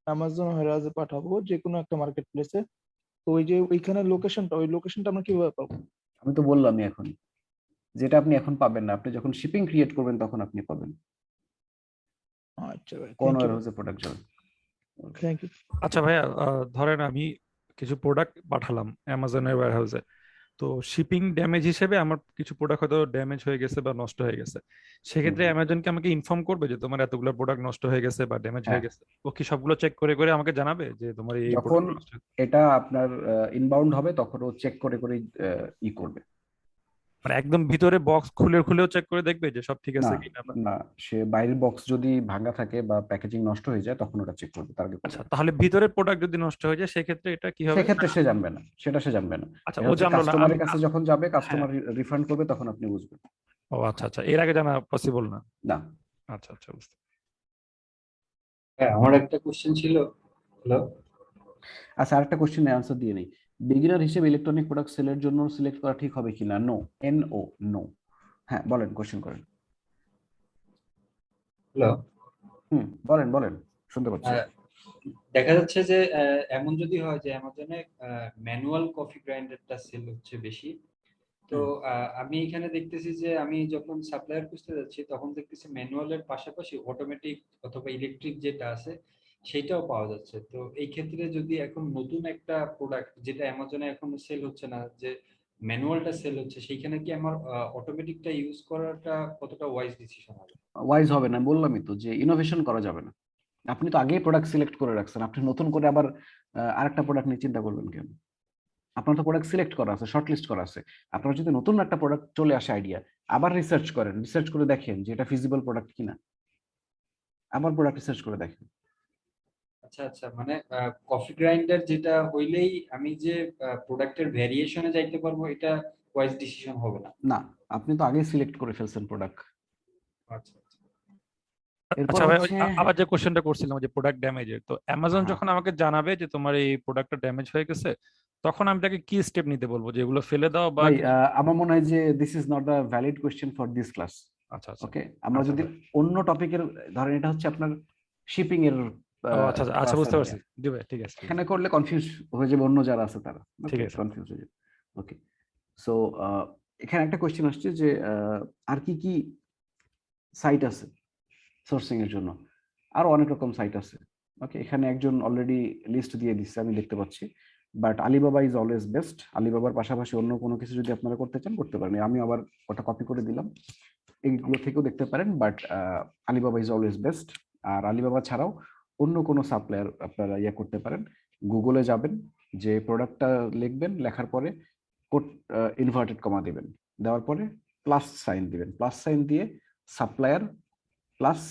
অ্যামাজন ওয়্যার হাউসে পাঠাবো যে কোনো একটা মার্কেট প্লেসে, তো ওই যে ওইখানে ওই লোকেশনটা আমরা কিভাবে পাবো? আমি তো বললামই এখন, যেটা আপনি এখন পাবেন না, আপনি যখন শিপিং ক্রিয়েট করবেন তখন আপনি পাবেন আচ্ছা ভাই, কোন থ্যাংক ইউ ওয়্যার ভাই, হাউসে প্রোডাক্ট যাবে। Thank you. আচ্ছা ভাইয়া, ধরেন আমি কিছু প্রোডাক্ট পাঠালাম অ্যামাজনের ওয়্যার হাউসে, তো শিপিং ড্যামেজ হিসেবে আমার কিছু প্রোডাক্ট হয়তো ড্যামেজ হয়ে গেছে বা নষ্ট হয়ে গেছে, সেক্ষেত্রে অ্যামাজন কি আমাকে ইনফর্ম করবে যে তোমার এতগুলো প্রোডাক্ট নষ্ট হয়ে গেছে বা ড্যামেজ হয়ে হ্যাঁ, গেছে? ও কি সবগুলো চেক করে করে আমাকে জানাবে যে তোমার এই যখন প্রোডাক্ট নষ্ট হয়েছে? এটা আপনার ইনবাউন্ড হবে তখন ও চেক করে করে ই করবে। মানে একদম ভিতরে বক্স খুলে খুলেও চেক করে দেখবে যে সব ঠিক না আছে কিনা? না, সে বাইরের বক্স যদি ভাঙা থাকে বা প্যাকেজিং নষ্ট হয়ে যায় তখন ওটা চেক করবে, তার আগে করবে আচ্ছা, না। তাহলে ভিতরের প্রোডাক্ট যদি নষ্ট হয়ে যায় সেক্ষেত্রে এটা কি হবে? সেক্ষেত্রে সে জানবে না, সেটা সে জানবে না। আচ্ছা, এটা ও হচ্ছে জানলো না, আমি কাস্টমারের কাছে যখন যাবে, হ্যাঁ। কাস্টমার রিফান্ড করবে তখন আপনি বুঝবেন। ও আচ্ছা আচ্ছা, এর আগে জানা পসিবল না। না। আচ্ছা আচ্ছা, বুঝতে হ্যাঁ, আমার একটা কোশ্চেন ছিল। হ্যালো। আচ্ছা, আরেকটা কোশ্চেনের অ্যান্সার দিয়ে নেই। বিগিনার হিসেবে ইলেকট্রনিক প্রোডাক্ট সেলের জন্য সিলেক্ট করা ঠিক হবে কিনা? No, NO, no. হ্যাঁ, বলেন, কোশ্চেন করেন। হ্যালো। বলেন বলেন, শুনতে পাচ্ছি। দেখা যাচ্ছে যে এমন যদি হয় যে অ্যামাজনে ম্যানুয়াল কফি গ্রাইন্ডারটা সেল হচ্ছে বেশি, তো আমি এখানে দেখতেছি যে আমি যখন সাপ্লায়ার খুঁজতে যাচ্ছি তখন দেখতেছি ম্যানুয়ালের পাশাপাশি অটোমেটিক অথবা ইলেকট্রিক যেটা আছে সেটাও পাওয়া যাচ্ছে। তো এই ক্ষেত্রে যদি এখন নতুন একটা প্রোডাক্ট যেটা অ্যামাজনে এখন সেল হচ্ছে না, যে ম্যানুয়ালটা সেল হচ্ছে, সেইখানে কি আমার অটোমেটিকটা ইউজ করাটা কতটা ওয়াইজ ডিসিশন হবে? ওয়াইজ হবে না, বললামই তো যে ইনোভেশন করা যাবে না। আপনি তো আগেই প্রোডাক্ট সিলেক্ট করে রাখছেন, আপনি নতুন করে আবার আরেকটা প্রোডাক্ট নিয়ে চিন্তা করবেন কেন? আপনার তো প্রোডাক্ট সিলেক্ট করা আছে, শর্ট লিস্ট করা আছে। আপনার যদি নতুন একটা প্রোডাক্ট চলে আসে আইডিয়া, আবার রিসার্চ করেন, রিসার্চ করে দেখেন যে এটা ফিজিবল প্রোডাক্ট কিনা, আবার প্রোডাক্ট রিসার্চ করে দেখেন। আচ্ছা আচ্ছা, মানে কফি গ্রাইন্ডার যেটা হইলেই আমি যে প্রোডাক্টের ভেরিয়েশনে যাইতে পারবো, এটা ওয়াইজ ডিসিশন হবে না? না, আপনি তো আগেই সিলেক্ট করে ফেলছেন প্রোডাক্ট। আচ্ছা আচ্ছা। এরপর আচ্ছা ভাই, হচ্ছে আবার যে কোশ্চেনটা করছিলাম যে প্রোডাক্ট ড্যামেজের, তো অ্যামাজন হ্যাঁ, যখন আমাকে জানাবে যে তোমার এই প্রোডাক্টটা ড্যামেজ হয়ে গেছে, তখন আমি তাকে কি স্টেপ নিতে বলবো, যে এগুলো ফেলে দাও বা ভাই, কিছু? আমার মনে হয় যে this is not the valid question for this class. আচ্ছা আচ্ছা ওকে, আমরা আচ্ছা যদি অন্য টপিকের, ধরেন এটা হচ্ছে আপনার শিপিং এর ও আচ্ছা আচ্ছা আচ্ছা, ক্লাস বুঝতে আর পারছি, দিবে, ঠিক আছে ঠিক এখানে আছে করলে কনফিউজ হয়ে যাবে, অন্য যারা আছে তারা ঠিক ওকে আছে। কনফিউজ হয়ে যাবে। ওকে, সো এখানে একটা কোয়েশ্চেন আসছে যে আর কি কি সাইট আছে সোর্সিং এর জন্য? আরো অনেক রকম সাইট আছে। ওকে, এখানে একজন অলরেডি লিস্ট দিয়ে দিচ্ছে, আমি দেখতে পাচ্ছি। But Alibaba is always best. আলিবাবার পাশাপাশি অন্য কোনো কিছু যদি আপনারা করতে চান করতে পারেন, আমি আবার ওটা কপি করে দিলাম, এইগুলো থেকেও দেখতে পারেন। But Alibaba is always best. আর আলিবাবা ছাড়াও অন্য কোনো সাপ্লায়ার আপনারা ইয়ে করতে পারেন। গুগলে যাবেন, যে প্রোডাক্টটা লিখবেন, লেখার পরে কোড ইনভার্টেড কমা দিবেন, দেওয়ার পরে প্লাস সাইন দিবেন, প্লাস সাইন দিয়ে সাপ্লায়ার প্লাস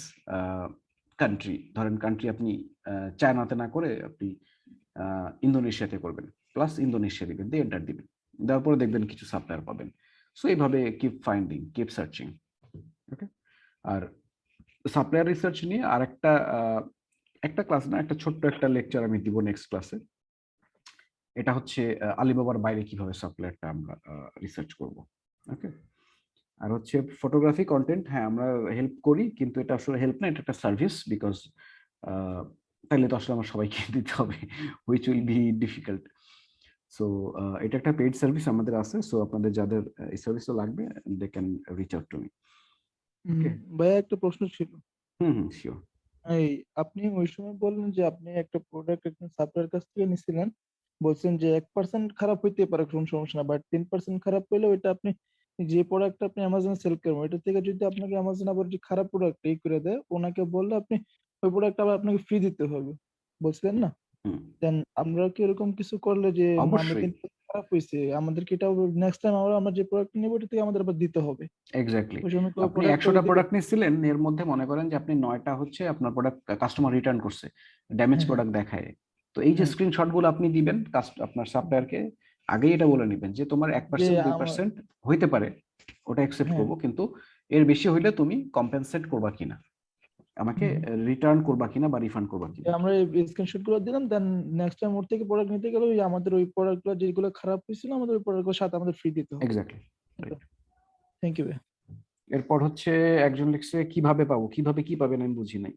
কান্ট্রি, ধরেন কান্ট্রি আপনি চায়নাতে না করে আপনি ইন্দোনেশিয়াতে করবেন, প্লাস ইন্দোনেশিয়া দিবেন, দিয়ে এন্টার দিবেন, দেওয়ার পরে দেখবেন কিছু সাপ্লায়ার পাবেন। সো এইভাবে কিপ ফাইন্ডিং, কিপ সার্চিং। ওকে, আর সাপ্লায়ার রিসার্চ নিয়ে আর একটা ক্লাস না, একটা ছোট্ট একটা লেকচার আমি দিব নেক্সট ক্লাসে। এটা হচ্ছে আলিবাবার বাইরে কিভাবে সাপ্লায়ারটা আমরা রিসার্চ করব। ওকে, আর হচ্ছে ফটোগ্রাফি কন্টেন্ট, হ্যাঁ আমরা হেল্প করি, কিন্তু এটা আসলে হেল্প না, এটা একটা সার্ভিস। বিকজ তাহলে তো আসলে আমার সবাইকে দিতে হবে, which will be difficult. So এটা একটা পেইড সার্ভিস আমাদের আছে। সো আপনাদের যাদের এই সার্ভিসটা লাগবে, they can reach out to me. Okay, ভাইয়া একটা প্রশ্ন ছিল। শিওর। এই আপনি ওই সময় বললেন যে আপনি একটা প্রোডাক্ট একজন সাপ্লায়ার কাছ থেকে নিছিলেন, বলছেন যে 1% খারাপ হইতে পারে, কোনো সমস্যা না, বাট 10% খারাপ হইলে ওইটা আপনি যে প্রোডাক্ট আপনি অ্যামাজনে সেল করবেন ওইটা থেকে যদি আপনাকে অ্যামাজন আবার যে খারাপ প্রোডাক্ট এই করে দেয়, ওনাকে বললে আপনি ওই প্রোডাক্ট আবার আপনাকে ফ্রি দিতে হবে, বলছিলেন না? দেন আমরা কি এরকম কিছু করলে যে আমরা অবশ্যই 10% খারাপ হয়েছে, আমাদেরকে এটা নেক্সট টাইম আমরা যে প্রোডাক্ট নেবো ওটা থেকে আমাদের আবার দিতে হবে? এক্স্যাক্টলি। ওই সময় আপনি 100টা প্রোডাক্ট নিচ্ছিলেন, এর মধ্যে মনে করেন যে আপনি 9টা হচ্ছে আপনার প্রোডাক্ট কাস্টমার রিটার্ন করছে, ড্যামেজ হ্যাঁ প্রোডাক্ট দেখায়। তো এই যে হ্যাঁ স্ক্রিনশট গুলো আপনি দিবেন আপনার সাপ্লায়ারকে, আগেই এটা বলে নেবেন যে তোমার যে 1% আমার 2% হইতে পারে, ওটা অ্যাকসেপ্ট হ্যাঁ করবো, কিন্তু এর বেশি হইলে তুমি কম্পেনসেট করবা কিনা, আমাকে হুম, রিটার্ন করবা কিনা বা রিফান্ড করবা কিনা। আমরা এই স্ক্রিনশট গুলো দিলাম, দেন নেক্সট টাইম ওর থেকে প্রোডাক্ট নিতে গেলে ওই আমাদের ওই প্রোডাক্ট গুলো যেগুলো খারাপ হয়েছিল আমাদের ওই প্রোডাক্ট গুলোর সাথে আমাদের ফ্রি দিতে হবে। এক্স্যাক্টলি। Thank you. এরপর হচ্ছে একজন লিখছে কিভাবে পাবো, কিভাবে কি পাবেন আমি বুঝি নাই।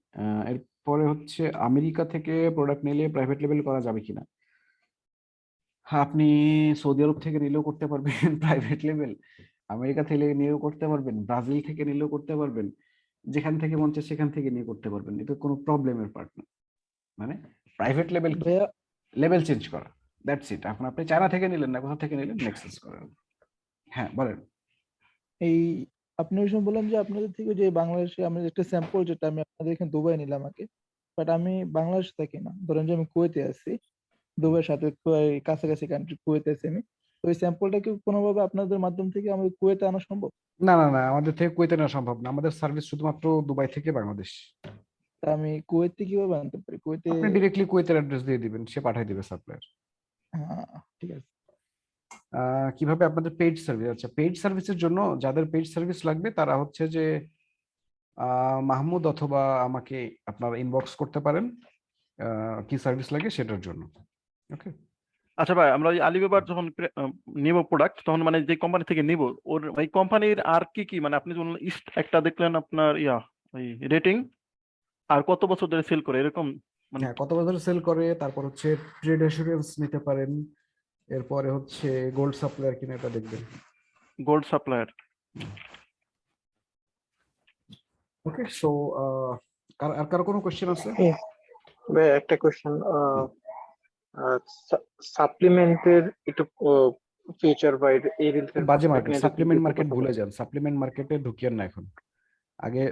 এরপরে হচ্ছে আমেরিকা থেকে প্রোডাক্ট নিলে প্রাইভেট লেভেল করা যাবে কিনা? হ্যাঁ, আপনি সৌদি আরব থেকে নিলেও করতে পারবেন প্রাইভেট লেভেল, আমেরিকা থেকে নিয়েও করতে পারবেন, ব্রাজিল থেকে নিলেও করতে পারবেন, যেখান থেকে মন চায় সেখান থেকে নিয়ে করতে পারবেন, এটা কোনো প্রবলেমের পার্ট না। মানে প্রাইভেট লেভেল কি, ভাইয়া লেভেল চেঞ্জ করা, দ্যাটস ইট। এখন আপনি চায়না থেকে নিলেন না, কোথা থেকে নিলেন, নেক্সট করেন। হ্যাঁ বলেন। এই আপনি ওই সময় বললেন যে আপনাদের থেকে যে বাংলাদেশে আমি একটা স্যাম্পল, যেটা আমি আপনাদের এখানে দুবাই নিলাম আগে, বাট আমি বাংলাদেশ থাকি না, ধরেন যে আমি কুয়েতে আছি, দুবাইয়ের সাথে প্রায় কাছাকাছি কান্ট্রি কুয়েতে আছি আমি, তো ওই স্যাম্পলটা কি কোনোভাবে আপনাদের মাধ্যম থেকে আমাদের কুয়েতে আনা সম্ভব? না না না, আমাদের থেকে কুয়েতে নেওয়া সম্ভব না, আমাদের সার্ভিস শুধুমাত্র দুবাই থেকে বাংলাদেশ। তা আমি কুয়েতে কিভাবে আনতে পারি কুয়েতে? আপনি ডিরেক্টলি কুয়েতের অ্যাড্রেস দিয়ে দিবেন, সে পাঠিয়ে দিবে সাপ্লায়ার। ঠিক আছে। কিভাবে আপনাদের পেইড সার্ভিস? আচ্ছা, পেইড সার্ভিসের জন্য যাদের পেইড সার্ভিস লাগবে তারা হচ্ছে যে মাহমুদ অথবা আমাকে আপনারা ইনবক্স করতে পারেন কি সার্ভিস লাগে সেটার জন্য। ওকে। আচ্ছা ভাই, আমরা ওই আলিবাবার যখন নিব প্রোডাক্ট, তখন মানে যে কোম্পানি থেকে নিব, ওর ওই কোম্পানির আর কি কি, মানে আপনি যেমন একটা দেখলেন আপনার ওই রেটিং, আর কত বছর ধরে সেল করে এরকম, মানে হ্যাঁ, কত বছর সেল করে, তারপর হচ্ছে ট্রেড অ্যাসুরেন্স নিতে পারেন, এরপরে হচ্ছে গোল্ড সাপ্লায়ার কিনা এটা দেখবেন। Gold supplier. ওকে, সো আর কারো কোনো কোশ্চেন আছে? ভাই একটা কোশ্চেন, সাপ্লিমেন্টের একটু ফিচার বা এই রিলেটেড বাজে মার্কেট, সাপ্লিমেন্ট মার্কেট ভুলে যান, সাপ্লিমেন্ট মার্কেটে ঢুকিয়েন না এখন। আগে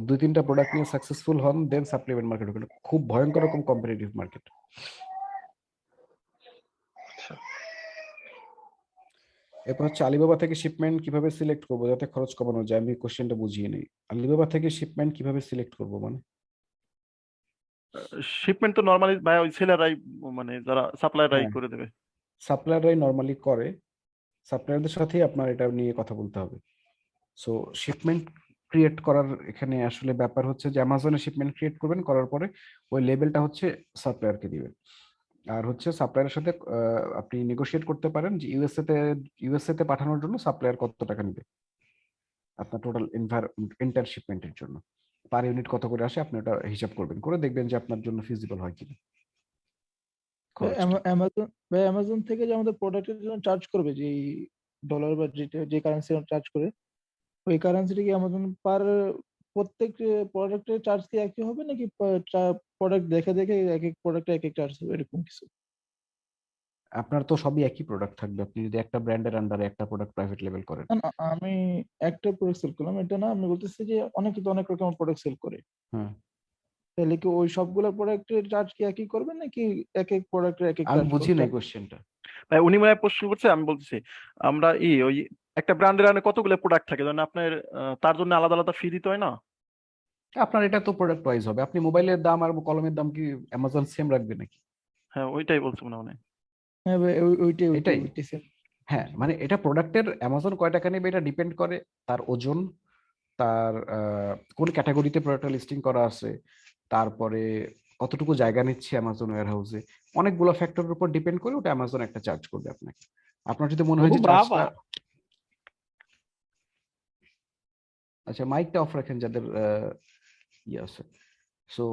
2-3টা প্রোডাক্ট নিয়ে সাকসেসফুল হন, দেন সাপ্লিমেন্ট মার্কেট ঢুকেন। খুব ভয়ঙ্কর রকম কম্পিটিটিভ মার্কেট। এরপর হচ্ছে আলিবাবা থেকে শিপমেন্ট কিভাবে সিলেক্ট করবো যাতে খরচ কমানো যায়, আমি কোশ্চেনটা বুঝিয়ে নেই। আলিবাবা থেকে শিপমেন্ট কিভাবে সিলেক্ট করবো মানে? শিপমেন্ট তো নরমালি ভাই ওই সেলাররাই, মানে যারা সাপ্লায়াররাই হ্যাঁ, করে দেবে। সাপ্লায়াররাই নরমালি করে, সাপ্লায়ারদের সাথে আপনার এটা নিয়ে কথা বলতে হবে। সো শিপমেন্ট ক্রিয়েট করার এখানে আসলে ব্যাপার হচ্ছে যে অ্যামাজনে শিপমেন্ট ক্রিয়েট করবেন, করার পরে ওই লেভেলটা হচ্ছে সাপ্লায়ারকে দিবেন। আর হচ্ছে সাপ্লায়ারের সাথে আপনি নেগোশিয়েট করতে পারেন যে ইউএসএ তে পাঠানোর জন্য সাপ্লায়ার কত টাকা নেবে আপনার টোটাল এন্টার শিপমেন্টের জন্য, পার ইউনিট কত করে আসে, আপনি ওটা হিসাব করবেন, করে দেখবেন যে আপনার জন্য ফিজিবল হয় কিনা খরচটা। অ্যামাজন থেকে যে আমাদের প্রোডাক্টের জন্য চার্জ করবে, যে ডলার বা যে কারেন্সি চার্জ করে, ওই কারেন্সিটা কি আমাজন পার প্রত্যেক প্রোডাক্টের চার্জ কি একই হবে, নাকি প্রোডাক্ট দেখে দেখে এক এক প্রোডাক্টে এক এক চার্জ হবে এরকম কিছু? আপনার তো সবই একই প্রোডাক্ট থাকবে, আপনি যদি একটা ব্র্যান্ডের আন্ডারে একটা প্রোডাক্ট প্রাইভেট লেভেল করেন। না, না, আমি একটা প্রোডাক্ট সেল করলাম এটা না, আমি বলতেছি যে অনেকে তো অনেক রকমের প্রোডাক্ট সেল করে, হুম, তাহলে কি ওই সবগুলো প্রোডাক্টের চার্জ কি একই করবেন, নাকি এক এক প্রোডাক্টের এক এক আমি চার্জ বুঝি নাই কোশ্চেনটা। ভাই উনি মনে হয় প্রশ্ন করছে, আমি বলতেছি আমরা ওই একটা ব্র্যান্ডের আনে কতগুলো প্রোডাক্ট থাকে, যেমন আপনার তার জন্য আলাদা আলাদা ফি দিতে হয় না? আপনার এটা তো প্রোডাক্ট ওয়াইজ হবে, আপনি মোবাইলের দাম আর কলমের দাম কি অ্যামাজন সেম রাখবে নাকি? হ্যাঁ, ওইটাই বলছে মনে হয়। হ্যাঁ ভাই, ওইটাই এটাই। ওইটাই same। হ্যাঁ, মানে এটা প্রোডাক্টের অ্যামাজন কয় টাকা নেবে এটা ডিপেন্ড করে তার ওজন, তার কোন ক্যাটাগরিতে প্রোডাক্টটা লিস্টিং করা আছে, তারপরে কতটুকু জায়গা নিচ্ছে অ্যামাজন ওয়্যার হাউসে, অনেকগুলো ফ্যাক্টরের উপর ডিপেন্ড করে ওটা অ্যামাজন একটা চার্জ করবে আপনাকে। আপনার যদি মনে হয় যে চার্জটা, আচ্ছা মাইকটা অফ রাখেন যাদের ইয়ে আছে। সো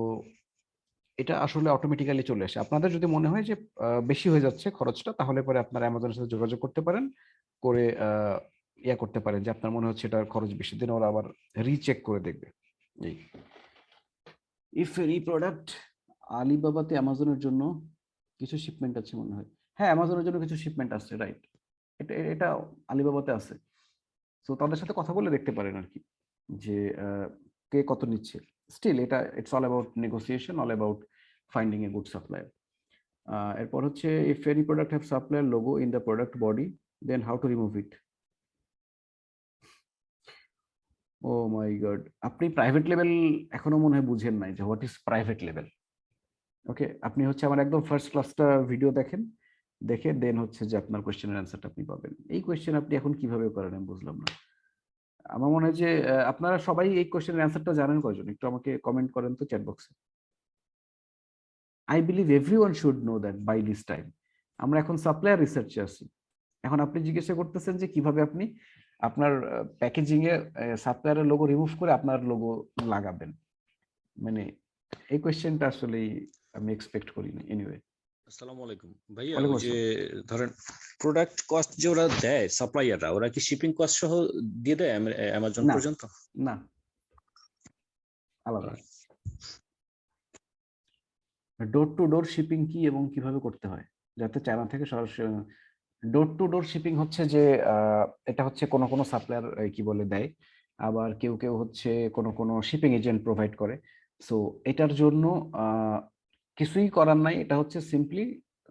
এটা আসলে অটোমেটিক্যালি চলে আসে। আপনাদের যদি মনে হয় যে বেশি হয়ে যাচ্ছে খরচটা, তাহলে পরে আপনার অ্যামাজনের সাথে যোগাযোগ করতে পারেন, করে ইয়া করতে পারেন যে আপনার মনে হচ্ছে এটার খরচ বেশি, দিন ওরা আবার রিচেক করে দেখবে। এই ইফ এনি প্রোডাক্ট আলিবাবাতে অ্যামাজনের জন্য কিছু শিপমেন্ট আছে মনে হয়। হ্যাঁ, অ্যামাজনের জন্য কিছু শিপমেন্ট আছে, রাইট, এটা আলিবাবাতে আছে। তো তাদের সাথে কথা বলে দেখতে পারেন আর কি, যে কে কত নিচ্ছে। স্টিল এটা it's all about negotiation, all about finding a good supplier. এরপর হচ্ছে if any product have supplier logo in the product body then how to remove it. Oh my god, আপনি প্রাইভেট লেভেল এখনো মনে হয় বুঝেন নাই যে what is private level. Okay, আপনি হচ্ছে আমার একদম ফার্স্ট ক্লাসটা ভিডিও দেখেন, দেখে দেন হচ্ছে যে আপনার কোশ্চেনের অ্যান্সারটা আপনি পাবেন। এই কোশ্চেন আপনি এখন কিভাবে করেন আমি বুঝলাম না। আমার মনে হয় যে আপনারা সবাই এই কোশ্চেনের অ্যান্সারটা জানেন কয়জন, একটু আমাকে কমেন্ট করেন তো চ্যাট বক্সে। I believe everyone should know that by this time. আমরা এখন সাপ্লায়ার রিসার্চে আছি। এখন আপনি জিজ্ঞাসা করতেছেন যে কিভাবে আপনি আপনার প্যাকেজিং এ সাপ্লায়ারের লোগো রিমুভ করে আপনার লোগো লাগাবেন, মানে এই কোশ্চেনটা আসলে আমি এক্সপেক্ট করিনি। এনিওয়ে, আসসালামু আলাইকুম ভাইয়া। ওয়ালাইকুম ওই যে আসসালাম। ধরেন প্রোডাক্ট কস্ট যে ওরা দেয় সাপ্লায়াররা, ওরা কি শিপিং কস্ট সহ দিয়ে দেয় অ্যামাজন না পর্যন্ত? না, আলাদা। ডোর টু ডোর শিপিং কি এবং কিভাবে করতে হয়, যাতে চায়না থেকে সরাসরি ডোর টু ডোর শিপিং হচ্ছে যে এটা হচ্ছে কোনো কোনো সাপ্লায়ার কি বলে দেয়, আবার কেউ কেউ হচ্ছে কোনো কোনো শিপিং এজেন্ট প্রোভাইড করে। সো এটার জন্য কিছুই করার নাই, এটা হচ্ছে সিম্পলি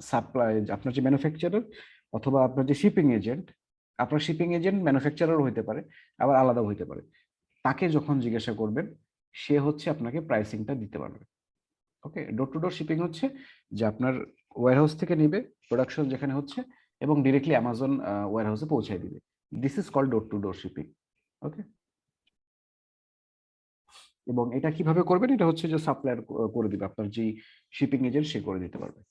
সাপ্লাই, আপনার যে ম্যানুফ্যাকচারার অথবা আপনার যে শিপিং এজেন্ট, আপনার শিপিং এজেন্ট ম্যানুফ্যাকচারারও হইতে পারে আবার আলাদাও হইতে পারে, তাকে যখন জিজ্ঞাসা করবেন সে হচ্ছে আপনাকে প্রাইসিংটা দিতে পারবে। ওকে, ডোর টু ডোর শিপিং হচ্ছে যে আপনার ওয়্যারহাউস থেকে নিবে, প্রোডাকশন যেখানে হচ্ছে, এবং ডিরেক্টলি অ্যামাজন ওয়্যারহাউসে পৌঁছায় দিবে। This is called door to door shipping. Okay, এবং এটা কিভাবে করবেন, এটা হচ্ছে যে সাপ্লায়ার করে দিবে, আপনার যে শিপিং এজেন্ট সে করে দিতে পারবে।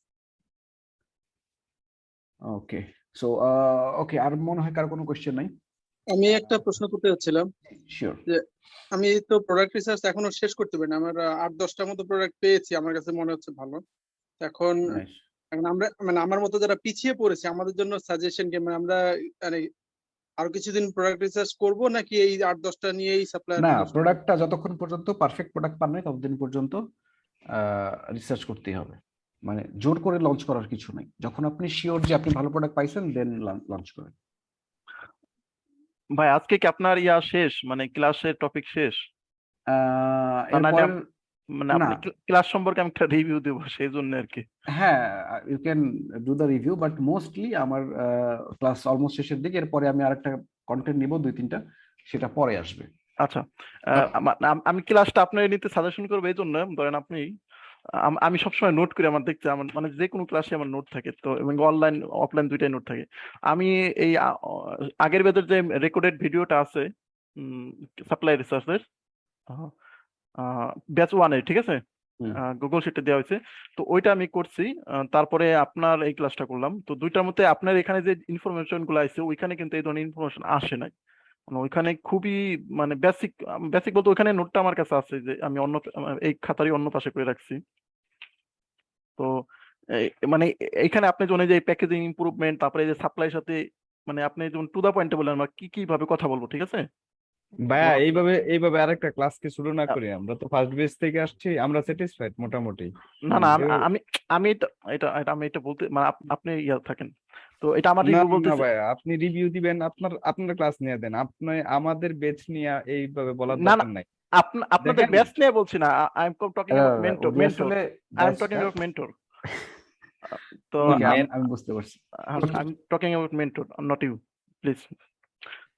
ওকে, সো ওকে, আর মনে হয় কার কোনো কোশ্চেন নাই? আমি একটা প্রশ্ন করতে যাচ্ছিলাম শিওর। যে আমি তো প্রোডাক্ট রিসার্চ এখনো শেষ করতে পারিনি, আমার 8-10টার মতো প্রোডাক্ট পেয়েছি, আমার কাছে মনে হচ্ছে ভালো। এখন এখন আমরা মানে আমার মতো যারা পিছিয়ে পড়েছে আমাদের জন্য সাজেশন কি, মানে আমরা মানে আরো কিছুদিন প্রোডাক্ট রিসার্চ করব নাকি এই 8-10টা নিয়েই সাপ্লায়ার? না, প্রোডাক্টটা যতক্ষণ পর্যন্ত পারফেক্ট প্রোডাক্ট পান নাই ততদিন পর্যন্ত রিসার্চ করতেই হবে। মানে জোর করে লঞ্চ করার কিছু নাই, যখন আপনি শিওর যে আপনি ভালো প্রোডাক্ট পাইছেন দেন লঞ্চ করেন। ভাই আজকে কি আপনার ইয়া শেষ, মানে ক্লাসের টপিক শেষ? মানে আপনি ক্লাস সম্পর্কে আমি একটা রিভিউ দেবো সেই জন্য আর কি। হ্যাঁ, you can do the review, but mostly আমার ক্লাস অলমোস্ট শেষের দিকে, এরপরে আমি আরেকটা কন্টেন্ট নিব 2-3টা, সেটা পরে আসবে। আচ্ছা, আমি ক্লাসটা আপনার নিতে সাজেশন করবো এই জন্য, ধরেন আপনি আমি সবসময় নোট করি, আমার দেখতে আমার মানে যে কোনো ক্লাসে আমার নোট থাকে, তো এবং অনলাইন অফলাইন দুইটাই নোট থাকে। আমি এই আগের বেদের যে রেকর্ডেড ভিডিওটা আছে সাপ্লাই রিসার্চের ব্যাচ 1-এ, ঠিক আছে, গুগল শিটে দেওয়া হয়েছে, তো ওইটা আমি করছি। তারপরে আপনার এই ক্লাসটা করলাম, তো দুইটার মধ্যে আপনার এখানে যে ইনফরমেশন গুলো আছে ওইখানে কিন্তু এই ধরনের ইনফরমেশন আসে নাই। মানে ওইখানে খুবই মানে বেসিক বেসিক বলতে ওইখানে নোটটা আমার কাছে আছে যে আমি অন্য এই খাতারই অন্য পাশে করে রাখছি। তো মানে এইখানে আপনি যেমন যে প্যাকেজিং ইমপ্রুভমেন্ট, তারপরে যে সাপ্লাই সাথে মানে আপনি যেমন টু দা পয়েন্টে বললেন আমরা কি কি ভাবে কথা বলবো, ঠিক আছে ভাইয়া? এইভাবে আরেকটা ক্লাস কি শুরু না করি? আমরা তো ফার্স্ট বেস থেকে আসছি, আমরা স্যাটিসফাইড মোটামুটি। না না আমি আমি আমি এটা বলতে মানে আপনি ইয়া থাকেন, তো এটা আমার না রিভিউ না বলতেছি। ভাইয়া, আপনি রিভিউ দিবেন, আপনার ক্লাস নিয়ে দেন, আপনি আমাদের বেচ নিয়ে এইভাবে বলার না দরকার নাই। আপনাদের দেখেন, ব্যাচ নিয়ে বলছি না, I am talking about mentor উনি আসলে I am talking about mentor. তো আমি বুঝতে পারছি, I am talking about mentor, not you, please.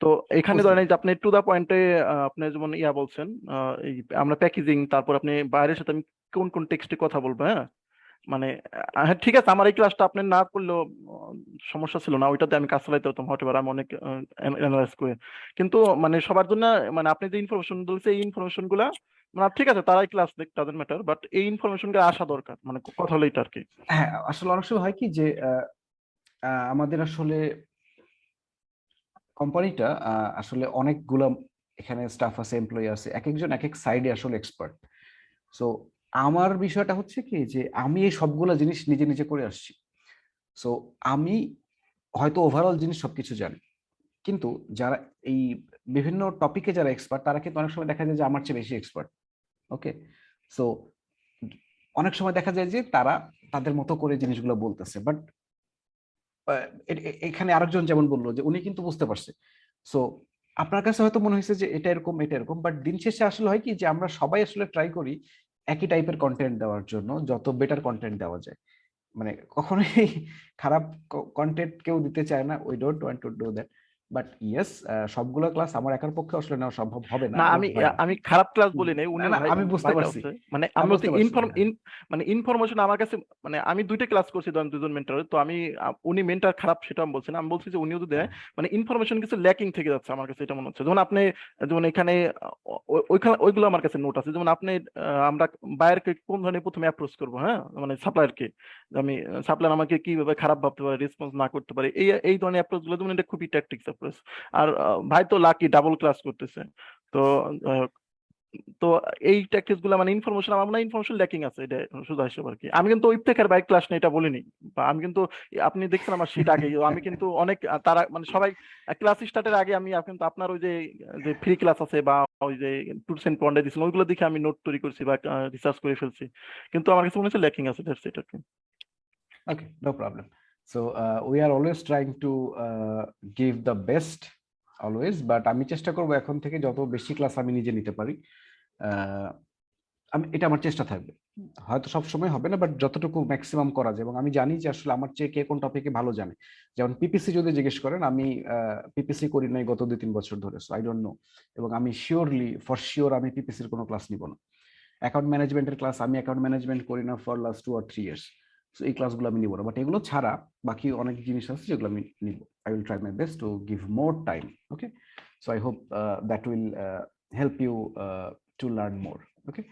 তো এখানে ধরেন এই যে আপনি টু দা পয়েন্টে আপনি যেমন ইয়া বলছেন, এই আমরা প্যাকেজিং, তারপর আপনি বাইরের সাথে আমি কোন কোন টেক্সটে কথা বলবো, হ্যাঁ মানে হ্যাঁ ঠিক আছে, আমার এই ক্লাসটা আপনি না করলেও সমস্যা ছিল না, ওইটাতে আমি কাজ চালাইতে হতাম, হতে পারে আমি অনেক অ্যানালাইজ করে, কিন্তু মানে সবার জন্য মানে আপনি যে ইনফরমেশন বলছেন এই ইনফরমেশন গুলা মানে ঠিক আছে তারাই ক্লাস দেখ, ডাজন্ট ম্যাটার, বাট এই ইনফরমেশন গুলো আসা দরকার, মানে কথা হলো এটা আর কি। হ্যাঁ, আসলে অনেক সময় হয় কি যে আমাদের আসলে কোম্পানিটা আসলে অনেকগুলা এখানে স্টাফ আছে, এমপ্লয়ি আছে, এক একজন এক এক সাইডে আসলে এক্সপার্ট। সো আমার বিষয়টা হচ্ছে কি যে আমি এই সবগুলা জিনিস নিজে নিজে করে আসছি। সো আমি হয়তো ওভারঅল জিনিস সবকিছু জানি, কিন্তু যারা এই বিভিন্ন টপিকে যারা এক্সপার্ট তারা কিন্তু অনেক সময় দেখা যায় যে আমার চেয়ে বেশি এক্সপার্ট। ওকে, সো অনেক সময় দেখা যায় যে তারা তাদের মতো করে জিনিসগুলো বলতেছে, বাট এখানে আরেকজন যেমন বললো যে উনি কিন্তু বুঝতে পারছে। সো আপনার কাছে হয়তো মনে হয়েছে যে এটা এরকম এটা এরকম, বাট দিন শেষে আসলে হয় কি যে আমরা সবাই আসলে ট্রাই করি একই টাইপের কন্টেন্ট দেওয়ার জন্য, যত বেটার কন্টেন্ট দেওয়া যায়। মানে কখনোই খারাপ কন্টেন্ট কেউ দিতে চায় না, we don't want to do that, but yes সবগুলো ক্লাস আমার একার পক্ষে আসলে নেওয়া সম্ভব হবে না। না আমি খারাপ ক্লাস বলি নাই, উনি আমি বুঝতে পারছি, মানে আমি বলতে মানে ইনফরমেশন আমার কাছে, মানে আমি দুইটা ক্লাস করছি দুজন মেন্টর, তো আমি উনি মেন্টর খারাপ সেটা আমি বলছি না, আমি বলছি যে উনিও যদি দেয় মানে ইনফরমেশন কিছু ল্যাকিং থেকে যাচ্ছে আমার কাছে এটা মনে হচ্ছে। যেমন আপনি যেমন এখানে ওইখানে ওইগুলো আমার কাছে নোট আছে, যেমন আপনি আমরা বায়ারকে কোন ধরনের প্রথমে অ্যাপ্রোচ করবো, হ্যাঁ মানে সাপ্লায়ারকে আমি সাপ্লায়ার আমাকে কিভাবে খারাপ ভাবতে পারে, রেসপন্স না করতে পারে, এই ধরনের অ্যাপ্রোচ গুলো যেমন এটা খুবই ট্যাকটিক্স অ্যাপ্রোচ। আর ভাই তো লাকি ডাবল ক্লাস করতেছে, তো তো এই ট্যাকটিক্স গুলো মানে ইনফরমেশন আমার মনে হয় ইনফরমেশন ল্যাকিং আছে, এটা শুধু হিসেবে আর কি। আমি কিন্তু ইফতেখার বাইক ক্লাস নেই এটা বলিনি, বা আমি কিন্তু আপনি দেখছেন আমার শীট আগে আমি কিন্তু অনেক তারা মানে সবাই ক্লাস স্টার্টের আগে আমি কিন্তু আপনার ওই যে ফ্রি ক্লাস আছে বা ওই যে টুরস এন্ড পন্ডে দিয়েছিলাম ওইগুলো দেখে আমি নোট তৈরি করছি বা রিসার্চ করে ফেলছি, কিন্তু আমার কাছে মনে হচ্ছে ল্যাকিং আছে, দ্যাটস ইট আর কি। Okay, no problem. So we are always trying to give the best always, but আমি চেষ্টা করব এখন থেকে যত বেশি ক্লাস আমি নিজে নিতে পারি, আমি এটা আমার চেষ্টা থাকবে। হয়তো সব সময় হবে না, বাট যতটুকু ম্যাক্সিমাম করা যায়। এবং আমি জানি যে আসলে আমার চেয়ে কে কোন টপিকে ভালো জানে। যেমন পিপিসি যদি জিজ্ঞেস করেন, আমি পিপিসি করি নাই গত 2-3 বছর ধরে, সো আই ডোন্ট নো। এবং আমি ফর শিওর আমি পিপিসির কোনো ক্লাস নিব না। অ্যাকাউন্ট ম্যানেজমেন্টের ক্লাস, আমি অ্যাকাউন্ট ম্যানেজমেন্ট করি না for last 2 or 3 years, so এই ক্লাসগুলো আমি নিব না। বাট এগুলো ছাড়া বাকি অনেক জিনিস আছে যেগুলো আমি নিব। I will try my best to give more time. Okay, so I hope that will help you to learn more. Okay,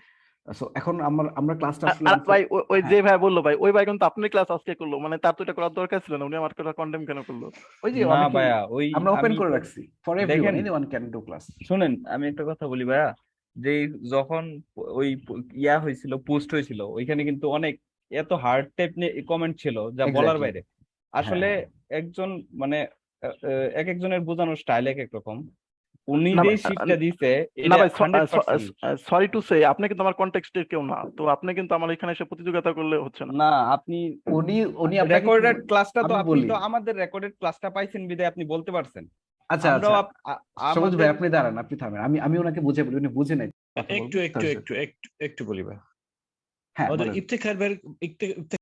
so এখন আমরা ক্লাসটা আসলে ভাই ওই যে ভাই বললো ভাই, ওই ভাই কিন্তু আপনার ক্লাস আজকে করলো, মানে তার তো এটা করার দরকার ছিল না, উনি আমার কথা কন্ডেম কেন করলো? ওই যে না ভাইয়া, ওই আমরা ওপেন আমি করে তো- রাখছি for everyone, anyone can do class. শুনেন, আমি একটা কথা বলি ভাইয়া, যে যখন ওই ইয়া হয়েছিল, পোস্ট হয়েছিল, ওইখানে কিন্তু অনেক এত হার্ড টাইপ কমেন্ট ছিল যা বলার Exactly. বাইরে। আসলে একজন মানে এক একজনের বোঝানোর স্টাইল এক এক রকম। উনি না যে ভাই, শিটটা দিছে না এটা ভাই, 100%। সরি টু সে, আপনি কিন্তু আমার কন্টেক্সটের কেউ না, তো আপনি কিন্তু আমার এখানে এসে প্রতিযোগিতা করলে হচ্ছে না। না, আপনি উনি আপনাকে রেকর্ডেড ক্লাসটা তো আমি আপনি বলি। তো আমাদের রেকর্ডেড ক্লাসটা পাইছেন বিধায় আপনি বলতে পারছেন। আচ্ছা আমরাও আচ্ছা, সবুজ ভাই আপনি দাঁড়ান, আপনি থামেন, আমি ওনাকে বুঝে বলি, উনি বুঝে নাই। কথা বলবো, একটু একটু তারপর- একটু একটু একটু বলি ভাই। হ্যাঁ আমাদের বলেন। ইফতেখার ভাইয়ের